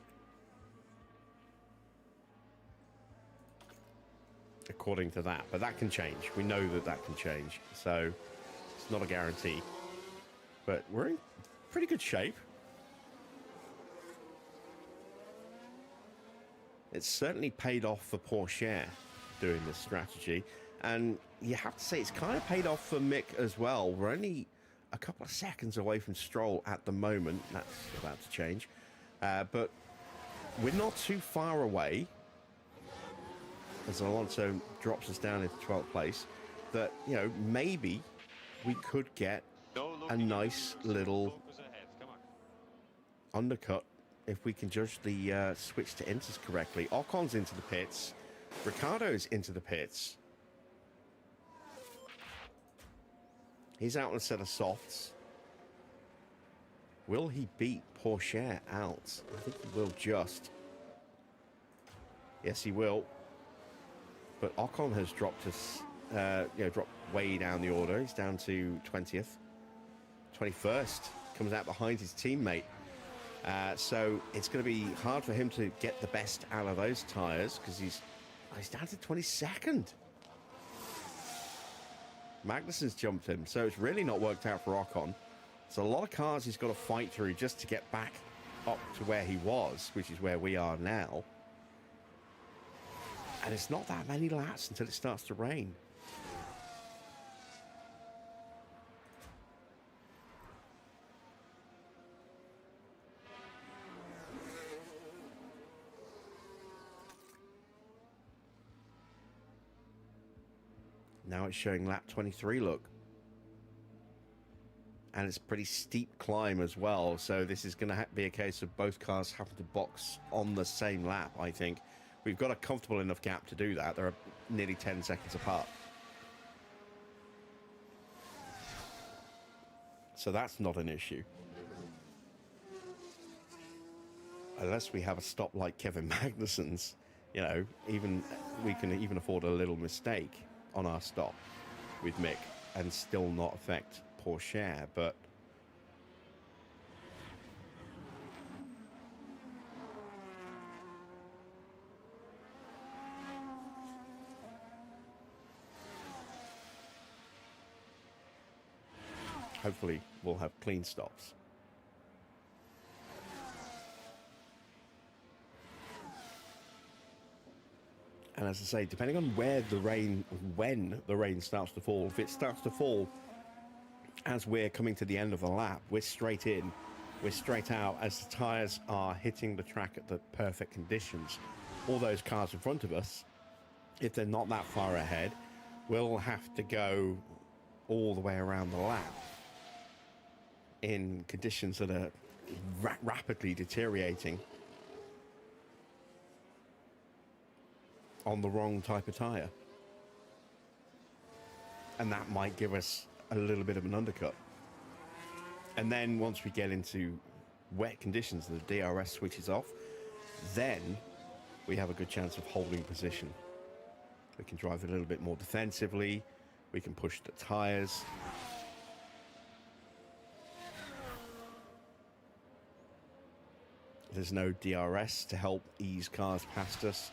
Speaker 1: According to that. But that can change. We know that that can change. So it's not a guarantee. But we're in pretty good shape. It's certainly paid off for Porsche doing this strategy. And you have to say it's kind of paid off for Mick as well. We're only a couple of seconds away from Stroll at the moment. That's about to change. But we're not too far away, as Alonso drops us down into 12th place, that, you know, maybe we could get a nice little undercut if we can judge the switch to inters correctly. Ocon's into the pits. Ricciardo's into the pits. He's out on a set of softs. Will he beat Porsche out? I think he will just. Yes, he will. But Ocon has dropped us, dropped way down the order. He's down to 20th. 21st. Comes out behind his teammate. So it's going to be hard for him to get the best out of those tyres because he's down to 22nd. Magnussen's jumped him, so it's really not worked out for Ocon. It's a lot of cars he's got to fight through just to get back up to where he was, which is where we are now. And it's not that many laps until it starts to rain. Now it's showing lap 23, look. And it's a pretty steep climb as well, so this is going to be a case of both cars having to box on the same lap, I think. We've got a comfortable enough gap to do that. They're nearly 10 seconds apart. So that's not an issue. Unless we have a stop like Kevin Magnussen's, you know, we can even afford a little mistake on our stop with Mick and still not affect Porsche, but hopefully we'll have clean stops. And as I say, depending on when the rain starts to fall, if it starts to fall as we're coming to the end of the lap, we're straight in, we're straight out as the tyres are hitting the track at the perfect conditions. All those cars in front of us, if they're not that far ahead, will have to go all the way around the lap in conditions that are rapidly deteriorating on the wrong type of tyre. And that might give us a little bit of an undercut. And then once we get into wet conditions and the DRS switches off, then we have a good chance of holding position. We can drive a little bit more defensively. We can push the tyres. There's no DRS to help ease cars past us.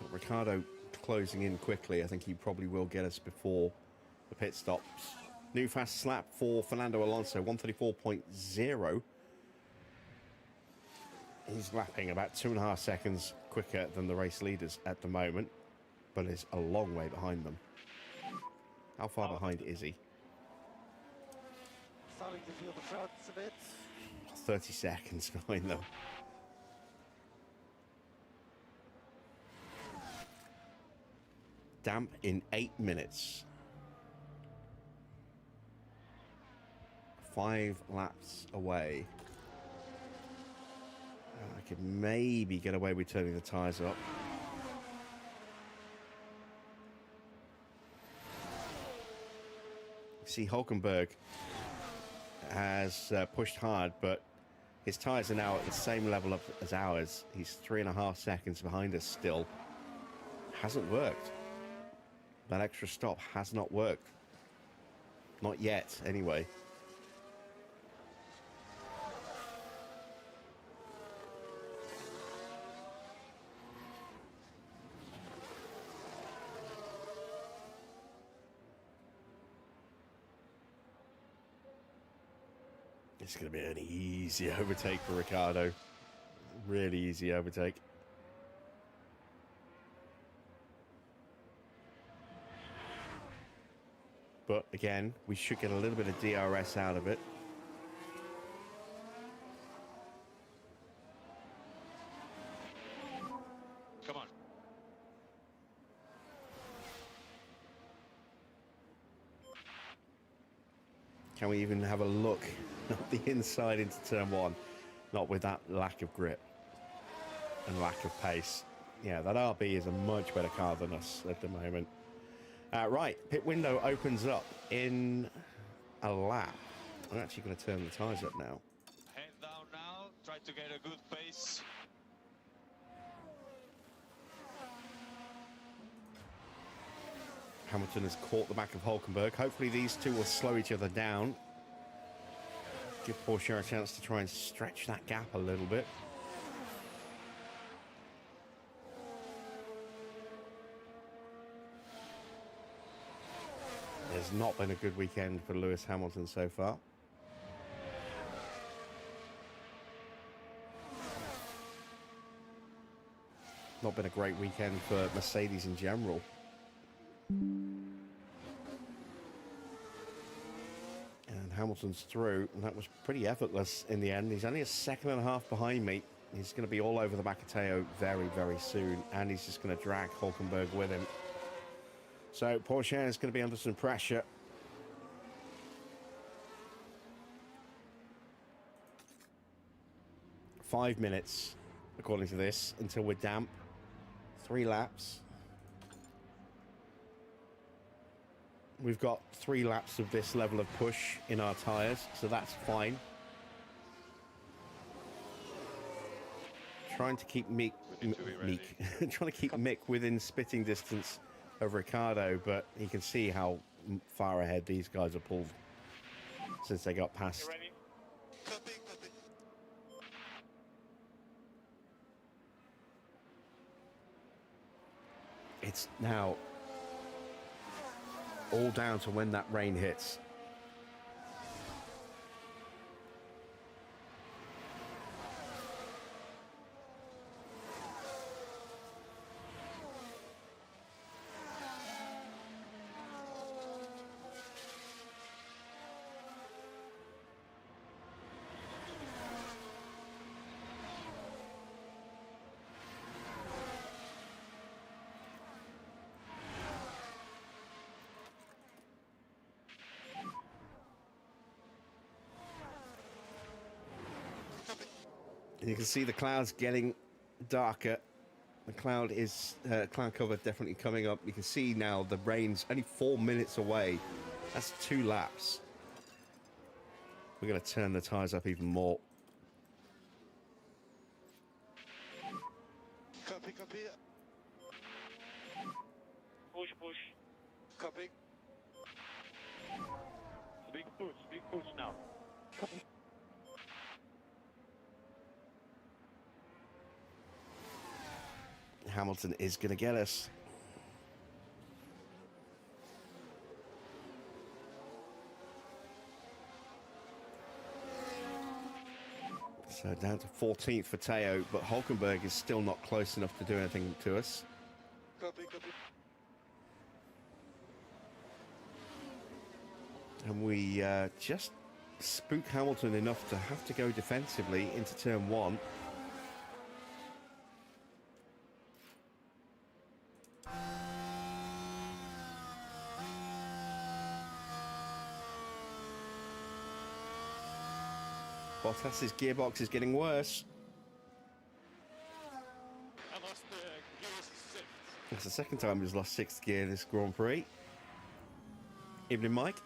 Speaker 1: Got Ricciardo closing in quickly. I think he probably will get us before the pit stops. New fastest lap for Fernando Alonso, 134.0. He's lapping about 2.5 seconds quicker than the race leaders at the moment, but is a long way behind them. How far behind is he?
Speaker 6: Starting to feel the front a bit.
Speaker 1: 30 seconds behind them. Damp in 8 minutes. 5 laps away. I could maybe get away with turning the tyres up. See, Hulkenberg has pushed hard, but his tyres are now at the same level up as ours. He's 3.5 seconds behind us still. Hasn't worked. That extra stop has not worked. Not yet, anyway. It's going to be an easy overtake for Ricardo. Really easy overtake. But again, we should get a little bit of DRS out of it.
Speaker 7: Come on.
Speaker 1: Can we even have a look at the inside into turn one? Not with that lack of grip and lack of pace. Yeah, that RB is a much better car than us at the moment. Right, pit window opens up in a lap. I'm actually going to turn the tyres up now.
Speaker 7: Head down now. Try to get a good pace.
Speaker 1: Hamilton has caught the back of Hulkenberg. Hopefully these two will slow each other down. Give Porsche a chance to try and stretch that gap a little bit. It's not been a good weekend for Lewis Hamilton so far. Not been a great weekend for Mercedes in general. And Hamilton's through, and that was pretty effortless in the end. He's only a second and a half behind me. He's going to be all over the back of Teo very, very soon, and he's just going to drag Hulkenberg with him. So Porsche is going to be under some pressure. Five minutes, according to this, until we're damp. 3 laps. We've got 3 laps of this level of push in our tyres, so that's fine. Trying to keep Mick within spitting distance of Ricardo, but you can see how far ahead these guys are pulled since they got past.
Speaker 5: You ready?
Speaker 6: Copy, copy.
Speaker 1: It's now all down to when that rain hits. You can see the clouds getting darker. The cloud cover definitely coming up. You can see now the rain's only 4 minutes away. That's 2 laps. We're going to turn the tyres up even more.
Speaker 6: Copy, copy.
Speaker 5: Push, push.
Speaker 6: Copy.
Speaker 5: Big push now.
Speaker 1: Hamilton is going to get us. So down to 14th for Teo, but Hulkenberg is still not close enough to do anything to us.
Speaker 6: Copy, copy.
Speaker 1: And we just spook Hamilton enough to have to go defensively into turn 1. Bottas's gearbox is getting worse.
Speaker 5: I lost the gear 6.
Speaker 1: It's the second time he's lost 6th gear this Grand Prix. Evening, Mike.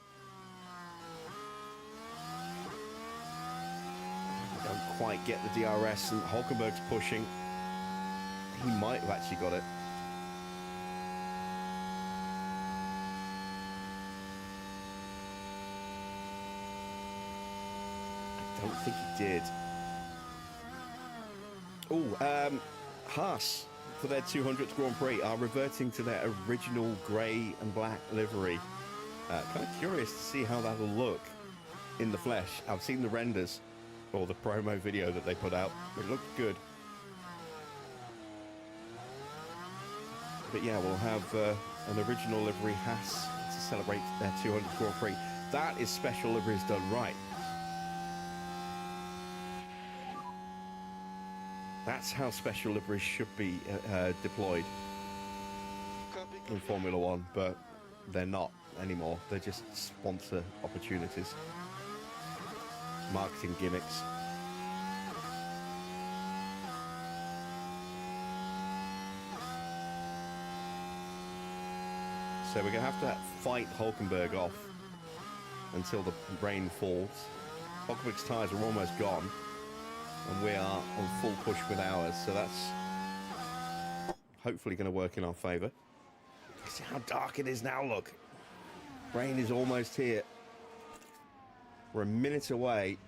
Speaker 1: Don't quite get the DRS, and Hulkenberg's pushing. He might have actually got it. I don't think he did. Oh, Haas, for their 200th Grand Prix, are reverting to their original grey and black livery. Kind of curious to see how that'll look. in the flesh. I've seen the renders or the promo video that they put out. It looked good. But yeah, we'll have an original livery Haas to celebrate their 200th Grand Prix. That is special liveries done right. That's how special liveries should be deployed
Speaker 6: Copy,
Speaker 1: in
Speaker 6: copy.
Speaker 1: Formula One, but they're not anymore. They're just sponsor opportunities, marketing gimmicks. So we're going to have to fight Hulkenberg off until the rain falls. Hulkenberg's tyres are almost gone, and we are on full push with ours, so that's hopefully going to work in our favour. See how dark it is now, look. Rain is almost here. We're a minute away.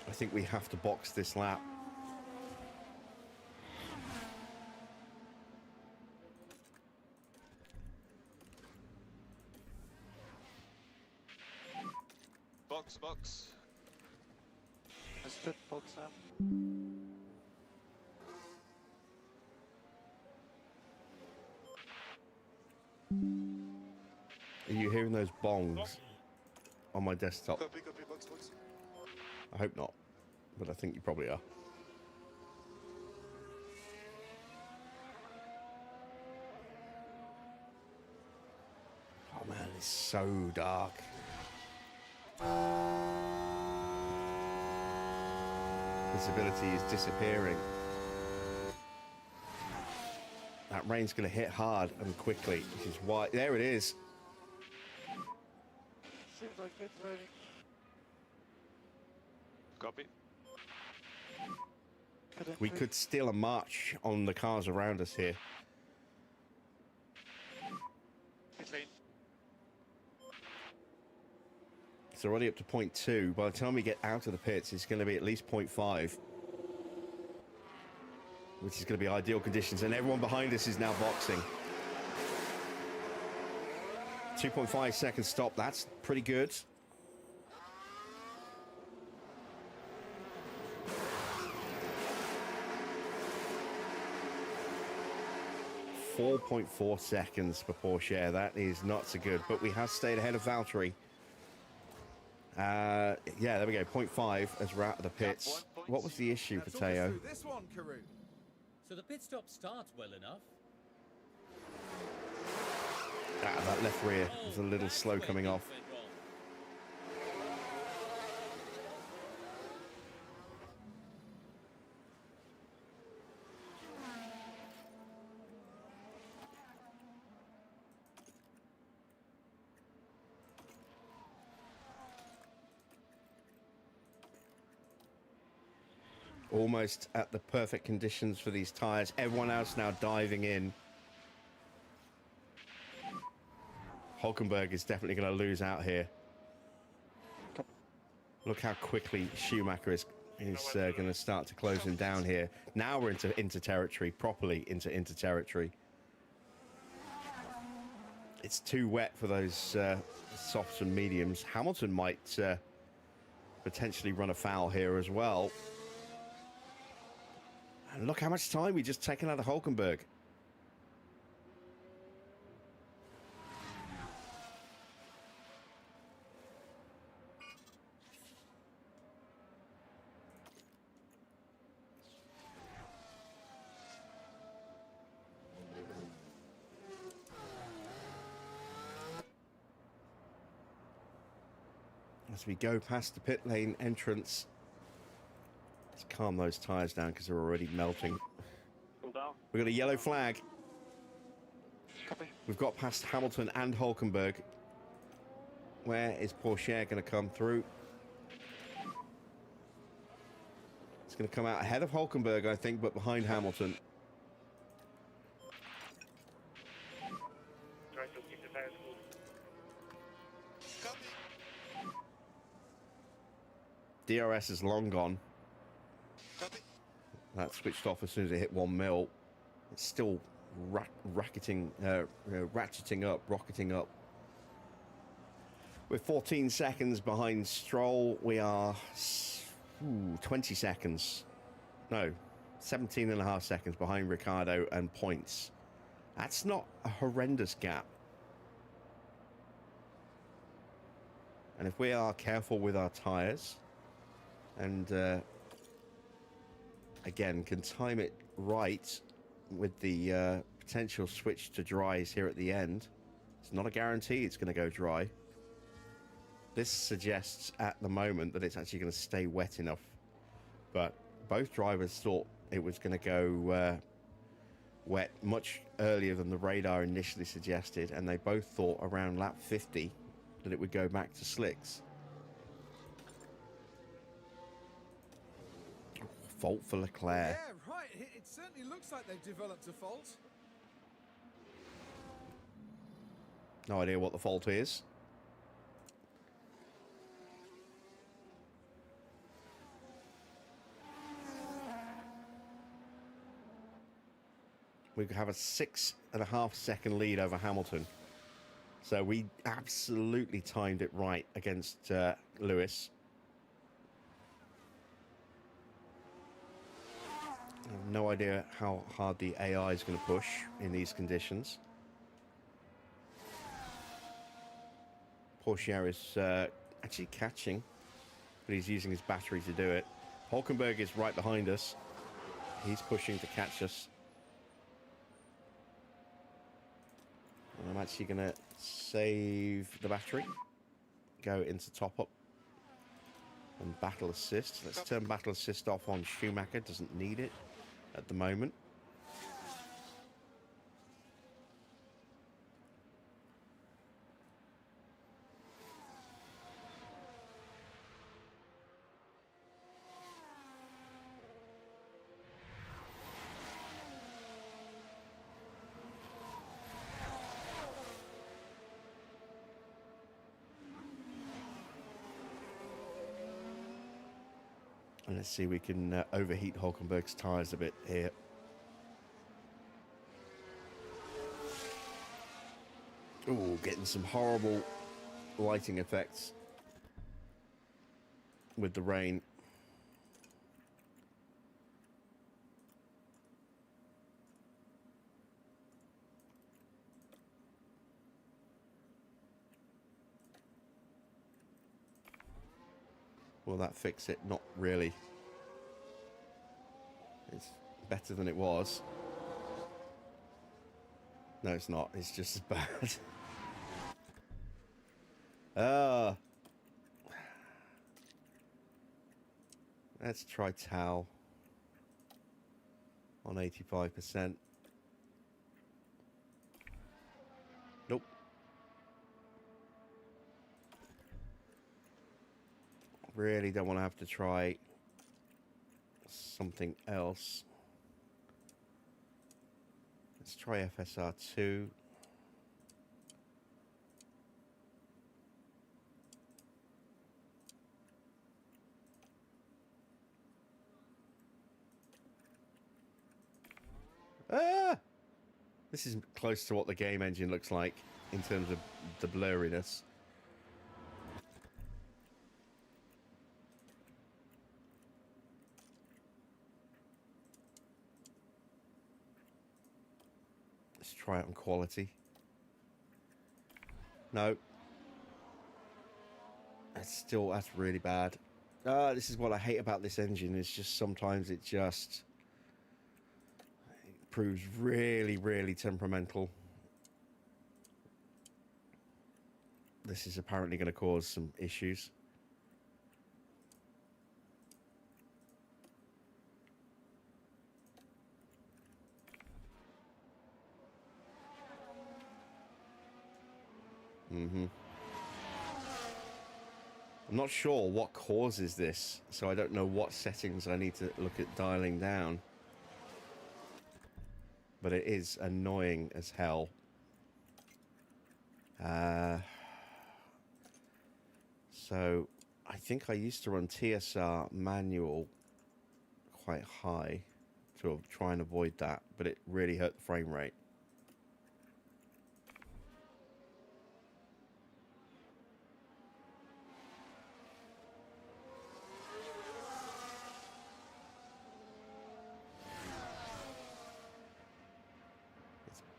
Speaker 1: I think we have to box this lap.
Speaker 7: Box.
Speaker 6: I stood box up.
Speaker 1: Are you hearing those bongs on my desktop?
Speaker 6: Copy, copy, box, box.
Speaker 1: I hope not, but I think you probably are. Oh man, it's so dark. Visibility is disappearing. That rain's going to hit hard and quickly, which is why... There it is.
Speaker 6: Seems like it's raining.
Speaker 7: Copy.
Speaker 1: We could steal a march on the cars around us here.
Speaker 6: It's rain.
Speaker 1: It's already up to 0.2. By the time we get out of the pits, it's going to be at least 0.5. Which is going to be ideal conditions. And everyone behind us is now boxing. 2.5 second stop. That's pretty good. .4 seconds for Porsche. That is not so good. But we have stayed ahead of Valtteri. Yeah, there we go. 0.5 as we're out of the pits. What was the issue,
Speaker 2: Let's talk us
Speaker 1: Pateo?
Speaker 2: through this one, Karun.
Speaker 3: So the pit stop starts well enough.
Speaker 1: That left rear was a little
Speaker 3: That's
Speaker 1: slow
Speaker 3: where
Speaker 1: coming
Speaker 3: things
Speaker 1: off.
Speaker 3: went wrong.
Speaker 1: Almost at the perfect conditions for these tyres. Everyone else now diving in. Hulkenberg is definitely going to lose out here. Look how quickly Schumacher is going to start to close him down here. Now we're into territory, properly into territory. It's too wet for those softs and mediums. Hamilton might potentially run afoul here as well. And look how much time we just taken out of Hulkenberg. As we go past the pit lane entrance, let's calm those tyres down because they're already melting.
Speaker 4: Cool down.
Speaker 1: We've got a yellow flag.
Speaker 6: Copy.
Speaker 1: We've got past Hamilton and Hulkenberg. Where is Porsche going to come through? It's going to come out ahead of Hulkenberg, I think, but behind Hamilton.
Speaker 5: Try to keep the tires cool.
Speaker 6: Copy.
Speaker 1: DRS is long gone.
Speaker 6: Copy.
Speaker 1: That switched off as soon as it hit 1 mil. It's still rocketing up. We're 14 seconds behind Stroll. We are 20 seconds. No, 17 and a half seconds behind Ricardo and points. That's not a horrendous gap. And if we are careful with our tyres and again can time it right with the potential switch to dries here at the end, it's not a guarantee it's going to go dry. This suggests at the moment that it's actually going to stay wet enough, but both drivers thought it was going to go wet much earlier than the radar initially suggested, and they both thought around lap 50 that it would go back to slicks. Fault for Leclerc.
Speaker 2: Yeah, right. It certainly looks like they've developed a fault.
Speaker 1: No idea what the fault is. We have a 6.5 second lead over Hamilton. So we absolutely timed it right against Lewis. I have no idea how hard the AI is going to push in these conditions. Porsche is actually catching, but he's using his battery to do it. Hulkenberg is right behind us. He's pushing to catch us. And I'm actually going to save the battery, go into top up and battle assist. Let's turn battle assist off on Schumacher, doesn't need it at the moment. And let's see, we can overheat Hulkenberg's tyres a bit here. Ooh, getting some horrible lighting effects with the rain. Will that fix it? Not really. It's better than it was. No, it's not. It's just as bad. Let's try Tau on 85%. Nope. Really don't want to have to try something else. Let's try FSR2. This is close to what the game engine looks like in terms of the blurriness. Let's try it on quality. No. That's really bad. This is what I hate about this engine, is just sometimes it proves really, really temperamental. This is apparently going to cause some issues. I'm not sure what causes this, so I don't know what settings I need to look at dialing down. But it is annoying as hell. So I think I used to run TSR manual quite high to try and avoid that, but it really hurt the frame rate.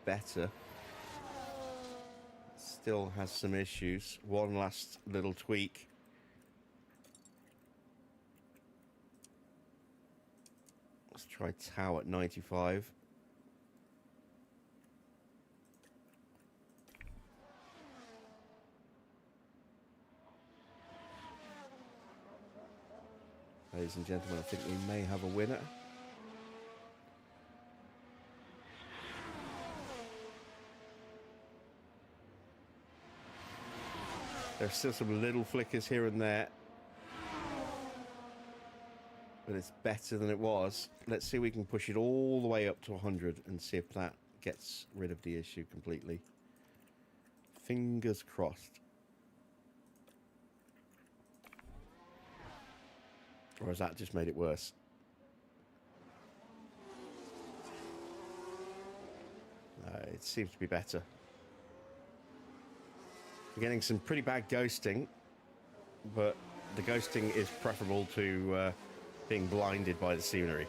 Speaker 1: better. Still has some issues. One last little tweak. Let's try Tau at 95. Ladies and gentlemen, I think we may have a winner. There's still some little flickers here and there, but it's better than it was. Let's see if we can push it all the way up to 100 and see if that gets rid of the issue completely. Fingers crossed. Or has that just made it worse? It seems to be better. We're getting some pretty bad ghosting, but the ghosting is preferable to being blinded by the scenery.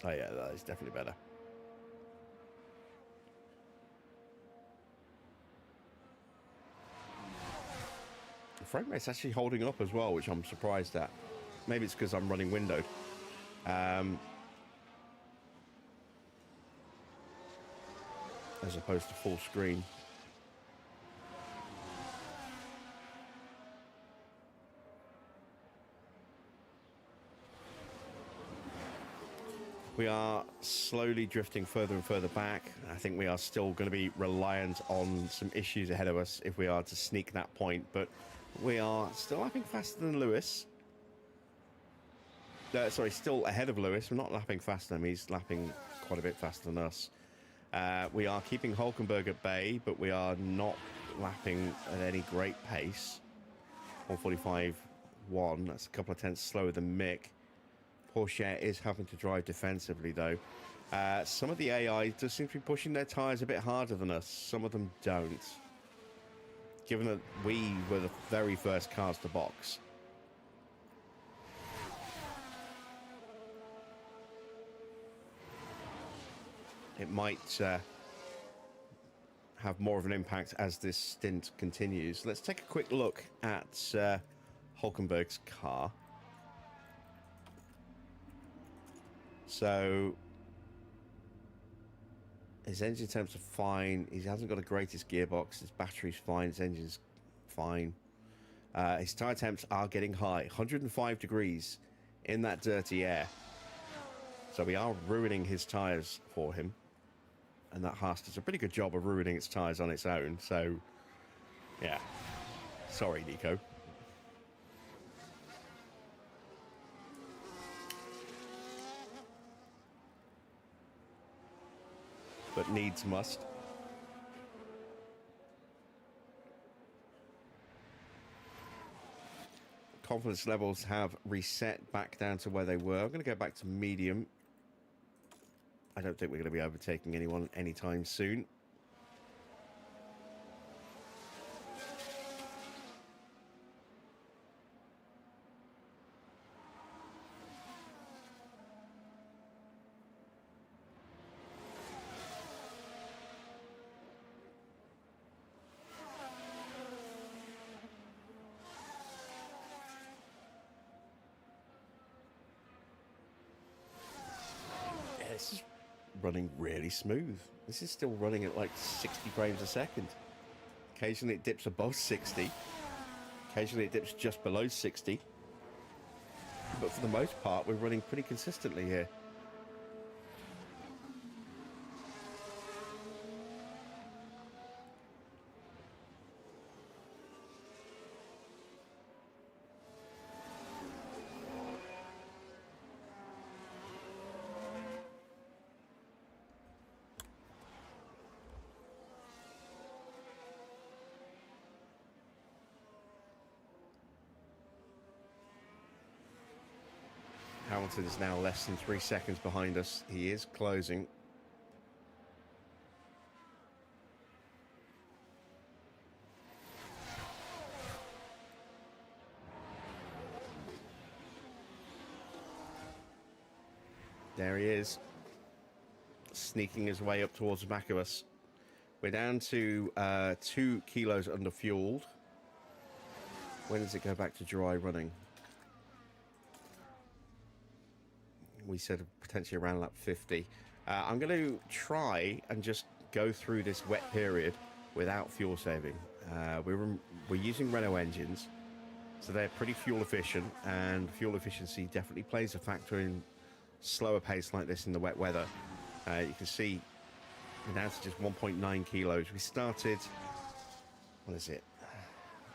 Speaker 1: Oh yeah, that is definitely better. The frame rate's actually holding up as well, which I'm surprised at. Maybe it's because I'm running windowed. As opposed to full screen. We are slowly drifting further and further back. I think we are still going to be reliant on some issues ahead of us if we are to sneak that point, but we are still lapping faster than Lewis. Sorry, still ahead of Lewis. We're not lapping faster than him. He's lapping quite a bit faster than us. We are keeping Hulkenberg at bay, but we are not lapping at any great pace. 1:45.1. That's a couple of tenths slower than Mick. Porsche is having to drive defensively, though. Some of the AI does seem to be pushing their tyres a bit harder than us. Some of them don't. Given that we were the very first cars to box. It might have more of an impact as this stint continues. Let's take a quick look at Hulkenberg's car. So his engine temps are fine. He hasn't got the greatest gearbox. His battery's fine. His engine's fine. His tyre temps are getting high. 105 degrees in that dirty air. So we are ruining his tyres for him. And that Haas does a pretty good job of ruining its tyres on its own. So, yeah. Sorry, Nico. But needs must. Confidence levels have reset back down to where they were. I'm going to go back to medium. I don't think we're going to be overtaking anyone anytime soon. This is running really smooth. This is still running at like 60 frames a second. Occasionally it dips above 60. Occasionally it dips just below 60. But for the most part, we're running pretty consistently here. Hamilton is now less than 3 seconds behind us. He is closing. There he is, sneaking his way up towards the back of us. We're down to 2 kilos under fueled. When does it go back to dry running? We said potentially around lap 50. I'm going to try and just go through this wet period without fuel saving. We're using Renault engines, so they're pretty fuel efficient, and fuel efficiency definitely plays a factor in slower pace like this in the wet weather. You can see we're down to just 1.9 kilos. We started, what is it?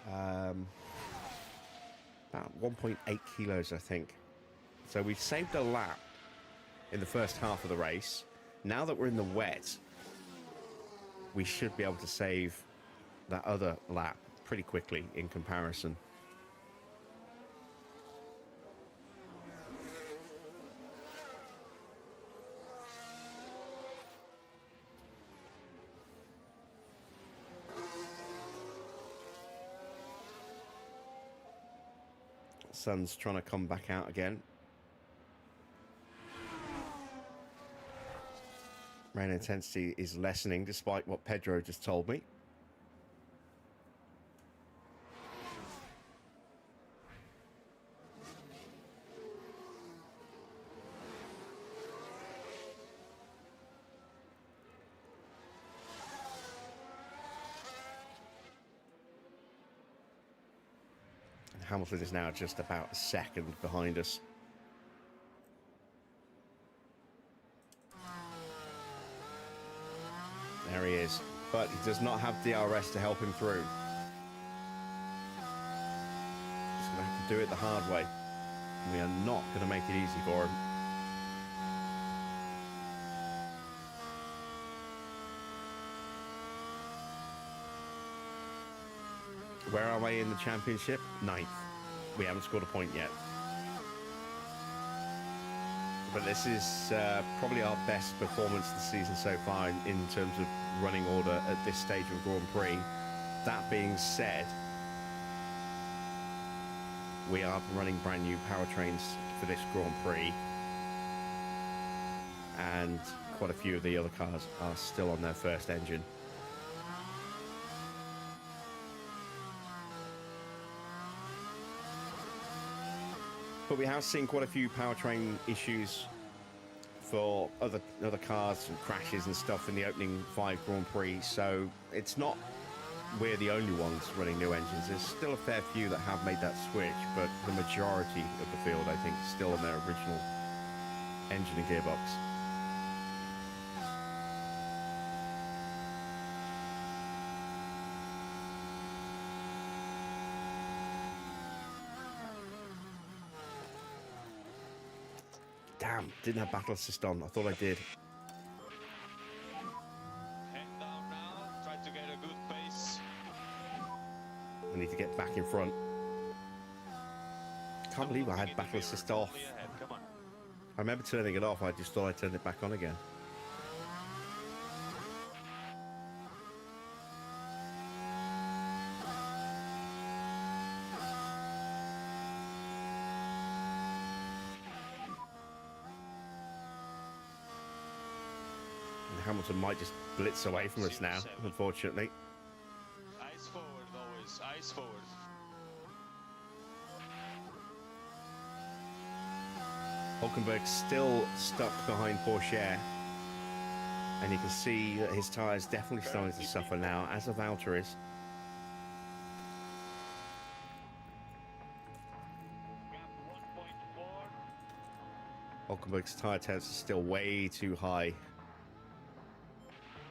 Speaker 1: About 1.8 kilos, I think. So we've saved a lap in the first half of the race. Now that we're in the wet, we should be able to save that other lap pretty quickly in comparison. Sun's trying to come back out again. Rain intensity is lessening despite what Pedro just told me. Hamilton is now just about a second behind us. There he is, but he does not have DRS to help him through. He's going to have to do it the hard way. We are not going to make it easy for him. Where are we in the championship? 9th. We haven't scored a point yet. But this is probably our best performance this season so far in terms of running order at this stage of Grand Prix. That being said, we are running brand new powertrains for this Grand Prix. And quite a few of the other cars are still on their first engine. But we have seen quite a few powertrain issues for other cars and crashes and stuff in the opening 5 Grand Prix, so it's not we're the only ones running new engines. There's still a fair few that have made that switch, but the majority of the field, I think, is still on their original engine and gearbox. Damn, didn't have battle assist on. I thought I did.
Speaker 7: Hang down now, try to get a good pace.
Speaker 1: I need to get back in front. Can't believe I had battle assist off.
Speaker 7: Come on.
Speaker 1: I remember turning it off. I just thought I turned it back on again. Hamilton might just blitz away from us now, unfortunately.
Speaker 7: Eyes forward always, eyes forward.
Speaker 1: Hulkenberg's still stuck behind Porsche, and you can see that his tyres definitely starting to suffer now, as are Valtteri's.
Speaker 5: Gap 1.4.
Speaker 1: Hulkenberg's tyre temps are still way too high.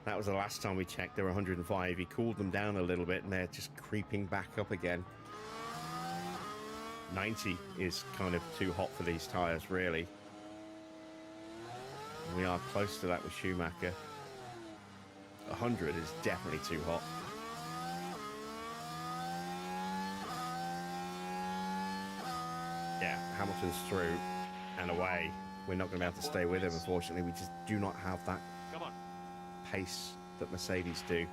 Speaker 1: That was the last time we checked. They were 105. He cooled them down a little bit, and they're just creeping back up again. 90 is kind of too hot for these tyres, really. We are close to that with Schumacher. 100 is definitely too hot. Yeah, Hamilton's through and away. We're not going to be able to stay with him, unfortunately. We just do not have that
Speaker 7: Come on.
Speaker 1: pace that Mercedes do.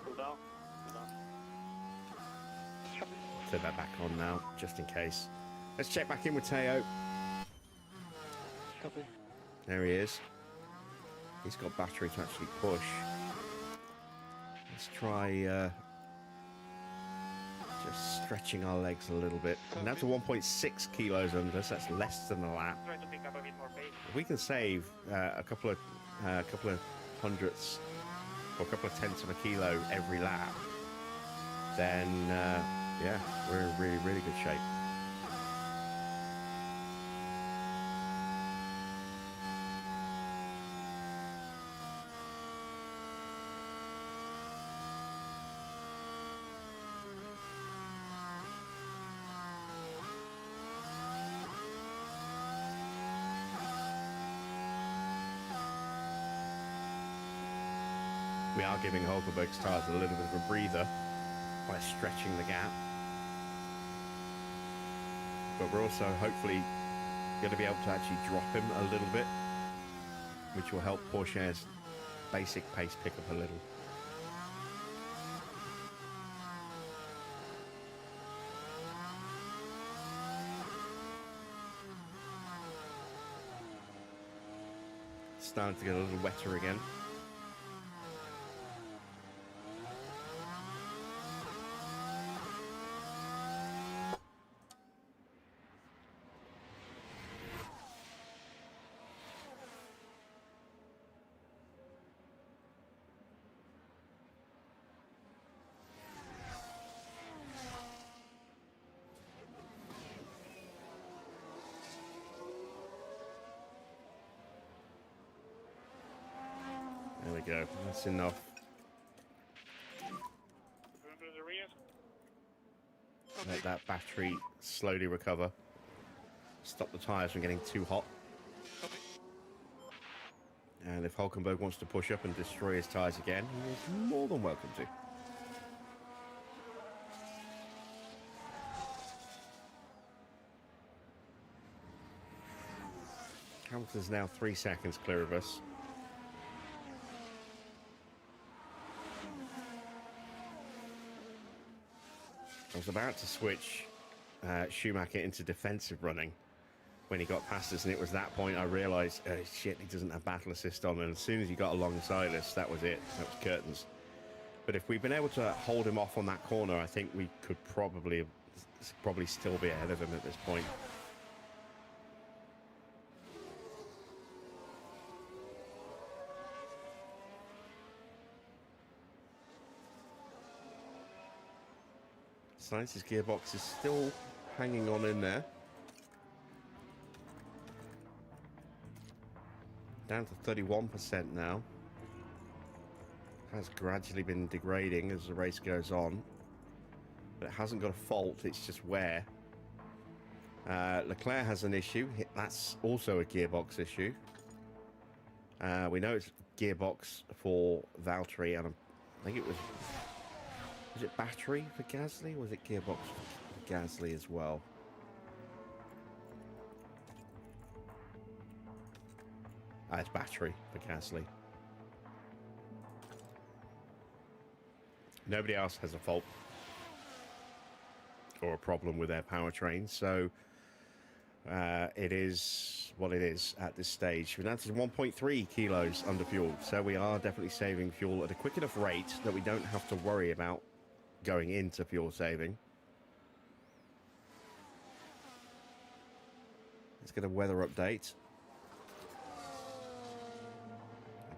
Speaker 5: Cool down.
Speaker 1: turn that back on now, just in case. Let's check back in with Teo.
Speaker 6: Copy.
Speaker 1: There he is. He's got battery to actually push. Let's try just stretching our legs a little bit. And that's a 1.6 kilos under, so that's less than a lap.
Speaker 5: Try to pick up a bit more pace.
Speaker 1: If we can save a couple of hundredths or a couple of tenths of a kilo every lap, then yeah, we're in really, really good shape. We are giving Hulkenberg's tyres a little bit of a breather by stretching the gap. But we're also hopefully going to be able to actually drop him a little bit, which will help Porsche's basic pace pick up a little. Starting to get a little wetter again. There we go, that's enough.
Speaker 5: Going to the rear.
Speaker 1: Let that battery slowly recover. Stop the tyres from getting too hot.
Speaker 6: Copy.
Speaker 1: And if Hulkenberg wants to push up and destroy his tyres again, he is more than welcome to. Hamilton's now 3 seconds clear of us. I was about to switch Schumacher into defensive running when he got past us, and it was that point I realised, oh shit, he doesn't have battle assist on, and as soon as he got alongside us, that was it. That was curtains. But if we'd been able to hold him off on that corner, I think we could probably still be ahead of him at this point. Sainz's gearbox is still hanging on in there. Down to 31% now. Has gradually been degrading as the race goes on. But it hasn't got a fault, it's just wear. Leclerc has an issue. That's also a gearbox issue. We know it's gearbox for Valtteri, and I think it was... Was it battery for Gasly, or was it gearbox for Gasly as well? It's battery for Gasly. Nobody else has a fault or a problem with their powertrain, so it is what it is at this stage. We're down to 1.3 kilos under fuel, so we are definitely saving fuel at a quick enough rate that we don't have to worry about going into fuel saving. Let's get a weather update.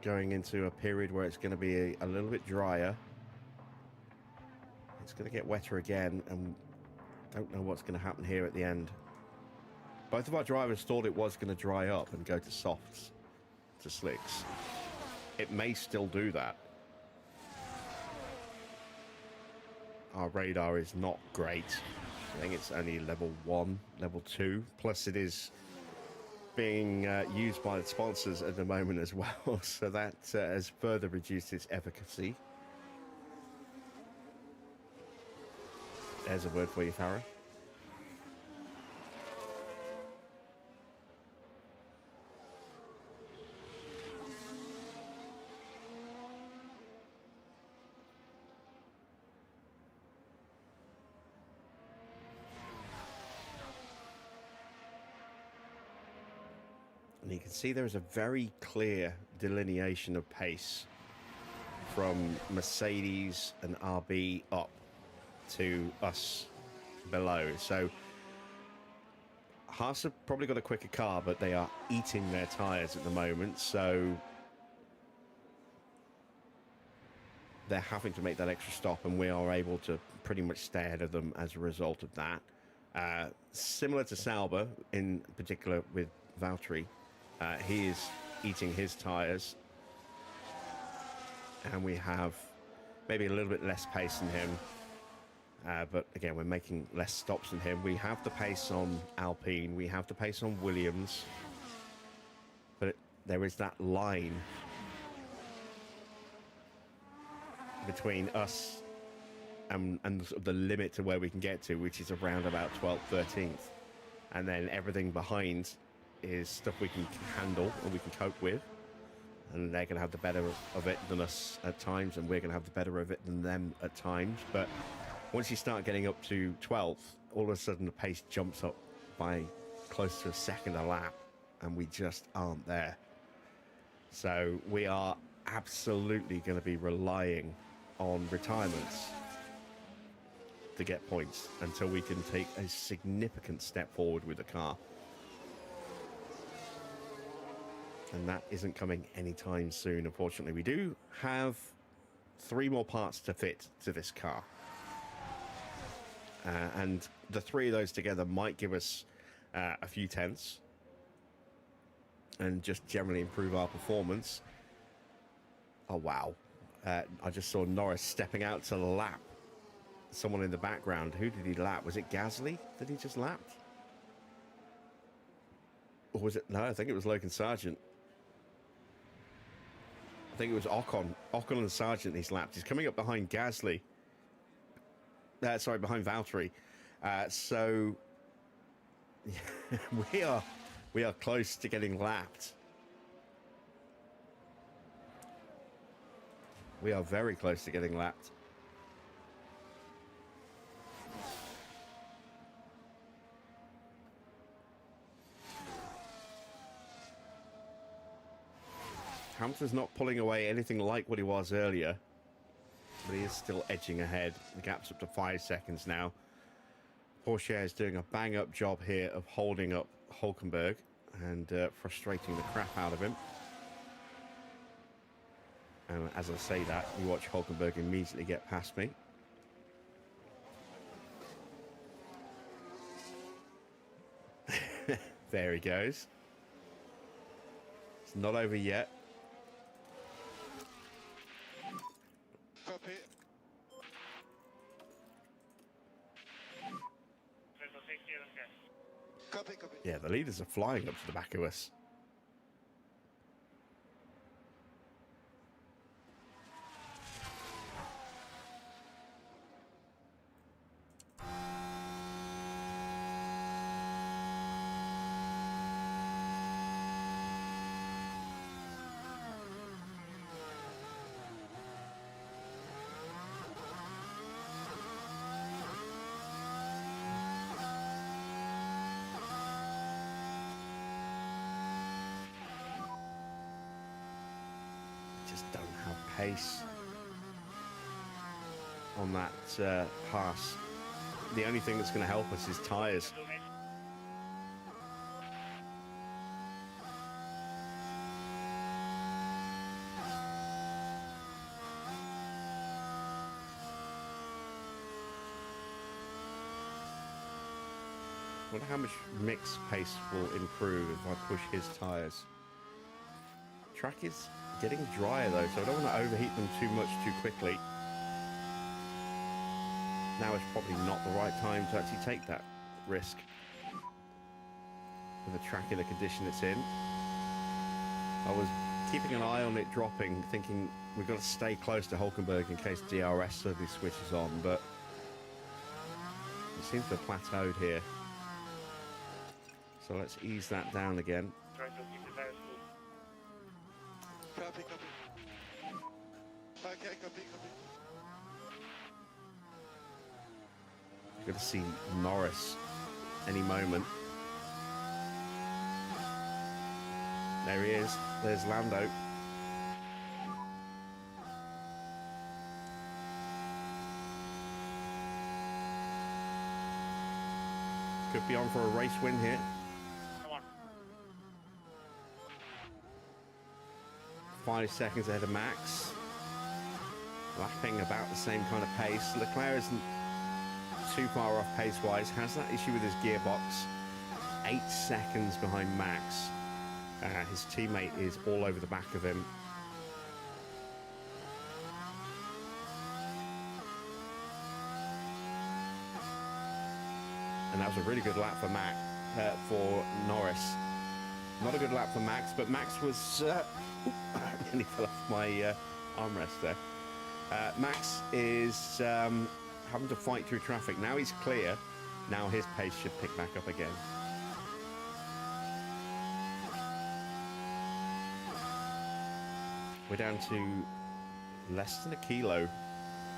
Speaker 1: Going into a period where it's going to be a little bit drier. It's going to get wetter again, and don't know what's going to happen here at the end. Both of our drivers thought it was going to dry up and go to softs, to slicks. It may still do that. Our radar is not great. I think it's only level 1, level 2. Plus it is being used by the sponsors at the moment as well. So that has further reduced its efficacy. There's a word for you, Farah. And you can see there is a very clear delineation of pace from Mercedes and RB up to us below. So Haas have probably got a quicker car, but they are eating their tyres at the moment. So they're having to make that extra stop, and we are able to pretty much stay ahead of them as a result of that. Similar to Sauber, in particular with Valtteri, he is eating his tyres, and we have maybe a little bit less pace than him. But again, we're making less stops than him. We have the pace on Alpine, we have the pace on Williams, but there is that line between us and the limit to where we can get to, which is around about 12th, 13th. And then everything behind is stuff we can handle and we can cope with. And they're going to have the better of it than us at times, and we're going to have the better of it than them at times. But once you start getting up to 12th, all of a sudden the pace jumps up by close to a second a lap, and we just aren't there. So we are absolutely going to be relying on retirements to get points until we can take a significant step forward with the car. And that isn't coming anytime soon, unfortunately. We do have 3 more parts to fit to this car. And the 3 of those together might give us a few tenths and just generally improve our performance. Oh, wow. I just saw Norris stepping out to lap someone in the background. Who did he lap? Was it Gasly that he just lapped? Or was it? No, I think it was Logan Sargent. I think it was Ocon. Ocon and Sargent he's lapped. He's coming up behind Gasly. Sorry, behind Valtteri. So we are close to getting lapped. We are very close to getting lapped. Hamilton's not pulling away anything like what he was earlier, but he is still edging ahead. The gap's up to 5 seconds now. Porsche is doing a bang-up job here of holding up Hulkenberg and frustrating the crap out of him. And as I say that, you watch Hulkenberg immediately get past me. There he goes. It's not over yet.
Speaker 6: Copy. Copy, copy.
Speaker 1: Yeah, the leaders are flying up to the back of us. Just don't have pace on that pass. The only thing that's going to help us is tyres. I wonder how much mix pace will improve if I push his tyres. Track is getting drier though, so I don't want to overheat them too much too quickly. Now is probably not the right time to actually take that risk with the track in the condition it's in. I was keeping an eye on it dropping, thinking we've got to stay close to Hulkenberg in case DRS suddenly switches on, but it seems to have plateaued here. So let's ease that down again.
Speaker 5: Try to keep the tires cool.
Speaker 6: Copy, copy. Okay, copy, copy.
Speaker 1: We're going to see Norris any moment. There he is. There's Lando. Could be on for a race win here.
Speaker 5: Come on.
Speaker 1: 5 seconds ahead of Max. Lapping about the same kind of pace. Leclerc isn't too far off pace-wise. Has that issue with his gearbox. 8 seconds behind Max. His teammate is all over the back of him. And that was a really good lap for for Norris. Not a good lap for Max, but Max was... I nearly fell off my armrest there. Max is having to fight through traffic. Now he's clear. Now his pace should pick back up again. We're down to less than a kilo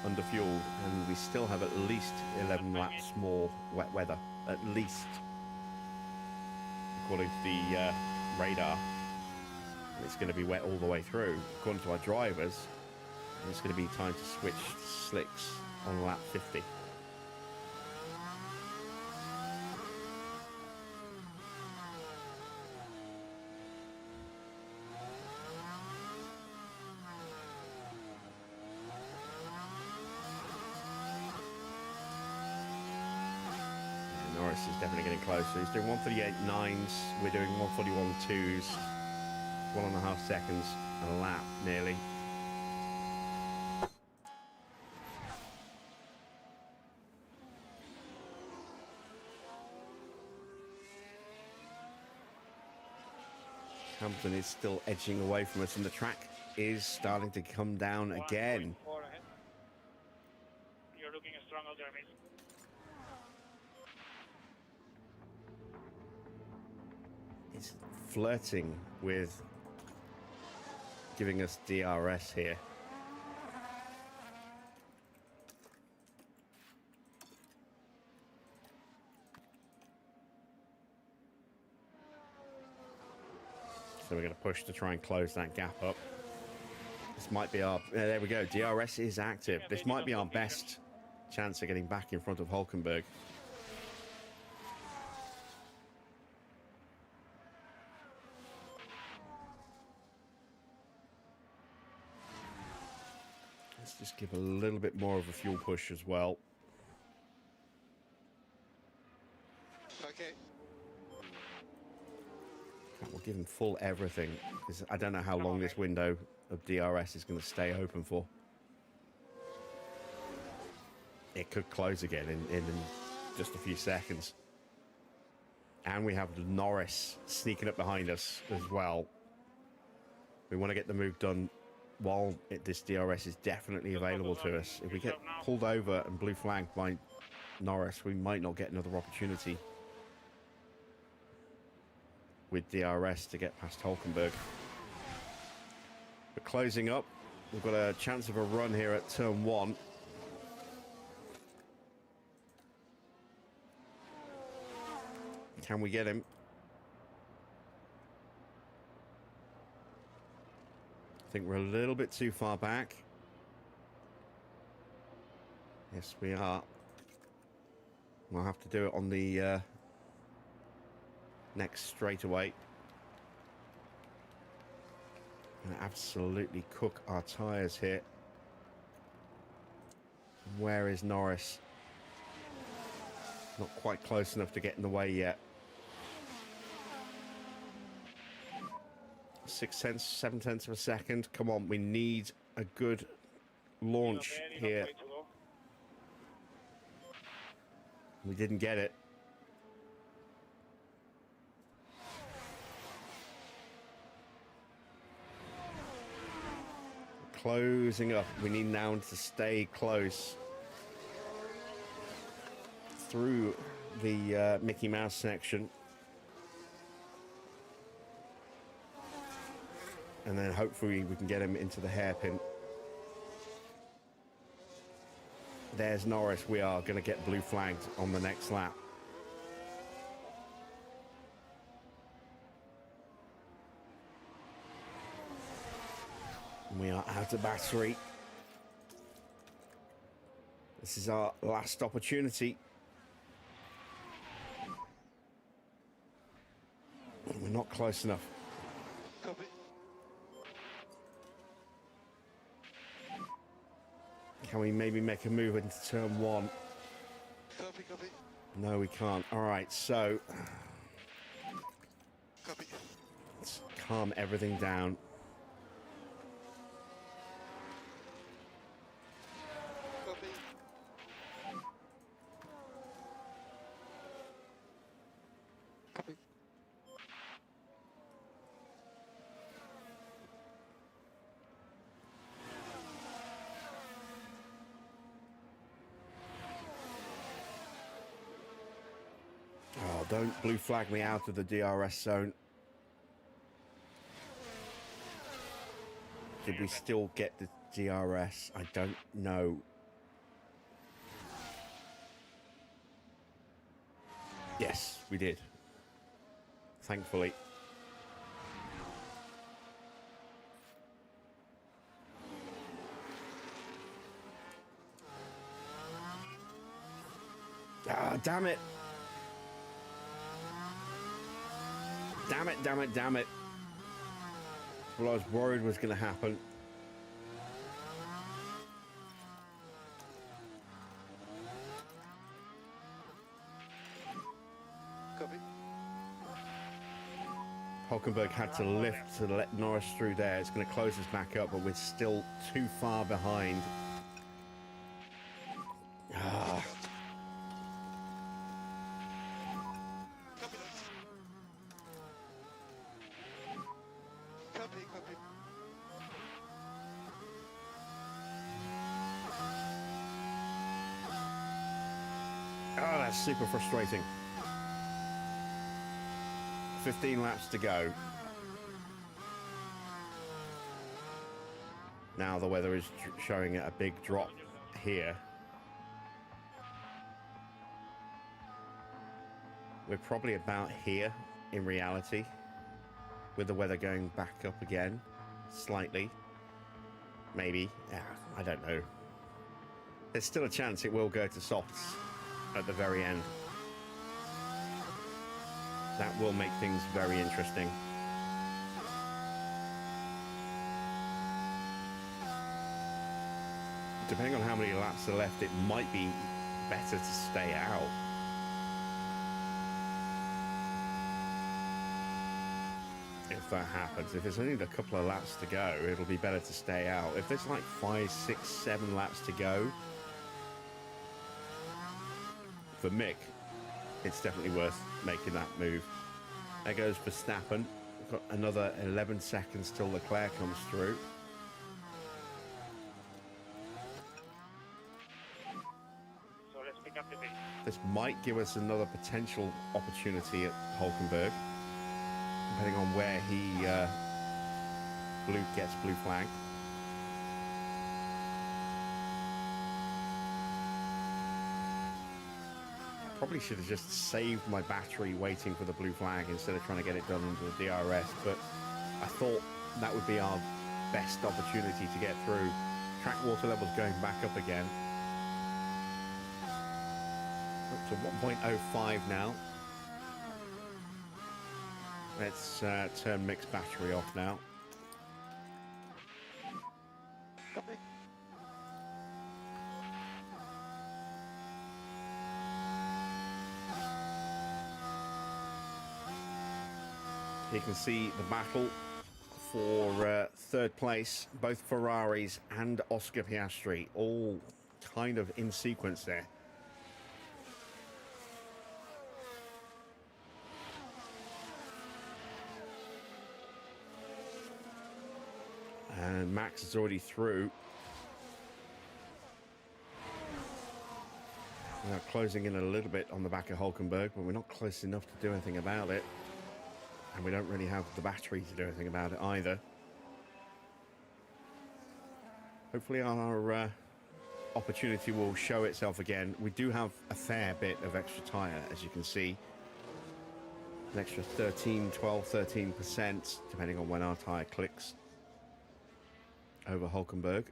Speaker 1: under fuel, and we still have at least 11 laps more wet weather. At least, according to the radar. It's going to be wet all the way through. According to our drivers, it's going to be time to switch slicks on lap 50. Norris is definitely getting closer. He's doing 1:38.9s. We're doing 1:41.2s. 1.5 seconds a lap, nearly. Hamilton is still edging away from us, and the track is starting to come down again.
Speaker 5: 1.4 ahead. You're looking strong out there, mate.
Speaker 1: He's flirting with giving us DRS here. So we're going to push to try and close that gap up. This might be our... there we go. DRS is active. This might be our best chance of getting back in front of Hulkenberg. Let's just give a little bit more of a fuel push as well.
Speaker 6: Okay.
Speaker 1: We'll give him full everything, because I don't know how long this window of DRS is going to stay open for. It could close again in just a few seconds. And we have Norris sneaking up behind us as well. We want to get the move done while this DRS is definitely available to us. If we get pulled over and blue flagged by Norris, we might not get another opportunity with DRS to get past Hulkenberg. We're closing up. We've got a chance of a run here at turn 1. Can we get him? I think we're a little bit too far back. Yes, we are. We'll have to do it on the next straightaway. And absolutely cook our tyres here. Where is Norris? Not quite close enough to get in the way yet. 0.6, 0.7 of a second. Come on, we need a good launch here. We didn't get it. Closing up. We need now to stay close through the Mickey Mouse section. And then hopefully we can get him into the hairpin. There's Norris. We are going to get blue flagged on the next lap. We are out of battery. This is our last opportunity. We're not close enough.
Speaker 6: Copy.
Speaker 1: Can we maybe make a move into turn one?
Speaker 6: Copy, copy.
Speaker 1: No, we can't. All right, so
Speaker 6: Copy.
Speaker 1: let's calm everything down.
Speaker 6: Copy. Copy.
Speaker 1: Oh, don't blue flag me out of the DRS zone. Did we still get the DRS? I don't know. Yes, we did. Thankfully. Ah, damn it. Damn it, damn it, damn it. What I was worried was going to happen.
Speaker 6: Copy.
Speaker 1: Hulkenberg had to lift to let Norris through there. It's going to close us back up, but we're still too far behind. Ah.
Speaker 6: Copy that. Copy, copy.
Speaker 1: Oh, that's super frustrating. 15 laps to go. Now the weather is showing a big drop here. We're probably about here in reality, with the weather going back up again, slightly. Maybe. Yeah, I don't know. There's still a chance it will go to softs at the very end. That will make things very interesting. Depending on how many laps are left, it might be better to stay out. If that happens, if there's only a couple of laps to go, it'll be better to stay out. If there's like 5, 6, 7 laps to go, for Mick, it's definitely worth making that move. There goes Verstappen. We've got another 11 seconds till Leclerc comes through.
Speaker 5: So let's pick up the pace.
Speaker 1: This might give us another potential opportunity at Hulkenberg, depending on where he gets blue flag. Probably should have just saved my battery waiting for the blue flag instead of trying to get it done under the DRS, but I thought that would be our best opportunity to get through. Track water levels going back up again. Up to 1.05 now. Let's turn Mick's battery off now.
Speaker 6: Copy.
Speaker 1: You can see the battle for third place, both Ferraris and Oscar Piastri, all kind of in sequence there. And Max is already through. We're closing in a little bit on the back of Hulkenberg, but we're not close enough to do anything about it. And we don't really have the battery to do anything about it either. Hopefully our opportunity will show itself again. We do have a fair bit of extra tyre, as you can see. An extra 13%, depending on when our tyre clicks. over Hulkenberg.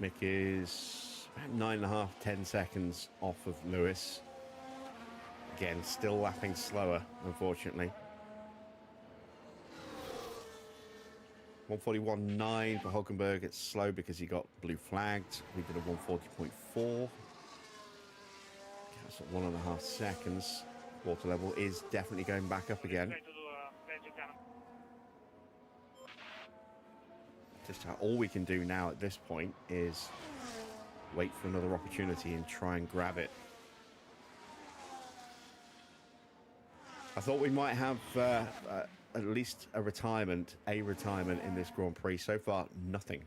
Speaker 1: Mick is about 9.5, 10 seconds off of Lewis. Again, still lapping slower, unfortunately. 141.9 for Hulkenberg. It's slow because he got blue flagged. We did a 140.4. That's at 1.5 seconds. Water level is definitely going back up again.
Speaker 5: Trying to do a magic cannon.
Speaker 1: Just all we can do now at this point is wait for another opportunity and try and grab it. I thought we might have at least a retirement in this Grand Prix. So far, nothing.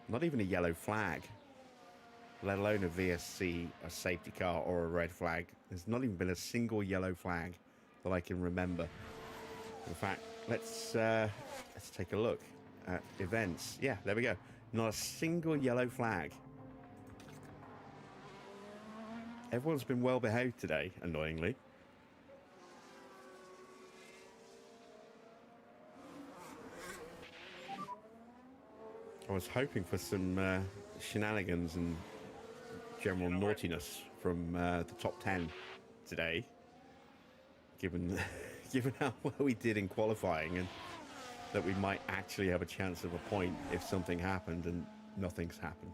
Speaker 1: Not even a yellow flag, let alone a VSC, a safety car, or a red flag. There's not even been a single yellow flag that I can remember. In fact, let's take a look at events. Yeah, there we go. Not a single yellow flag. Everyone's been well behaved today, annoyingly. I was hoping for some shenanigans and general naughtiness from the top 10 today, given given how well we did in qualifying, and that we might actually have a chance of a point if something happened, and nothing's happened.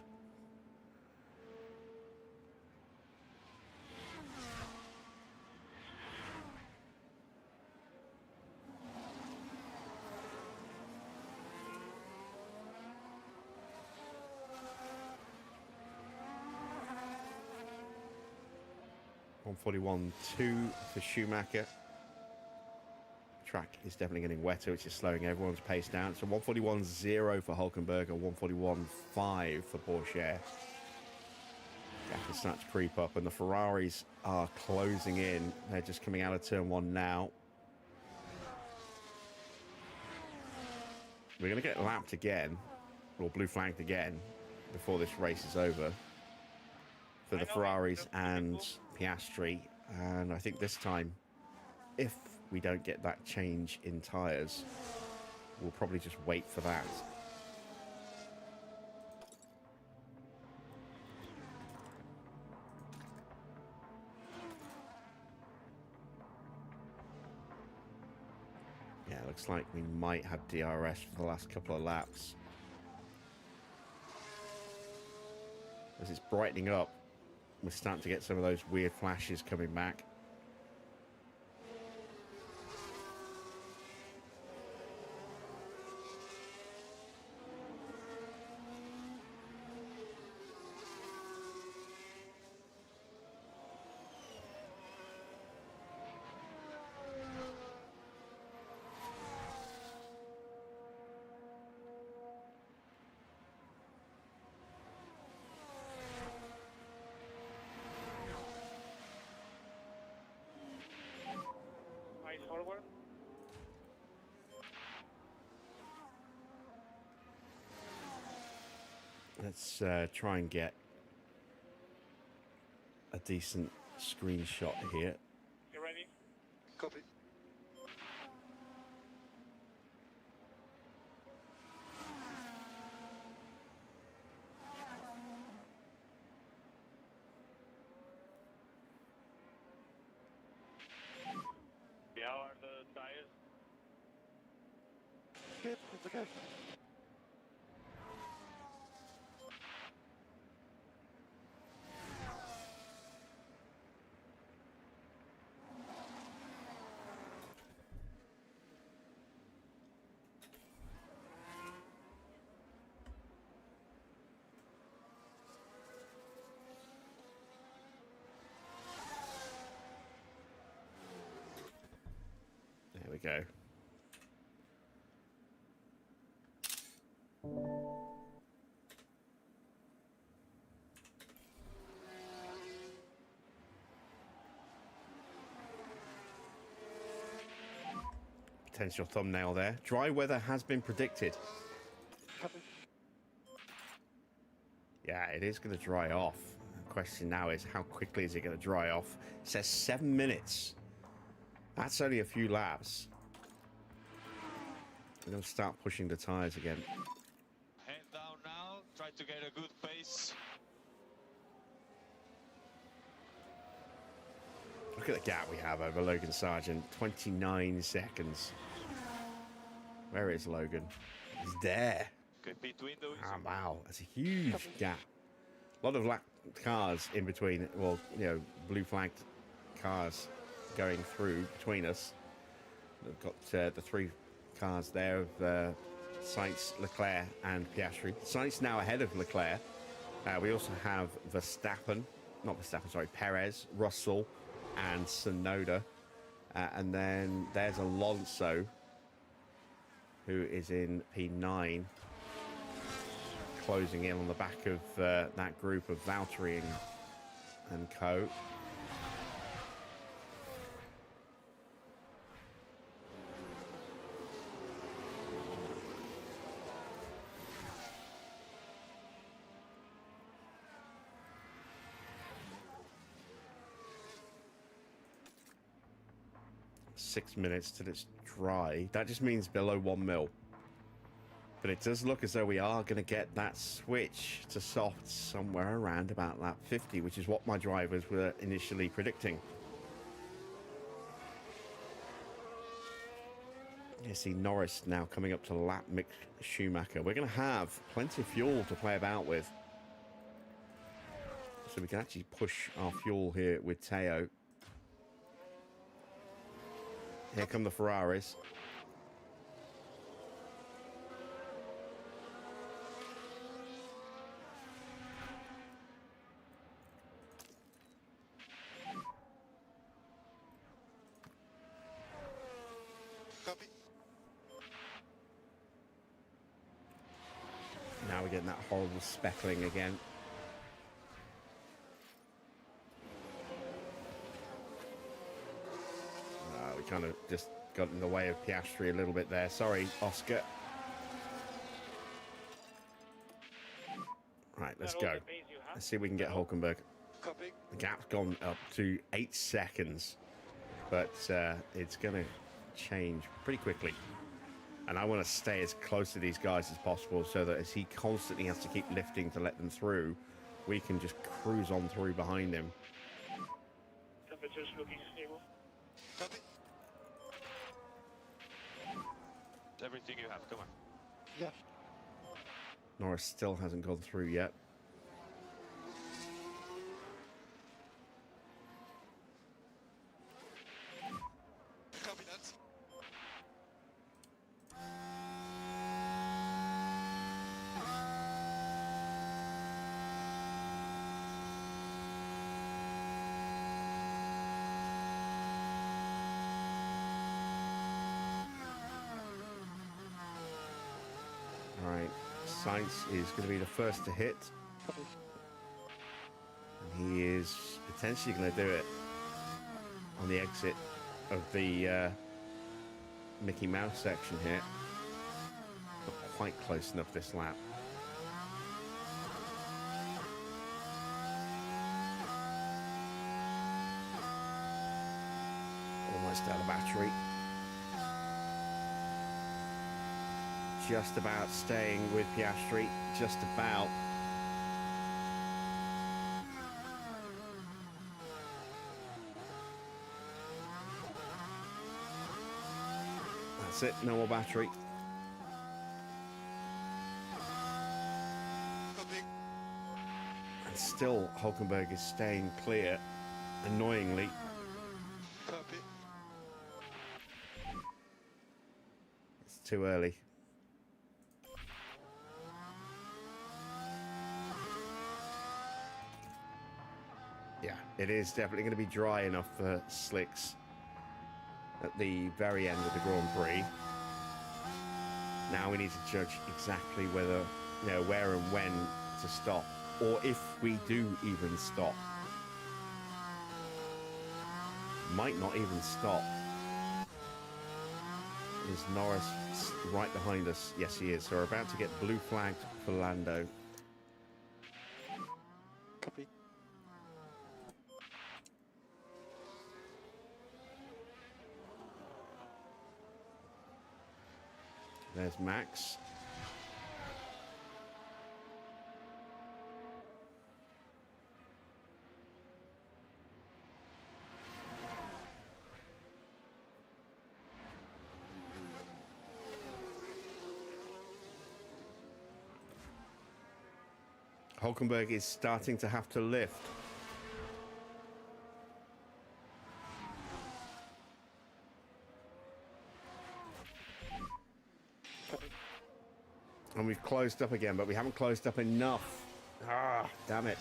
Speaker 1: .141.2 for Schumacher. Track is definitely getting wetter, which is slowing everyone's pace down. So 141.0 for Hulkenberg and 141.5 for Porsche. Gap is starting to creep up, and the Ferraris are closing in. They're just coming out of turn one now. We're going to get lapped again, or blue flagged again, before this race is over for the Ferraris and Piastri. And I think this time, if we don't get that change in tyres, we'll probably just wait for that. Yeah, looks like we might have DRS for the last couple of laps. As it's brightening up, we're starting to get some of those weird flashes coming back.
Speaker 5: Eyes forward.
Speaker 1: Let's try and get a decent screenshot here.
Speaker 5: You ready?
Speaker 6: Copy.
Speaker 5: How are the tires?
Speaker 6: Good, it's okay.
Speaker 1: There we go. potential thumbnail there. Dry weather has been predicted.
Speaker 6: Copy.
Speaker 1: Yeah, it is going to dry off. The question now is how quickly is it going to dry off? It says 7 minutes. That's only a few laps. We're going to start pushing the tires again.
Speaker 7: Head down now. Try to get a good pace.
Speaker 1: Look at the gap we have over Logan Sargent. 29 seconds. Where is Logan? He's there.
Speaker 7: Okay, between those.
Speaker 1: Ah, wow, that's a huge gap. A lot of cars in between. Well, you know, blue flagged cars going through between us. We've got the 3 cars there of Sainz, Leclerc, and Piastri. Sainz now ahead of Leclerc. We also have Perez, Russell, and Sonoda. And then there's Alonso, who is in P9, closing in on the back of that group of Valtteri and co. Six minutes till it's dry. That just means below 1 mil. But it does look as though we are going to get that switch to soft somewhere around about lap 50, which is what my drivers were initially predicting. You see Norris now coming up to lap Mick Schumacher. We're going to have plenty of fuel to play about with. So we can actually push our fuel here with Teo. Here come the Ferraris.
Speaker 6: Copy.
Speaker 1: Now we're getting that horrible speckling again. We kind of just got in the way of Piastri a little bit there. Sorry, Oscar. Right, let's go. Let's see if we can get Hulkenberg.
Speaker 6: Copy.
Speaker 1: The gap's gone up to 8 seconds, but it's going to change pretty quickly. And I want to stay as close to these guys as possible so that as he constantly has to keep lifting to let them through, we can just cruise on through behind him.
Speaker 5: Temperature's looking stable.
Speaker 6: Copy.
Speaker 7: Everything you have, come on.
Speaker 6: Yeah.
Speaker 1: Norris still hasn't gone through yet.
Speaker 6: Copy that.
Speaker 1: All right, Sainz is going to be the first to hit.
Speaker 6: Copy.
Speaker 1: And he is potentially going to do it on the exit of the Mickey Mouse section here. Not quite close enough this lap. Almost out of battery. Just about staying with Piastri, just about. That's it, no more battery.
Speaker 6: Copy.
Speaker 1: And still Hulkenberg is staying clear, annoyingly.
Speaker 6: Copy.
Speaker 1: It's too early. Yeah, it is definitely going to be dry enough for slicks at the very end of the Grand Prix. Now we need to judge exactly whether, you know, where and when to stop, or if we do even stop. Might not even stop. Is Norris right behind us? Yes, he is. So we're about to get blue flagged for Lando.
Speaker 6: Copy.
Speaker 1: There's Max. Hulkenberg is starting to have to lift. And we've closed up again, but we haven't closed up enough. Ah, damn it.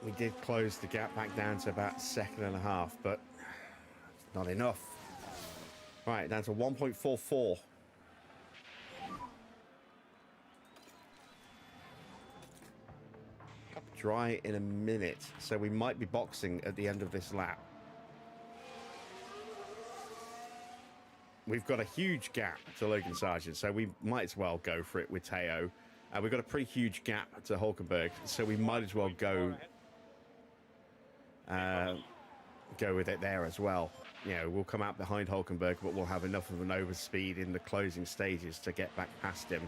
Speaker 1: We did close the gap back down to about a second and a half, but not enough. Right, down to 1.44. Dry in a minute, so we might be boxing at the end of this lap. We've got a huge gap to Logan Sargent, so we might as well go for it with Teo. We've got a pretty huge gap to Hulkenberg, so we might as well go with it there as well. You know, we'll come out behind Hulkenberg, but we'll have enough of an overspeed in the closing stages to get back past him.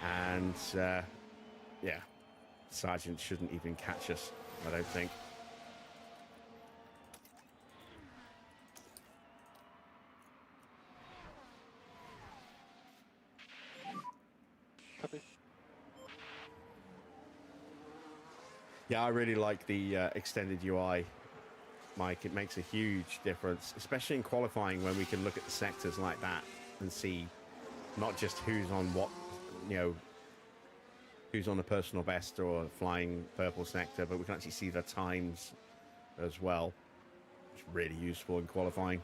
Speaker 1: And yeah, Sargent shouldn't even catch us, I don't think.
Speaker 6: Copy.
Speaker 1: Yeah, I really like the extended UI, Mike. It makes a huge difference, especially in qualifying when we can look at the sectors like that and see not just who's on what, you know, who's on a personal best or flying purple sector, but we can actually see the times as well. It's really useful in qualifying.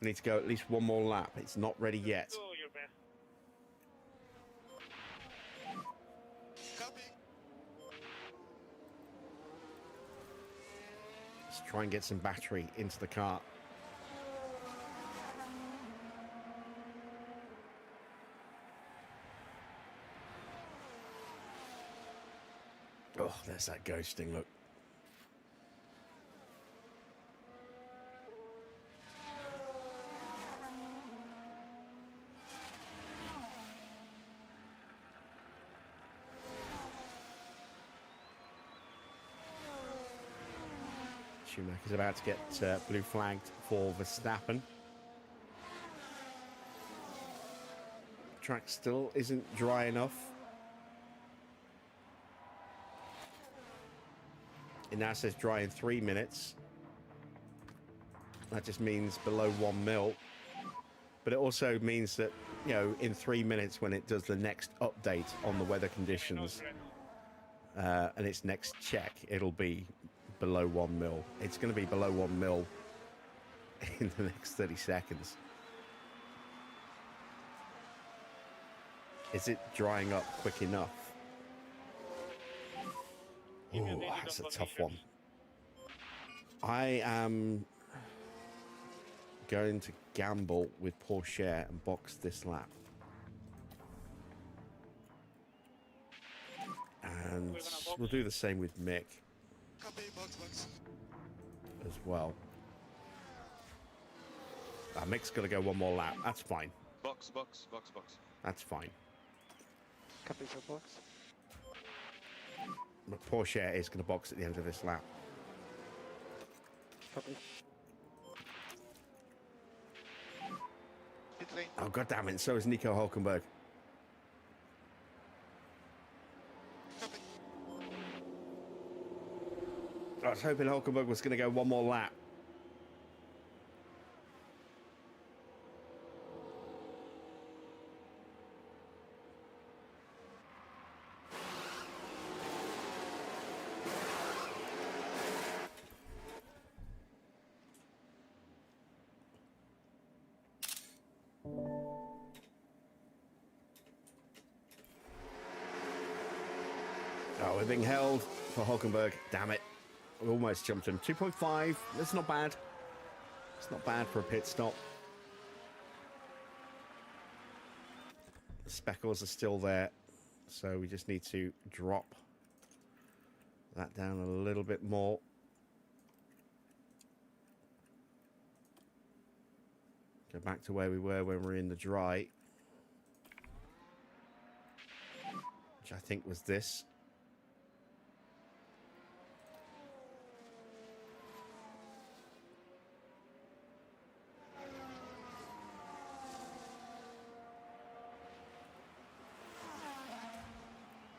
Speaker 1: We need to go at least one more lap. It's not ready yet.
Speaker 5: Do your best.
Speaker 6: Copy.
Speaker 1: Let's try and get some battery into the car. Oh, there's that ghosting, look. Schumacher's about to get blue flagged for Verstappen. Track still isn't dry enough. It now says dry in 3 minutes. That just means below 1 mil. But it also means that, you know, in 3 minutes when it does the next update on the weather conditions and its next check, it'll be below 1 mil. It's going to be below 1 mil in the next 30 seconds. Is it drying up quick enough? Oh, that's a tough one. I am going to gamble with Porsche and box this lap. And we'll do the same with Mick
Speaker 6: Copy. Box.
Speaker 1: as well. Mick's going to go one more lap. That's fine.
Speaker 7: Box.
Speaker 1: That's fine.
Speaker 6: Copy for box.
Speaker 1: But Porsche is going to box at the end of this lap.
Speaker 6: Copy. Pit lane.
Speaker 1: Oh, god damn it. So is Nico Hulkenberg.
Speaker 6: Copy.
Speaker 1: I was hoping Hulkenberg was going to go one more lap. Oh, we're being held for Hulkenberg. Damn it. We almost jumped him. 2.5. That's not bad. It's not bad for a pit stop. The speckles are still there. So we just need to drop that down a little bit more. Go back to where we were when we were in the dry. Which I think was this.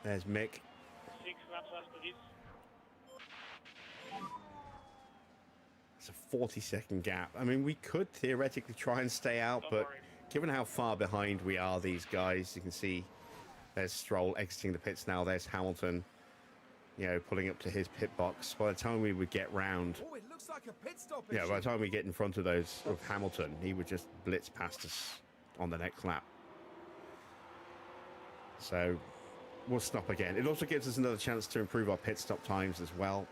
Speaker 1: There's Mick.
Speaker 5: 6 laps after this.
Speaker 1: It's a 40-second gap. I mean, we could theoretically try and stay out,
Speaker 5: Don't
Speaker 1: but
Speaker 5: worry.
Speaker 1: given how far behind we are, these guys, you can see there's Stroll exiting the pits now. There's Hamilton, you know, pulling up to his pit box. By the time we would get round,
Speaker 2: Oh, it looks like a pit stop
Speaker 1: yeah,
Speaker 2: issue.
Speaker 1: by the time we get in front of those of Hamilton, he would just blitz past us on the next lap. So we'll stop again. It also gives us another chance to improve our pit stop times as well.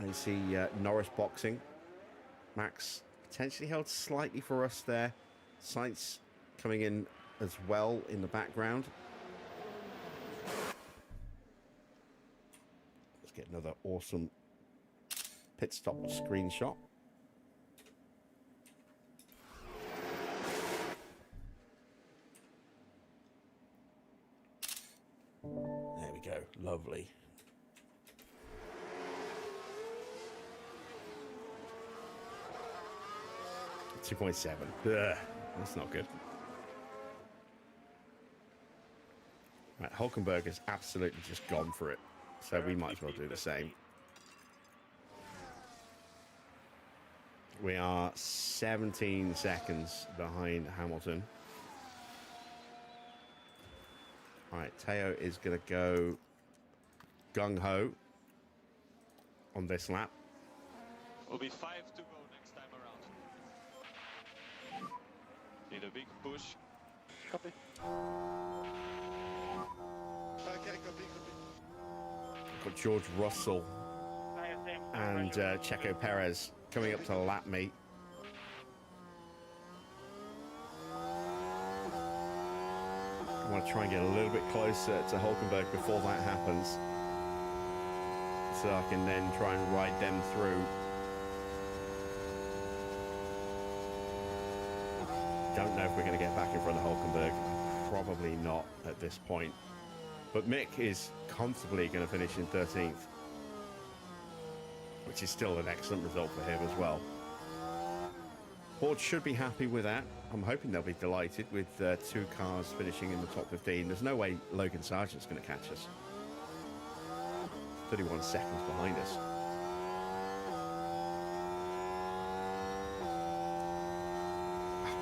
Speaker 1: I see Norris boxing. Max potentially held slightly for us there. Sainz coming in as well in the background. Let's get another awesome pit stop screenshot. There we go. Lovely. $2.7. Ugh, that's not good. Right, Hulkenberg has absolutely just gone for it, so we might as well do the same. We are 17 seconds behind Hamilton. All right, Teo is going to go gung-ho on this lap.
Speaker 7: Will be 5 to go next time around. Need a big push.
Speaker 6: Copy. Okay, copy.
Speaker 1: Got George Russell
Speaker 5: ISM.
Speaker 1: and Checo Perez coming up to lap me. I want to try and get a little bit closer to Hulkenberg before that happens, so I can then try and ride them through. Don't know if we're going to get back in front of Hulkenberg. Probably not at this point. But Mick is comfortably going to finish in 13th, which is still an excellent result for him as well. Ford should be happy with that. I'm hoping they'll be delighted with 2 cars finishing in the top 15. There's no way Logan Sargent's going to catch us. 31 seconds behind us.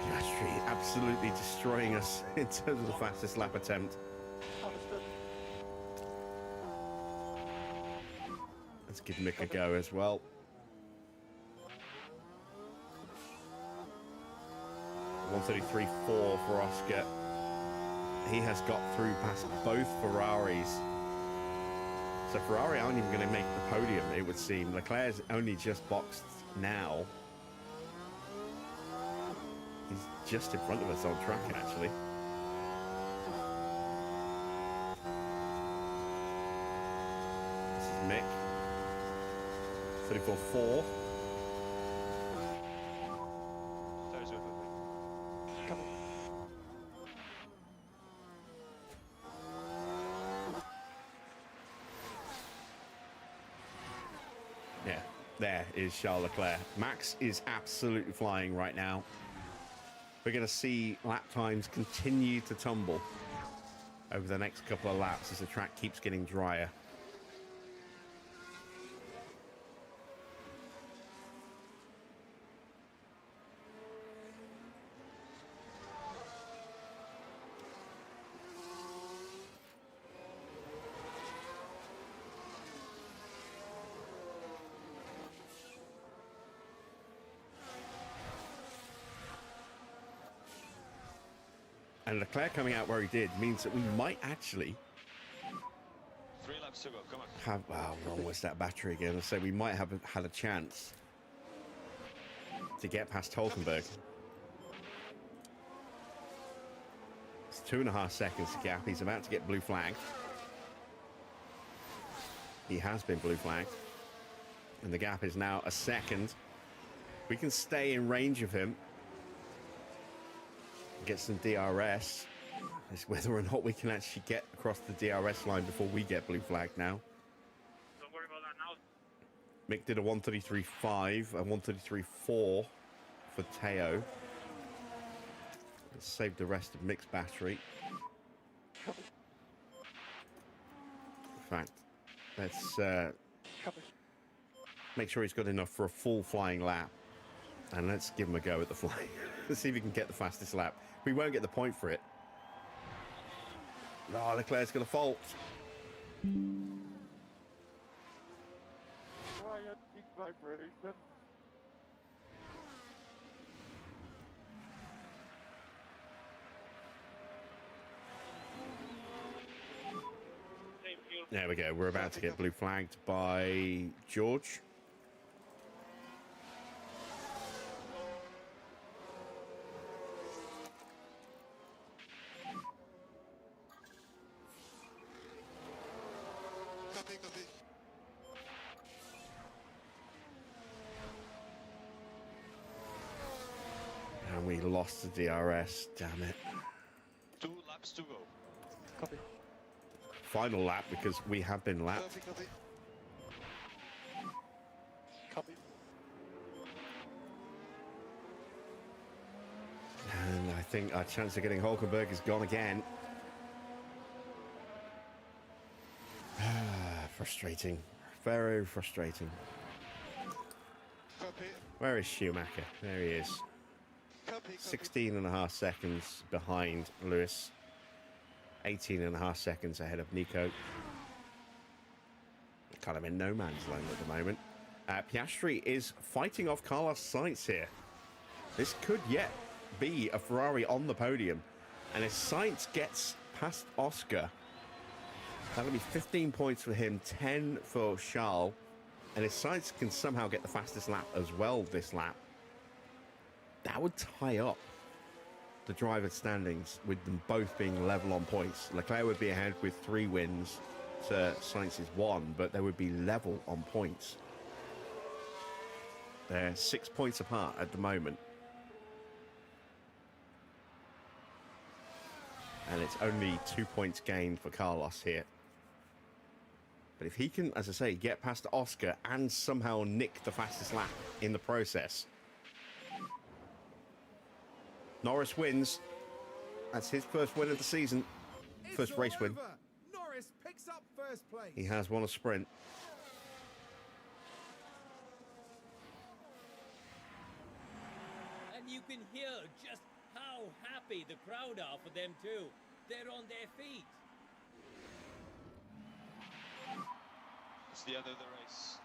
Speaker 1: Piastri absolutely destroying us in terms of the fastest lap attempt.
Speaker 6: Understood.
Speaker 1: Let's give Mick a go as well. .133.4 for Oscar. He has got through past both Ferraris. So Ferrari aren't even going to make the podium, it would seem. Leclerc's only just boxed now. He's just in front of us on track, actually. This is Mick. 34.4.
Speaker 7: Tires are moving.
Speaker 6: Copy.
Speaker 1: Yeah, there is Charles Leclerc. Max is absolutely flying right now. We're going to see lap times continue to tumble over the next couple of laps as the track keeps getting drier. And Leclerc coming out where he did means that we might actually
Speaker 7: 3 laps to go. Come on.
Speaker 1: Wrong was that battery again. So we might have had a chance to get past Hulkenberg. It's 2.5 seconds gap. He's about to get blue flagged. He has been blue flagged. And the gap is now a second. We can stay in range of him. Get some DRS. It's whether or not we can actually get across the DRS line before we get blue flagged now.
Speaker 5: Don't worry about that now.
Speaker 1: Mick did a 133.5, a 133.4 for Teo. Let's save the rest of Mick's battery. In fact, let's make sure he's got enough for a full flying lap. And let's give him a go at the flying. Let's see if we can get the fastest lap. We won't get the point for it. Oh, Leclerc's got a fault.
Speaker 6: Quiet, big vibration.
Speaker 5: Same fuel.
Speaker 1: There we go. We're about to get blue flagged by George.
Speaker 6: Copy, copy.
Speaker 1: And we lost the DRS. Damn it.
Speaker 7: 2 laps to go.
Speaker 6: Copy.
Speaker 1: Final lap because we have been lapped.
Speaker 6: Copy, copy. Copy.
Speaker 1: And I think our chance of getting Hulkenberg is gone again. Frustrating. Very frustrating.
Speaker 6: Copy.
Speaker 1: Where is Schumacher? There he is.
Speaker 6: Copy.
Speaker 1: 16.5 seconds behind Lewis. 18.5 seconds ahead of Nico. Kind of in no man's land at the moment. Piastri is fighting off Carlos Sainz here. This could yet be a Ferrari on the podium. And if Sainz gets past Oscar, that'll be 15 points for him, 10 for Charles. And if Sainz can somehow get the fastest lap as well this lap, that would tie up the driver standings with them both being level on points. Leclerc would be ahead with 3 wins to Sainz's 1, but they would be level on points. They're 6 points apart at the moment. And it's only 2 points gained for Carlos here. But if he can, as I say, get past Oscar and somehow nick the fastest lap in the process. Norris wins. That's his first win of the season.
Speaker 2: It's
Speaker 1: First
Speaker 2: all
Speaker 1: race win.
Speaker 2: over. Norris picks up first place.
Speaker 1: He has won a sprint.
Speaker 3: And you can hear just how happy the crowd are for them too. They're on their feet.
Speaker 7: It's the end of the race.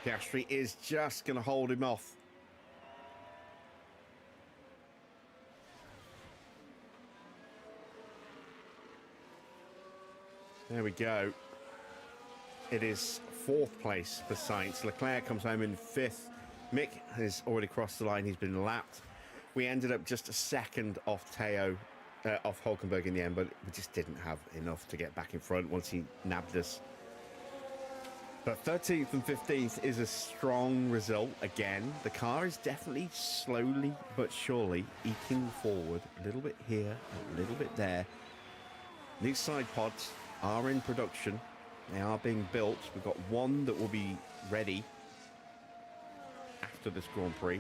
Speaker 1: Piastri is just going to hold him off. There we go. It is 4th place for Sainz. Leclerc comes home in 5th. Mick has already crossed the line. He's been lapped. We ended up just a second off Teo, off Hulkenberg in the end, but we just didn't have enough to get back in front once he nabbed us. But 13th and 15th is a strong result again. The car is definitely slowly but surely eking forward. A little bit here, a little bit there. These side pods are in production. They are being built. We've got one that will be ready after this Grand Prix.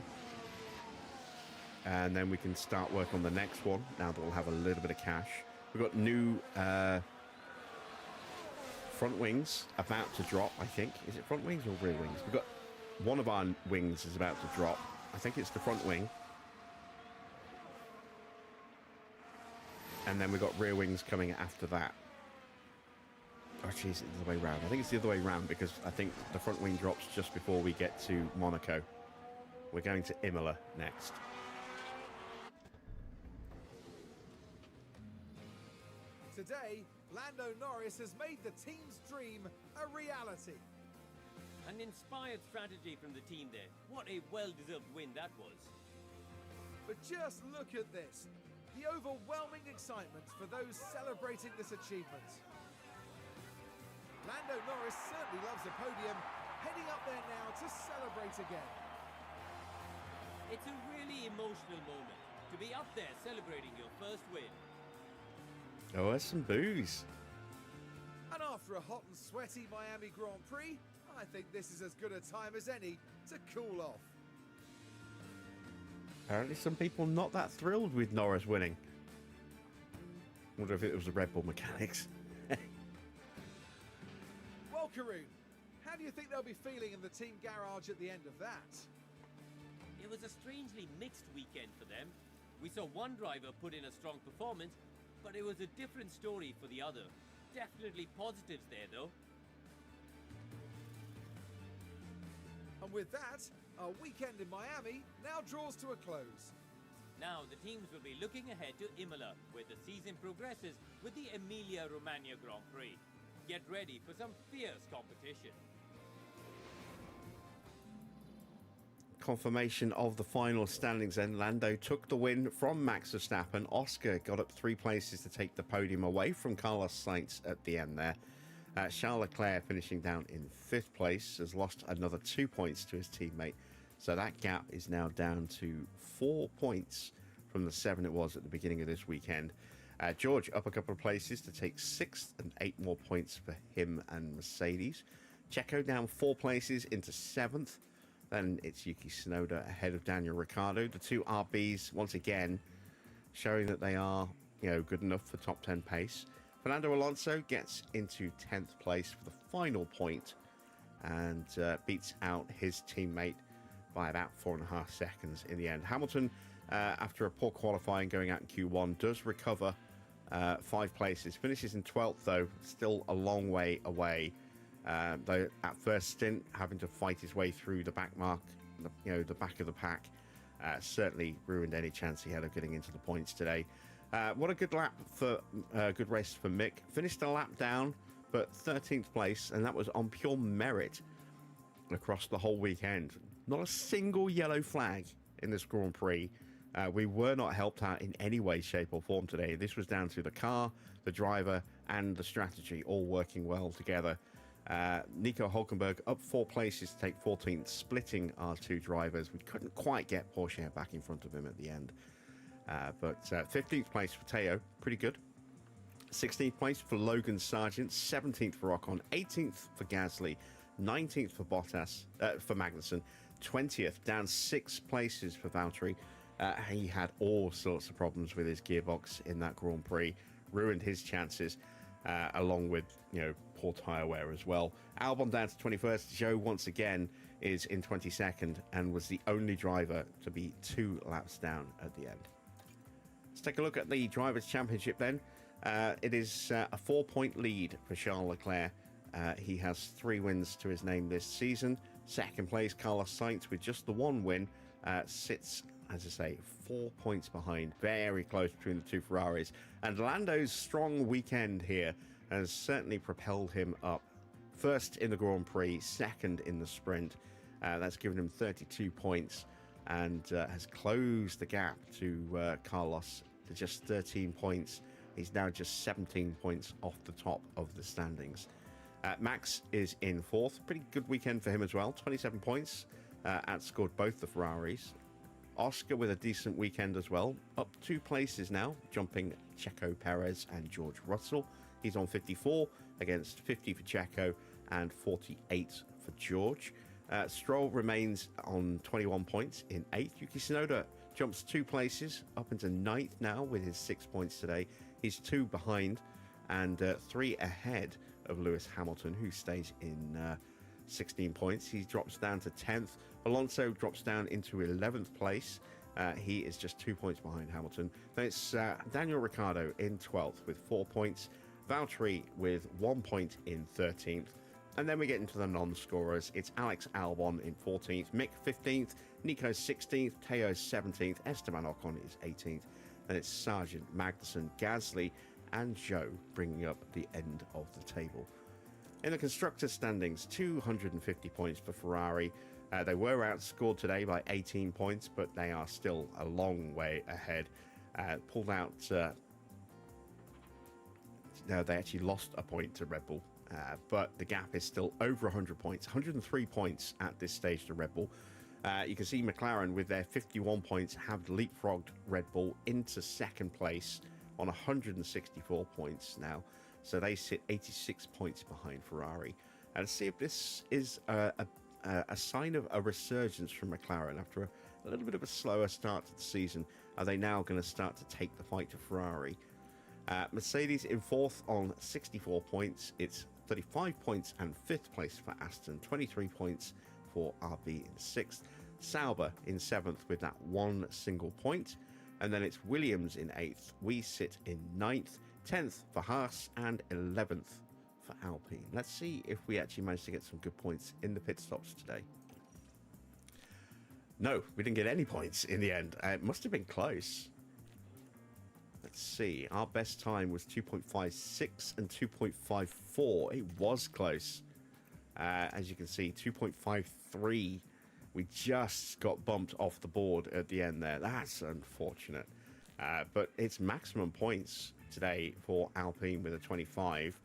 Speaker 1: And then we can start work on the next one, now that we'll have a little bit of cash. We've got new front wings about to drop, I think. Is it front wings or rear wings? We've got one of our wings is about to drop. I think it's the front wing. And then we've got rear wings coming after that. Oh, jeez, it's the other way round. I think it's the other way round because I think the front wing drops just before we get to Monaco. We're going to Imola next.
Speaker 2: Today, Lando Norris has made the team's dream a reality.
Speaker 3: An inspired strategy from the team there. What a well-deserved win that was.
Speaker 2: But just look at this. The overwhelming excitement for those celebrating this achievement. Lando Norris certainly loves a podium, heading up there now to celebrate again.
Speaker 3: It's a really emotional moment to be up there celebrating your first win.
Speaker 1: Oh, there's some booze.
Speaker 2: And after a hot and sweaty Miami Grand Prix, I think this is as good a time as any to cool off.
Speaker 1: Apparently some people not that thrilled with Norris winning. Wonder if it was the Red Bull mechanics.
Speaker 2: Well, Karun, how do you think they'll be feeling in the team garage at the end of that?
Speaker 3: It was a strangely mixed weekend for them. We saw one driver put in a strong performance, but it was a different story for the other. Definitely positives there, though.
Speaker 2: And with that, our weekend in Miami now draws to a close.
Speaker 3: Now the teams will be looking ahead to Imola, where the season progresses with the Emilia-Romagna Grand Prix. Get ready for some fierce competition.
Speaker 1: Confirmation of the final standings then. Lando took the win from Max Verstappen. Oscar got up 3 places to take the podium away from Carlos Sainz at the end there. Charles Leclerc, finishing down in 5th place, has lost another 2 points to his teammate. So that gap is now down to 4 points from the 7 it was at the beginning of this weekend. George up a couple of places to take 6th and 8 more points for him and Mercedes. Checo down 4 places into 7th. Then it's Yuki Tsunoda ahead of Daniel Ricciardo. The 2 RBs, once again, showing that they are, good enough for top 10 pace. Fernando Alonso gets into 10th place for the final point and beats out his teammate by about 4.5 seconds in the end. Hamilton, after a poor qualifying going out in Q1, does recover 5 places. Finishes in 12th, though, still a long way away. Though at first stint, having to fight his way through the back mark, the back of the pack, certainly ruined any chance he had of getting into the points today. What a good good race for Mick. Finished a lap down, but 13th place, and that was on pure merit across the whole weekend. Not a single yellow flag in this Grand Prix. We were not helped out in any way, shape, or form today. This was down to the car, the driver, and the strategy all working well together. Nico Hulkenberg up 4 places to take 14th, splitting our 2 drivers. We couldn't quite get Porsche back in front of him at the end. But 15th place for Teo, pretty good. 16th place for Logan Sargent, 17th for Ocon, 18th for Gasly, 19th for for Magnussen, 20th, down 6 places for Valtteri. He had all sorts of problems with his gearbox in that Grand Prix, ruined his chances, along with, poor tyre wear as well. Albon down to 21st. Zhou once again is in 22nd and was the only driver to be 2 laps down at the end. Let's take a look at the Drivers' Championship then. It is a 4-point lead for Charles Leclerc. He has 3 wins to his name this season. Second place, Carlos Sainz, with just the 1 win, sits, as I say, 4 points behind. Very close between the 2 Ferraris. And Lando's strong weekend here has certainly propelled him up. First in the Grand Prix, second in the sprint. That's given him 32 points and has closed the gap to Carlos to just 13 points. He's now just 17 points off the top of the standings. Max is in 4th. Pretty good weekend for him as well. 27 points. Outscored both the Ferraris. Oscar with a decent weekend as well. Up 2 places now, jumping Checo Perez and George Russell. He's on 54 against 50 for Checo and 48 for George. Stroll remains on 21 points in 8th. Yuki Tsunoda jumps 2 places up into 9th now with his 6 points today. He's 2 behind and 3 ahead of Lewis Hamilton, who stays in 16 points. He drops down to 10th. Alonso drops down into 11th place. He is just 2 points behind Hamilton. Then it's Daniel Ricciardo in 12th with 4 points. Valtteri with 1 point in 13th. And then we get into the non-scorers. It's Alex Albon in 14th, Mick 15th, Nico 16th, Teo 17th, Esteban Ocon is 18th. Then it's Sargent, Magnussen, Gasly, and Joe bringing up the end of the table. In the constructors standings, 250 points for Ferrari. They were outscored today by 18 points, but they are still a long way ahead. Pulled out... no, they actually lost a point to Red Bull, but the gap is still over 100 points. 103 points at this stage to Red Bull. You can see McLaren, with their 51 points, have leapfrogged Red Bull into second place on 164 points now. So they sit 86 points behind Ferrari. And let's see if this is a sign of a resurgence from McLaren after a little bit of a slower start to the season. Are they now going to start to take the fight to Ferrari? Mercedes in fourth on 64 points. It's 35 points and fifth place for Aston. 23 points for RB in sixth. Sauber in seventh with that one single point. And then it's Williams in eighth. We sit in ninth. 10th for Haas and 11th for Alpine. Let's see if we actually managed to get some good points in the pit stops today. No, we didn't get any points in the end. It must have been close. Let's see. Our best time was 2.56 and 2.54. It was close. As you can see, 2.53. We just got bumped off the board at the end there. That's unfortunate. But it's maximum points today for Alpine with a 25.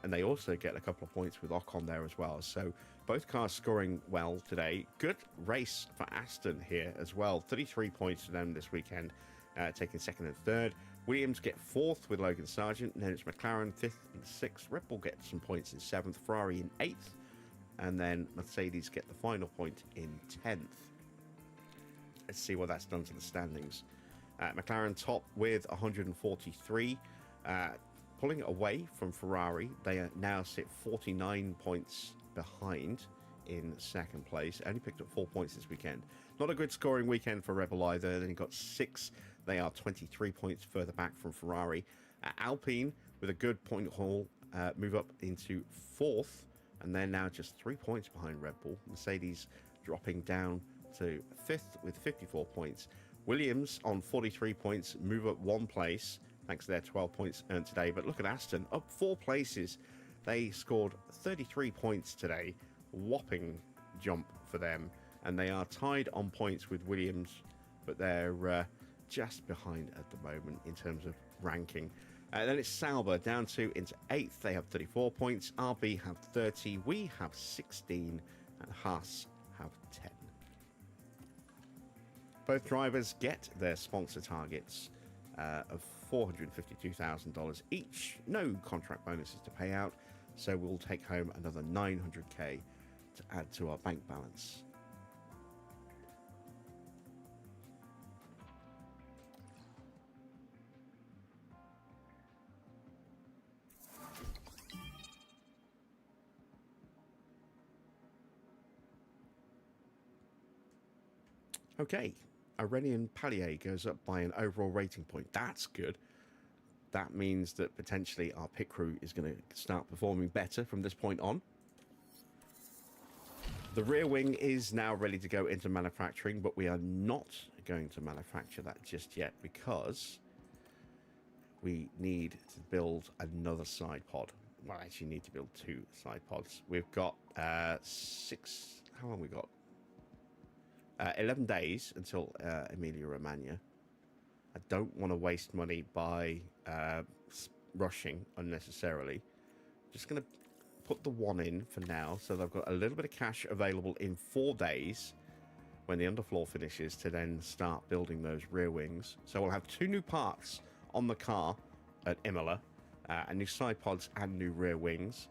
Speaker 1: And they also get a couple of points with Ocon there as well. So both cars scoring well today. Good race for Aston here as well. 33 points for them this weekend, taking second and third. Williams get fourth with Logan Sargent. And then it's McLaren fifth and sixth. Red Bull get some points in seventh. Ferrari in eighth. And then Mercedes get the final point in 10th. Let's see what that's done to the standings. McLaren top with 143. Pulling away from Ferrari, they now sit 49 points behind in second place. Only picked up 4 points this weekend. Not a good scoring weekend for Red Bull either. Then got 6. They are 23 points further back from Ferrari. Alpine, with a good point haul, move up into fourth. And they're now just 3 points behind Red Bull. Mercedes dropping down to fifth with 54 points. Williams on 43 points, move up 1 place, thanks to their 12 points earned today. But look at Aston, up 4 places. They scored 33 points today. Whopping jump for them. And they are tied on points with Williams, but they're just behind at the moment in terms of ranking. Then it's Sauber down to into 8th. They have 34 points. RB have 30. We have 16. And Haas have 10. Both drivers get their sponsor targets of $452,000 each. No contract bonuses to pay out. So we'll take home another $900K to add to our bank balance. Okay, Aurelian Pallier goes up by an overall rating point. That's good. That means that potentially our pit crew is going to start performing better from this point on. The rear wing is now ready to go into manufacturing, but we are not going to manufacture that just yet because we need to build another side pod. Well, actually need to build 2 side pods. We've got 6... How long we got? 11 days until Emilia-Romagna. I don't want to waste money by rushing unnecessarily. Just going to put the 1 in for now, so that I've got a little bit of cash available in 4 days when the underfloor finishes to then start building those rear wings. So we'll have 2 new parts on the car at Imola, and new side pods and new rear wings.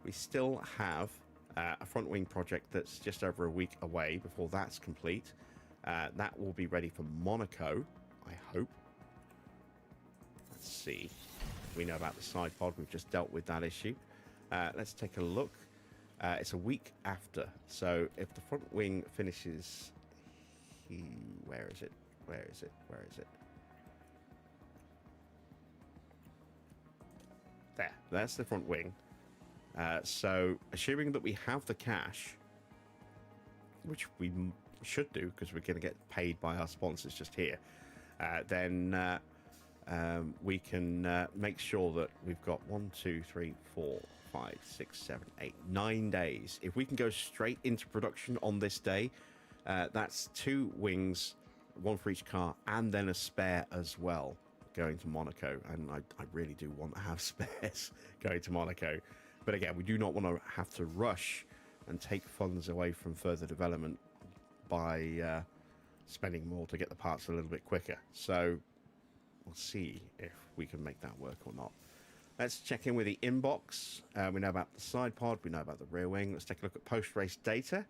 Speaker 1: We still have a front wing project that's just over a week away before that's complete. That will be ready for Monaco, I hope. Let's see. We know about the side pod. We've just dealt with that issue. Let's take a look. It's a week after. So if the front wing finishes... Where is it? Where is it? Where is it? There. That's the front wing. So, assuming that we have the cash, which we should do because we're going to get paid by our sponsors just here, then we can make sure that we've got 1, 2, 3, 4, 5, 6, 7, 8, 9 days. If we can go straight into production on this day, that's 2 wings, 1 for each car, and then a spare as well going to Monaco. And I really do want to have spares going to Monaco. But again, we do not want to have to rush and take funds away from further development by spending more to get the parts a little bit quicker. So we'll see if we can make that work or not. Let's check in with the inbox. We know about the side pod. We know about the rear wing. Let's take a look at post-race data.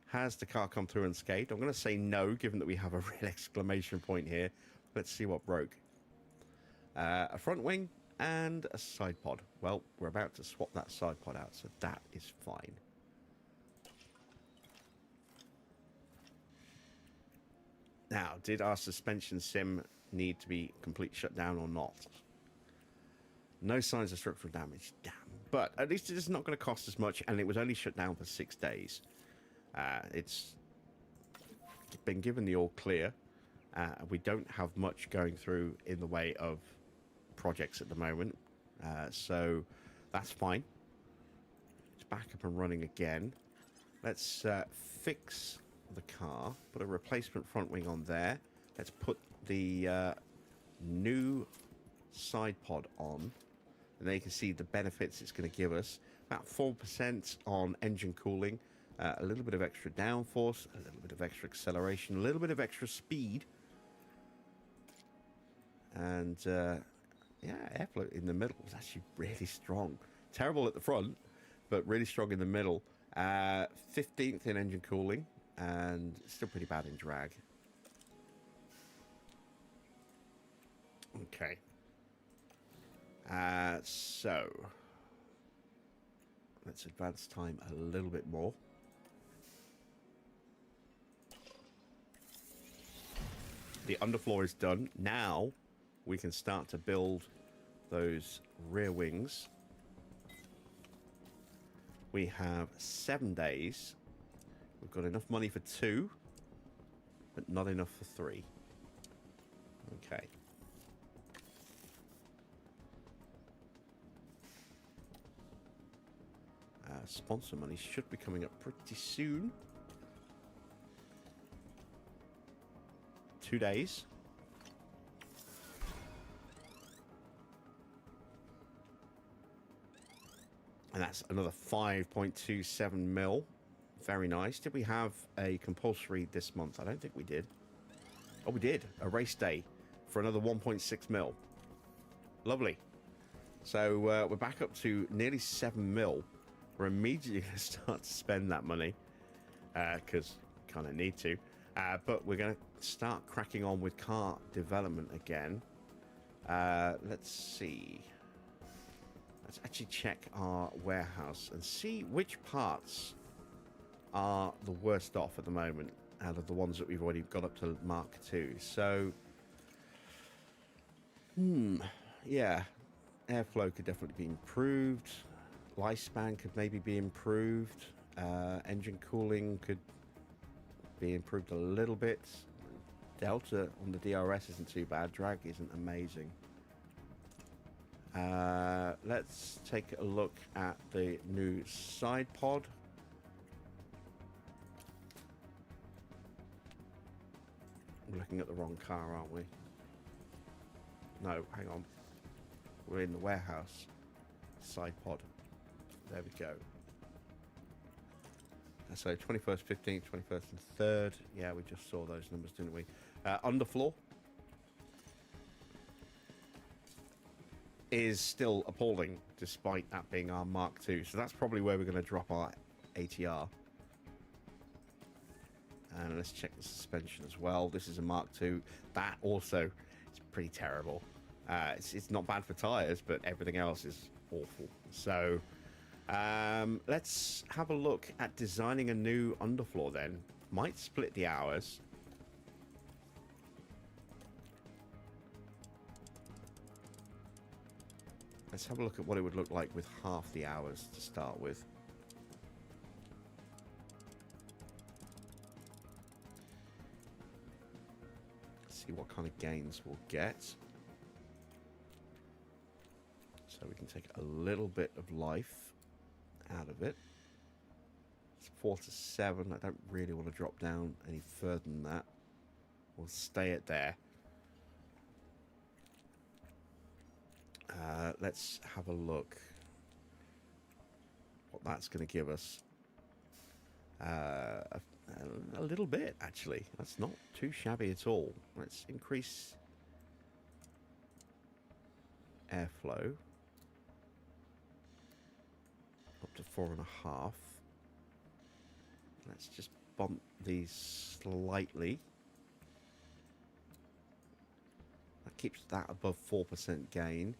Speaker 1: Has the car come through unscathed? I'm going to say no, given that we have a real exclamation point here. Let's see what broke. A front wing and a side pod. Well, we're about to swap that side pod out, so that is fine. Now, did our suspension sim need to be complete shutdown or not? No signs of structural damage. Damn. But at least it is not going to cost as much, and it was only shut down for 6 days. It's been given the all clear. We don't have much going through in the way of projects at the moment, so that's fine. It's back up and running again. Let's fix the car, put a replacement front wing on there. Let's put the new side pod on, and there you can see the benefits it's going to give us. About 4% on engine cooling, a little bit of extra downforce, a little bit of extra acceleration, a little bit of extra speed, and yeah, airflow in the middle was actually really strong. Terrible at the front, but really strong in the middle. 15th in engine cooling, and still pretty bad in drag. Okay. So let's advance time a little bit more. The underfloor is done. Now we can start to build those rear wings. We have 7 days. We've got enough money for 2, but not enough for 3. Okay. Sponsor money should be coming up pretty soon. 2 days. And that's another 5.27 mil. Very nice. Did we have a compulsory this month? I don't think we did. Oh, we did. A race day for another 1.6 mil. Lovely. So we're back up to nearly 7 mil. We're immediately going to start to spend that money because kind of need to. But we're going to start cracking on with car development again. Let's see. Let's actually check our warehouse and see which parts are the worst off at the moment out of the ones that we've already got up to Mark II. So, yeah, airflow could definitely be improved. Lifespan could maybe be improved. Engine cooling could be improved a little bit. Delta on the DRS isn't too bad. Drag isn't amazing. Let's take a look at the new side pod. We're looking at the wrong car, aren't we? No, hang on. We're in the warehouse. Side pod. There we go. So 21st, 15th, 21st and 3rd. Yeah, we just saw those numbers, didn't we? Underfloor is still appalling, despite that being our Mark II. So that's probably where we're going to drop our ATR. And let's check the suspension as well. This is a Mark II. That also is pretty terrible. It's not bad for tyres, but everything else is awful. So let's have a look at designing a new underfloor then. Might split the hours. Let's have a look at what it would look like with half the hours to start with. See what kind of gains we'll get. So we can take a little bit of life out of it. It's 4 to 7. I don't really want to drop down any further than that. We'll stay it there. Let's have a look what that's going to give us. A little bit, actually. That's not too shabby at all. Let's increase airflow up to 4.5. Let's just bump these slightly. That keeps that above 4% gain.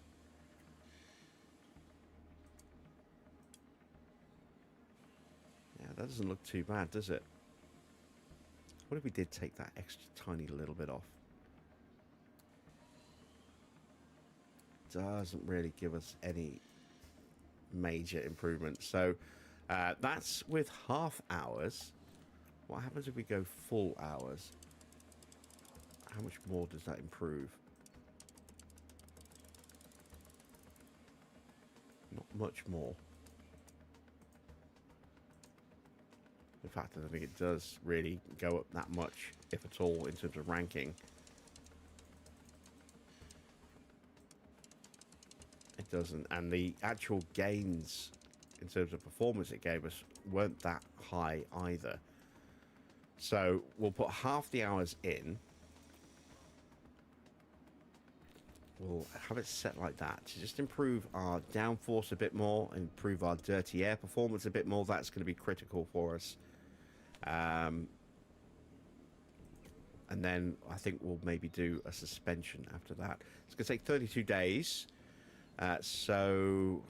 Speaker 1: Yeah, that doesn't look too bad, does it? What if we did take that extra tiny little bit off? Doesn't really give us any major improvement. So that's with half hours. What happens if we go full hours? How much more does that improve? Not much more. In fact, I don't think it does really go up that much, if at all, in terms of ranking. It doesn't. And the actual gains in terms of performance it gave us weren't that high either. So we'll put half the hours in. We'll have it set like that to just improve our downforce a bit more, improve our dirty air performance a bit more. That's going to be critical for us. And then I think we'll maybe do a suspension after that. It's going to take 32 days. So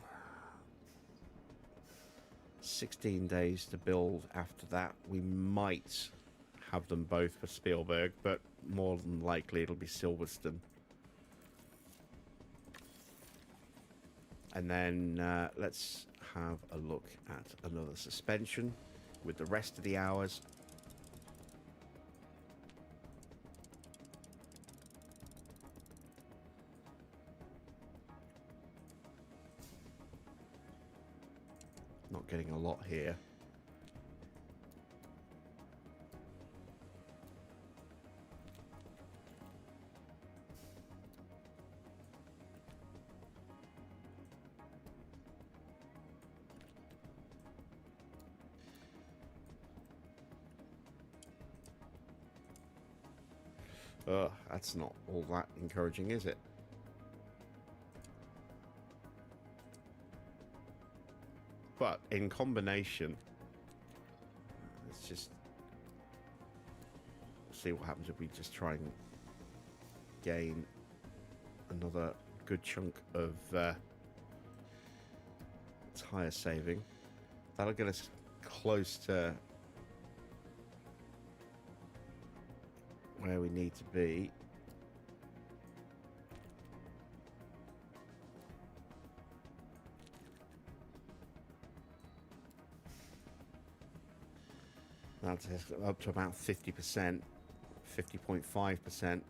Speaker 1: 16 days to build after that. We might have them both for Spielberg, but more than likely it'll be Silverstone. And then let's have a look at another suspension with the rest of the hours. Not getting a lot here. That's not all that encouraging, is it? But in combination, let's just see what happens if we just try and gain another good chunk of tire saving. That'll get us close to where we need to be. That's up to about 50%, 50.5%.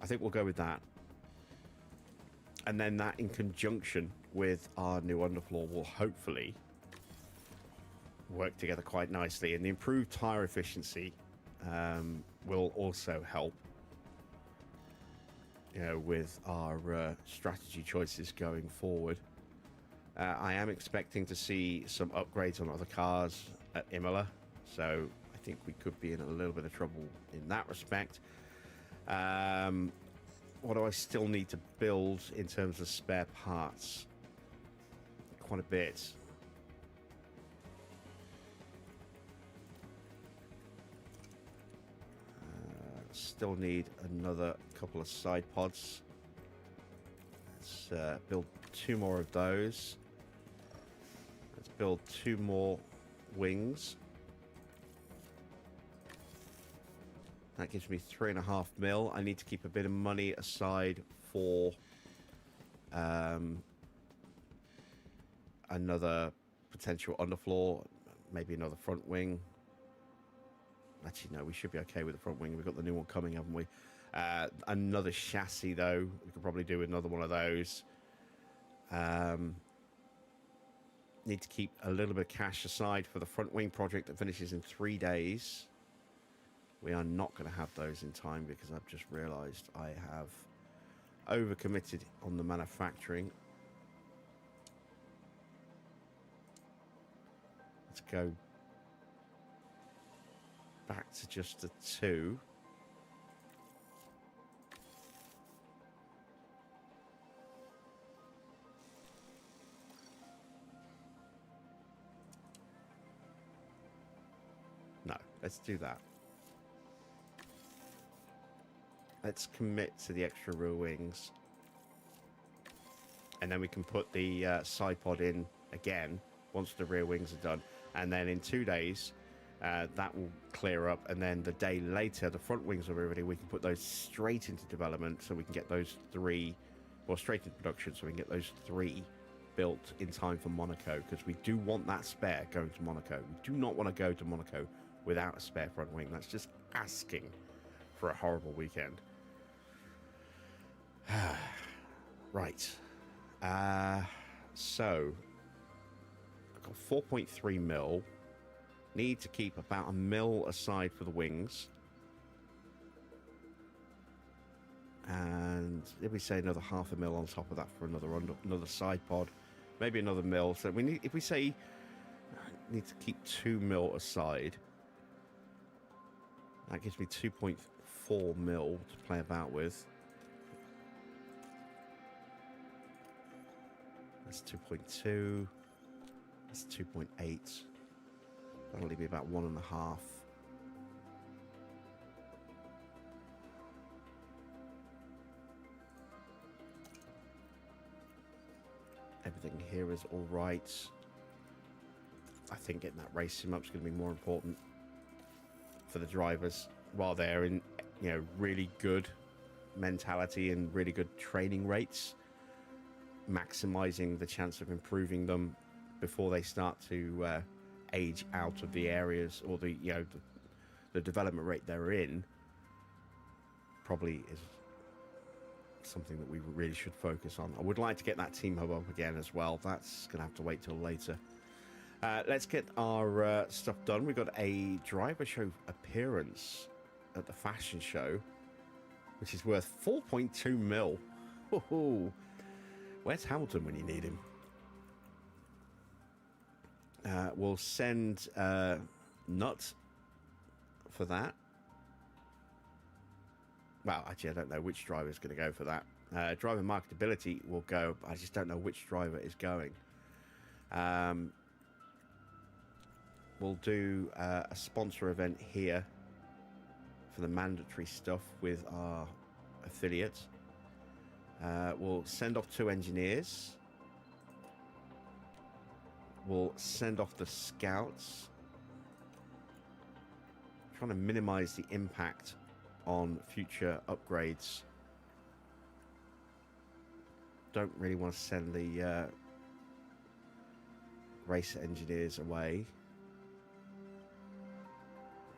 Speaker 1: I think we'll go with that. And then that in conjunction with our new underfloor will hopefully work together quite nicely. And the improved tire efficiency will also help, you know, with our strategy choices going forward. I am expecting to see some upgrades on other cars at Imola, so I think we could be in a little bit of trouble in that respect. What do I still need to build in terms of spare parts? Quite a bit. Still need another couple of side pods. Let's build 2 more of those. Let's build 2 more wings. That gives me 3.5 mil. I need to keep a bit of money aside for another potential underfloor, maybe another front wing. Actually, no, we should be okay with the front wing. We've got the new one coming, haven't we? Another chassis, though. We could probably do another one of those. Need to keep a little bit of cash aside for the front wing project that finishes in 3 days. We are not going to have those in time because I've just realized I have overcommitted on the manufacturing. Let's go back to just the 2. No, let's do that. Let's commit to the extra rear wings. And then we can put the side pod in again once the rear wings are done. And then in 2 days, that will clear up. And then the day later, the front wings will be ready. We can put those straight into development so we can get those 3, well, straight into production so we can get those 3 built in time for Monaco. Because we do want that spare going to Monaco. We do not want to go to Monaco without a spare front wing. That's just asking for a horrible weekend. Right. So I've got 4.3 mil. Need to keep about a mil aside for the wings. And if we say another half a mil on top of that for another side pod, maybe another mil. So we need, if we say need to keep 2 mil aside, that gives me 2.4 mil to play about with. That's 2.2. That's 2.8. That'll leave me about 1.5. Everything here is all right. I think getting that race sim up is going to be more important for the drivers while they're in, you know, really good mentality and really good training rates, maximizing the chance of improving them before they start to age out of the areas or the, you know, the development rate they're in probably is something that we really should focus on. I would like to get that team hub up again as well. That's gonna have to wait till later. Let's get our stuff done. We've got a driver show appearance at the fashion show, which is worth 4.2 mil. Ooh. Where's Hamilton when you need him? We'll send Nut for that. Well, actually, I don't know which driver is going to go for that. Driver marketability will go. I just don't know which driver is going. We'll do a sponsor event here for the mandatory stuff with our affiliate. We'll send off 2 engineers. We'll send off the scouts. Trying to minimize the impact on future upgrades. Don't really want to send the race engineers away,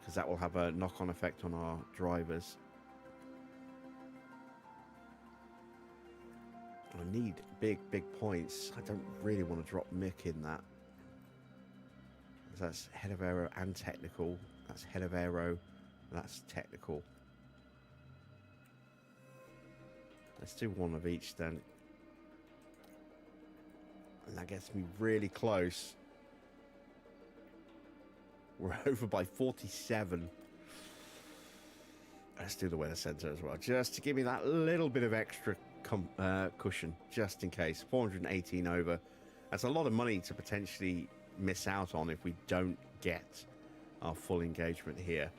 Speaker 1: because that will have a knock-on effect on our drivers. I need big points. I don't really want to drop Mick in that. That's head of aero and technical. That's head of aero. That's technical. Let's do 1 of each then. And that gets me really close. We're over by 47. Let's do the weather center as well, just to give me that little bit of extra cushion, just in case. 418 over. That's a lot of money to potentially miss out on if we don't get our full engagement here.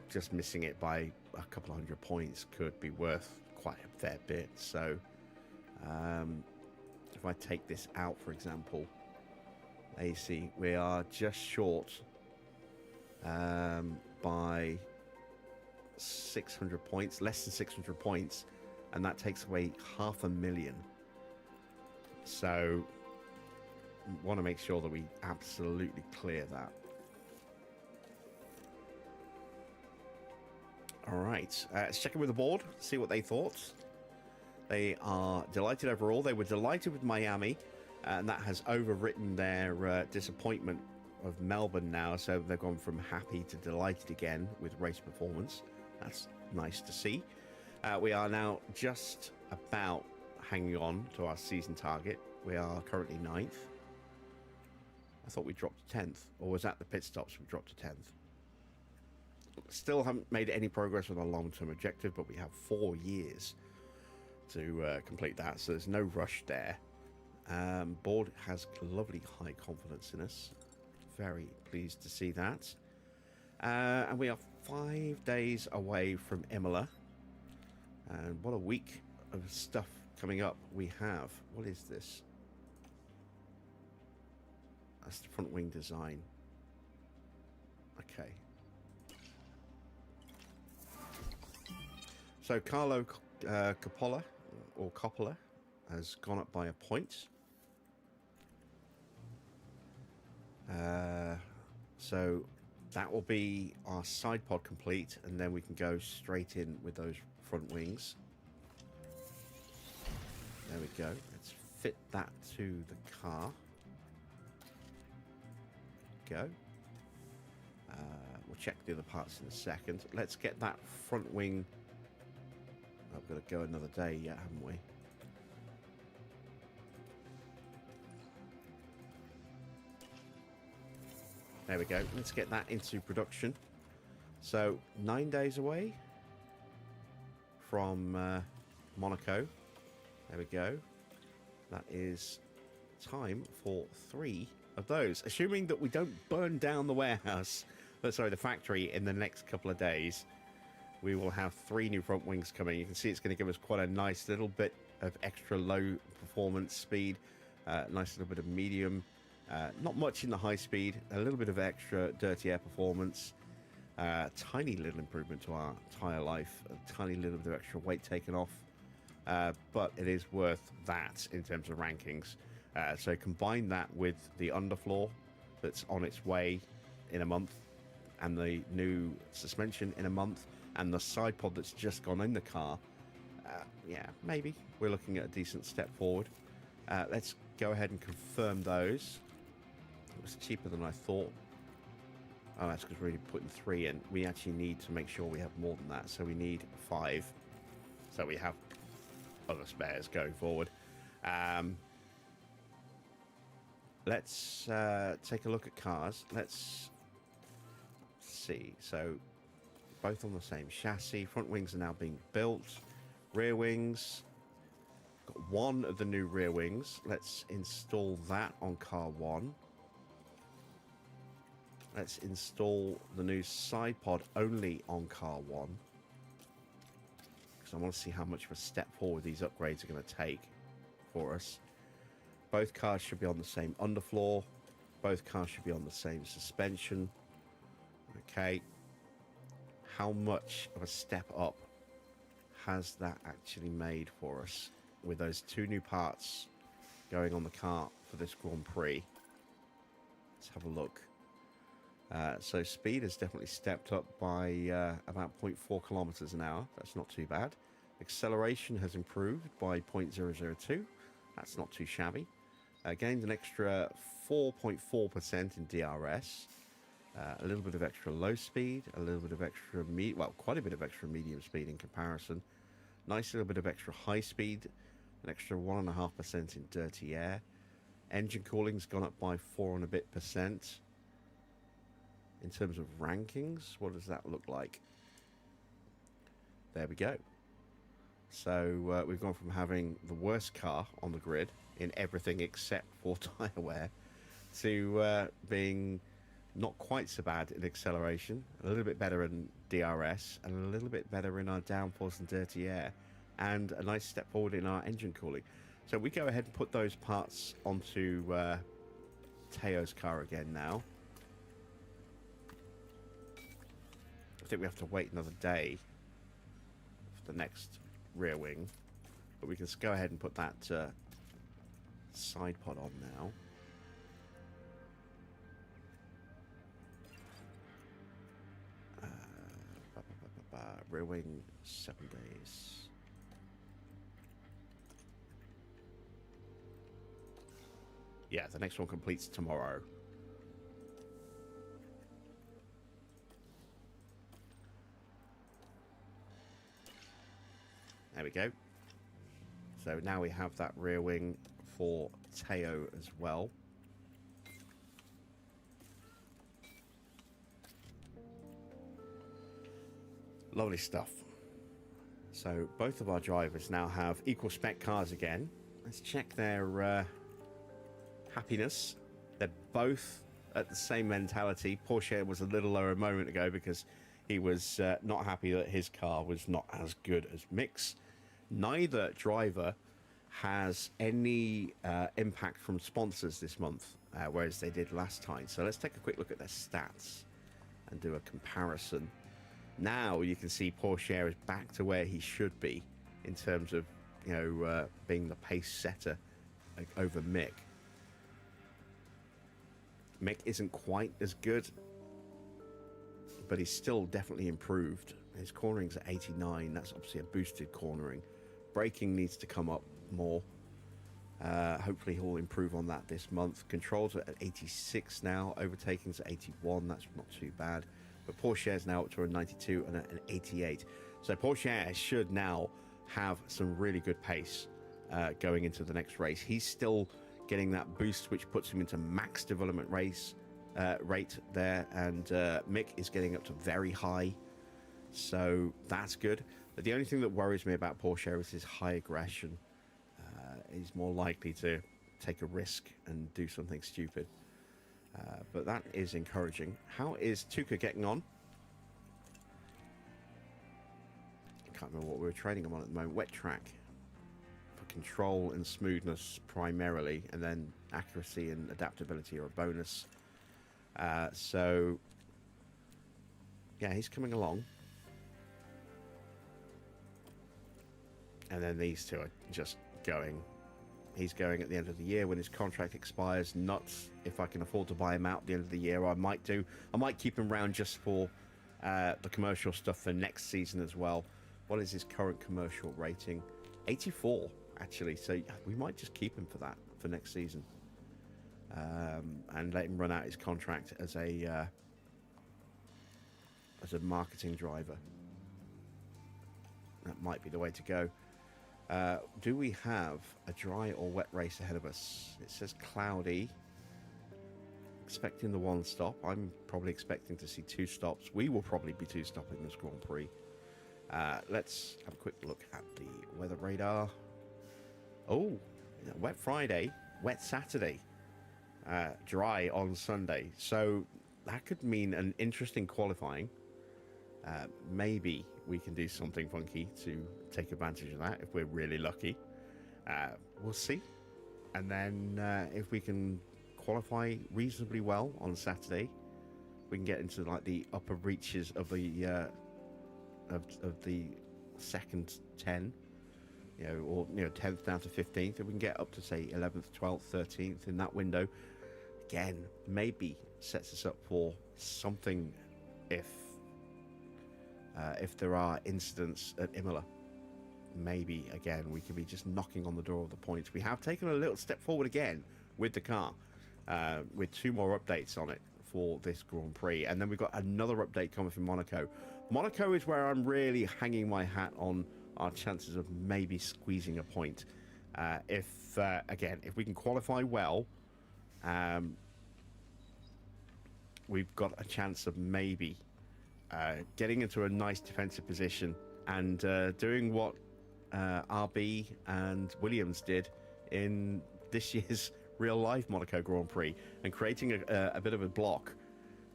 Speaker 1: Just missing it by a couple of 100 points could be worth quite a fair bit. So if I take this out, for example, AC, we are just short by 600 points, less than 600 points, and that takes away 500,000. So want to make sure that we absolutely clear that. All right, let's check in with the board, see what they thought. They are delighted overall. They were delighted with Miami, and that has overwritten their disappointment of Melbourne now. So they've gone from happy to delighted again with race performance. That's nice to see. We are now just about hanging on to our season target. We are currently 9th. I thought we dropped to 10th, or was that the pit stops we dropped to 10th? Still haven't made any progress with our long-term objective, but we have 4 years to complete that, so there's no rush there. Board has lovely high confidence in us. Very pleased to see that. And we are 5 days away from Imola. And what a week of stuff coming up we have. What is this? That's the front wing design. Okay. So Carlo Coppola, or Coppola, has gone up by a point. So that will be our side pod complete, and then we can go straight in with those front wings. There we go. Let's fit that to the car. Go. We'll check the other parts in a second. Let's get that front wing. I've got to go another day yet, haven't we? There we go. Let's get that into production. So 9 days away from Monaco. There we go. That is time for 3 of those. Assuming that we don't burn down the warehouse, sorry, the factory in the next couple of days, we will have 3 new front wings coming. You can see it's going to give us quite a nice little bit of extra low performance speed. Nice little bit of medium. Not much in the high speed. A little bit of extra dirty air performance. Tiny little improvement to our tyre life. A tiny little bit of extra weight taken off. But it is worth that in terms of rankings. So combine that with the underfloor that's on its way in a month, and the new suspension in a month, and the side pod that's just gone in the car. Yeah, maybe we're looking at a decent step forward. Let's go ahead and confirm those. It was cheaper than I thought. Oh, that's because we're really putting 3 in. We actually need to make sure we have more than that, so we need 5. So we have other spares going forward. Let's take a look at cars. Let's see. So both on the same chassis. Front wings are now being built. Rear wings. Got 1 of the new rear wings. Let's install that on car 1. Let's install the new side pod only on car 1. Because I want to see how much of a step forward these upgrades are going to take for us. Both cars should be on the same underfloor. Both cars should be on the same suspension. Okay. How much of a step up has that actually made for us with those 2 new parts going on the car for this Grand Prix? Let's have a look. So speed has definitely stepped up by about 0.4 kilometers an hour. That's not too bad. Acceleration has improved by 0.002. That's not too shabby. Gained an extra 4.4% in DRS. A little bit of extra low speed. A little bit of extra quite a bit of extra medium speed in comparison. Nice little bit of extra high speed. An extra 1.5% in dirty air. Engine cooling's gone up by 4 and a bit percent. In terms of rankings, what does that look like? There we go. So we've gone from having the worst car on the grid in everything except for tyre wear to being not quite so bad in acceleration, a little bit better in DRS, and a little bit better in our downforce and dirty air, and a nice step forward in our engine cooling. So we go ahead and put those parts onto Teo's car again now. I think we have to wait another day for the next rear wing, but we can go ahead and put that side pod on now. Rear wing, 7 days. Yeah, the next one completes tomorrow. There we go. So now we have that rear wing for Teo as well. Lovely stuff. So both of our drivers now have equal spec cars again. Let's check their happiness. They're both at the same mentality. Porsche was a little lower a moment ago because he was not happy that his car was not as good as Mick's. Neither driver has any impact from sponsors this month, whereas they did last time. So let's take a quick look at their stats and do a comparison. Now you can see Porsche is back to where he should be in terms of, you know, being the pace setter over Mick. Mick isn't quite as good, but he's still definitely improved. His cornering's at 89. That's obviously a boosted cornering. Braking needs to come up more. Hopefully he'll improve on that this month. Controls are at 86 now. Overtaking's at 81. That's not too bad. But Porsche is now up to a 92 and an 88. So Porsche should now have some really good pace going into the next race. He's still getting that boost, which puts him into max development race rate there. And Mick is getting up to very high. So that's good. But the only thing that worries me about Porsche is his high aggression. He's more likely to take a risk and do something stupid. But that is encouraging. How is Tuka getting on? I can't remember what we were training him on at the moment. Wet track for control and smoothness primarily, and then accuracy and adaptability are a bonus. So yeah, he's coming along. And then these two are just going. He's going at the end of the year when his contract expires. Nuts. If I can afford to buy him out at the end of the year, I might do. I might keep him around just for the commercial stuff for next season as well. What is his current commercial rating? 84, actually. So we might just keep him for that for next season. And let him run out his contract as a marketing driver. That might be the way to go. Do we have a dry or wet race ahead of us? It says cloudy. Expecting the one stop. I'm probably expecting to see two stops. We will probably be two stopping this Grand Prix. Let's have a quick look at the weather radar. Oh, wet Friday, wet Saturday, dry on Sunday. So that could mean an interesting qualifying. Maybe we can do something funky to take advantage of that if we're really lucky. We'll see. And then if we can qualify reasonably well on Saturday, we can get into like the upper reaches of the second 10, or 10th down to 15th. If we can get up to say 11th, 12th, 13th in that window, again, maybe sets us up for something if there are incidents at Imola. Maybe again we could be just knocking on the door of the points. We have taken a little step forward again with the car, with two more updates on it for this Grand Prix, and then we've got another update coming from Monaco. Monaco is where I'm really hanging my hat on our chances of maybe squeezing a point. If we can qualify well, we've got a chance of maybe getting into a nice defensive position and doing what RB and Williams did in this year's real-life Monaco Grand Prix and creating a bit of a block,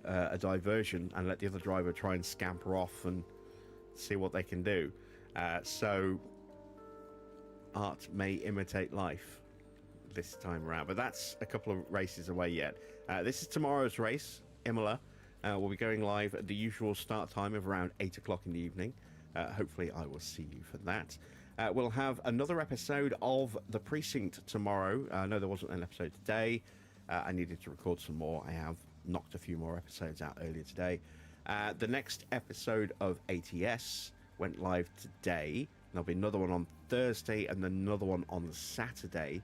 Speaker 1: a diversion, and let the other driver try and scamper off and see what they can do. So art may imitate life this time around, but that's a couple of races away yet. This is tomorrow's race, Imola. We'll be going live at the usual start time of around 8 o'clock in the evening. Hopefully I will see you for that. We'll have another episode of The Precinct tomorrow. I know there wasn't an episode today. I needed to record some more. I have knocked a few more episodes out earlier today. The next episode of ATS went live today. There'll be another one on Thursday and another one on Saturday.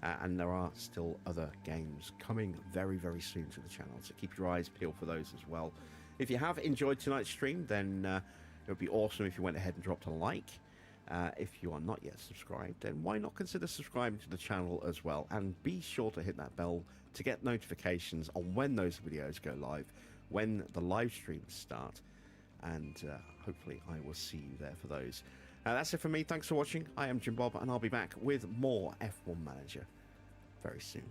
Speaker 1: And there are still other games coming very, very soon to the channel, so keep your eyes peeled for those as well. If you have enjoyed tonight's stream, then it would be awesome if you went ahead and dropped a like. If you are not yet subscribed, then why not consider subscribing to the channel as well, and be sure to hit that bell to get notifications on when those videos go live, when the live streams start, and hopefully I will see you there for those. That's it for me. Thanks for watching. I am Jim Bob, and I'll be back with more F1 Manager very soon.